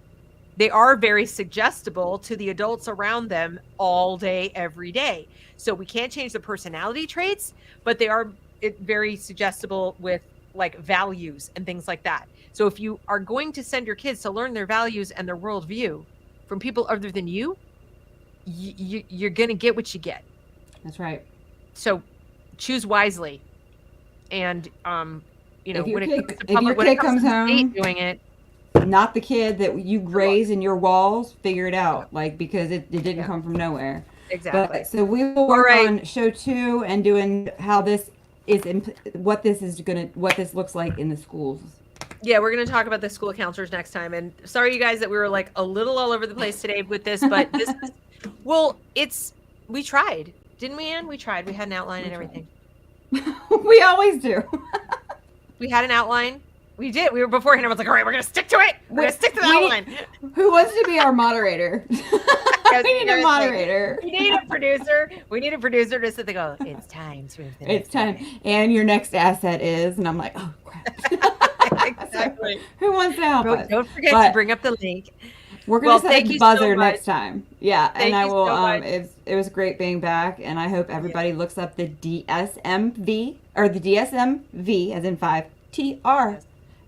they are very suggestible to the adults around them all day, every day. So we can't change the personality traits, but they are very suggestible with like values and things like that. So if you are going to send your kids to learn their values and their worldview from people other than you, you're going to get what you get. That's right. So choose wisely. And, you know, If your when kid, it comes to if public, your when it kid comes comes to the state home, doing it, not the kid that you raise in your walls, figure it out. Like, because it didn't come from nowhere. exactly. But, so we will work right. on show 2 and doing how this is, what this looks like in the schools. Yeah, we're going to talk about the school counselors next time. And sorry, you guys, that we were like a little all over the place today with this, but this is, well, we tried, didn't we, Ann? We tried. We had an outline and everything. We always do. We had an outline. We did. We were beforehand. I was like, all right, we're going to stick to it. We're going to stick to the outline. Who wants to be our moderator? We need a moderator. We need a producer. We need a producer to sit there and go, it's time. It's time. And your next asset is, and I'm like, oh, crap. Exactly. So, who wants to help us? Don't forget to bring up the link. We're going to set thank a you buzzer so much. next time. Yeah, Thank and I you will. so much. It was great being back, and I hope everybody looks up the DSMV or the DSMV as in 5TR,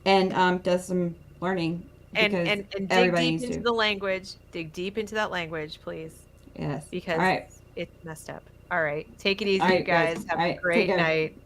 and does some learning. And because dig everybody deep needs into to. the language. Dig deep into that language, please, Yes. because All right. it's messed up. All right, take it easy, All right, you guys. Have All a right, great take care. night.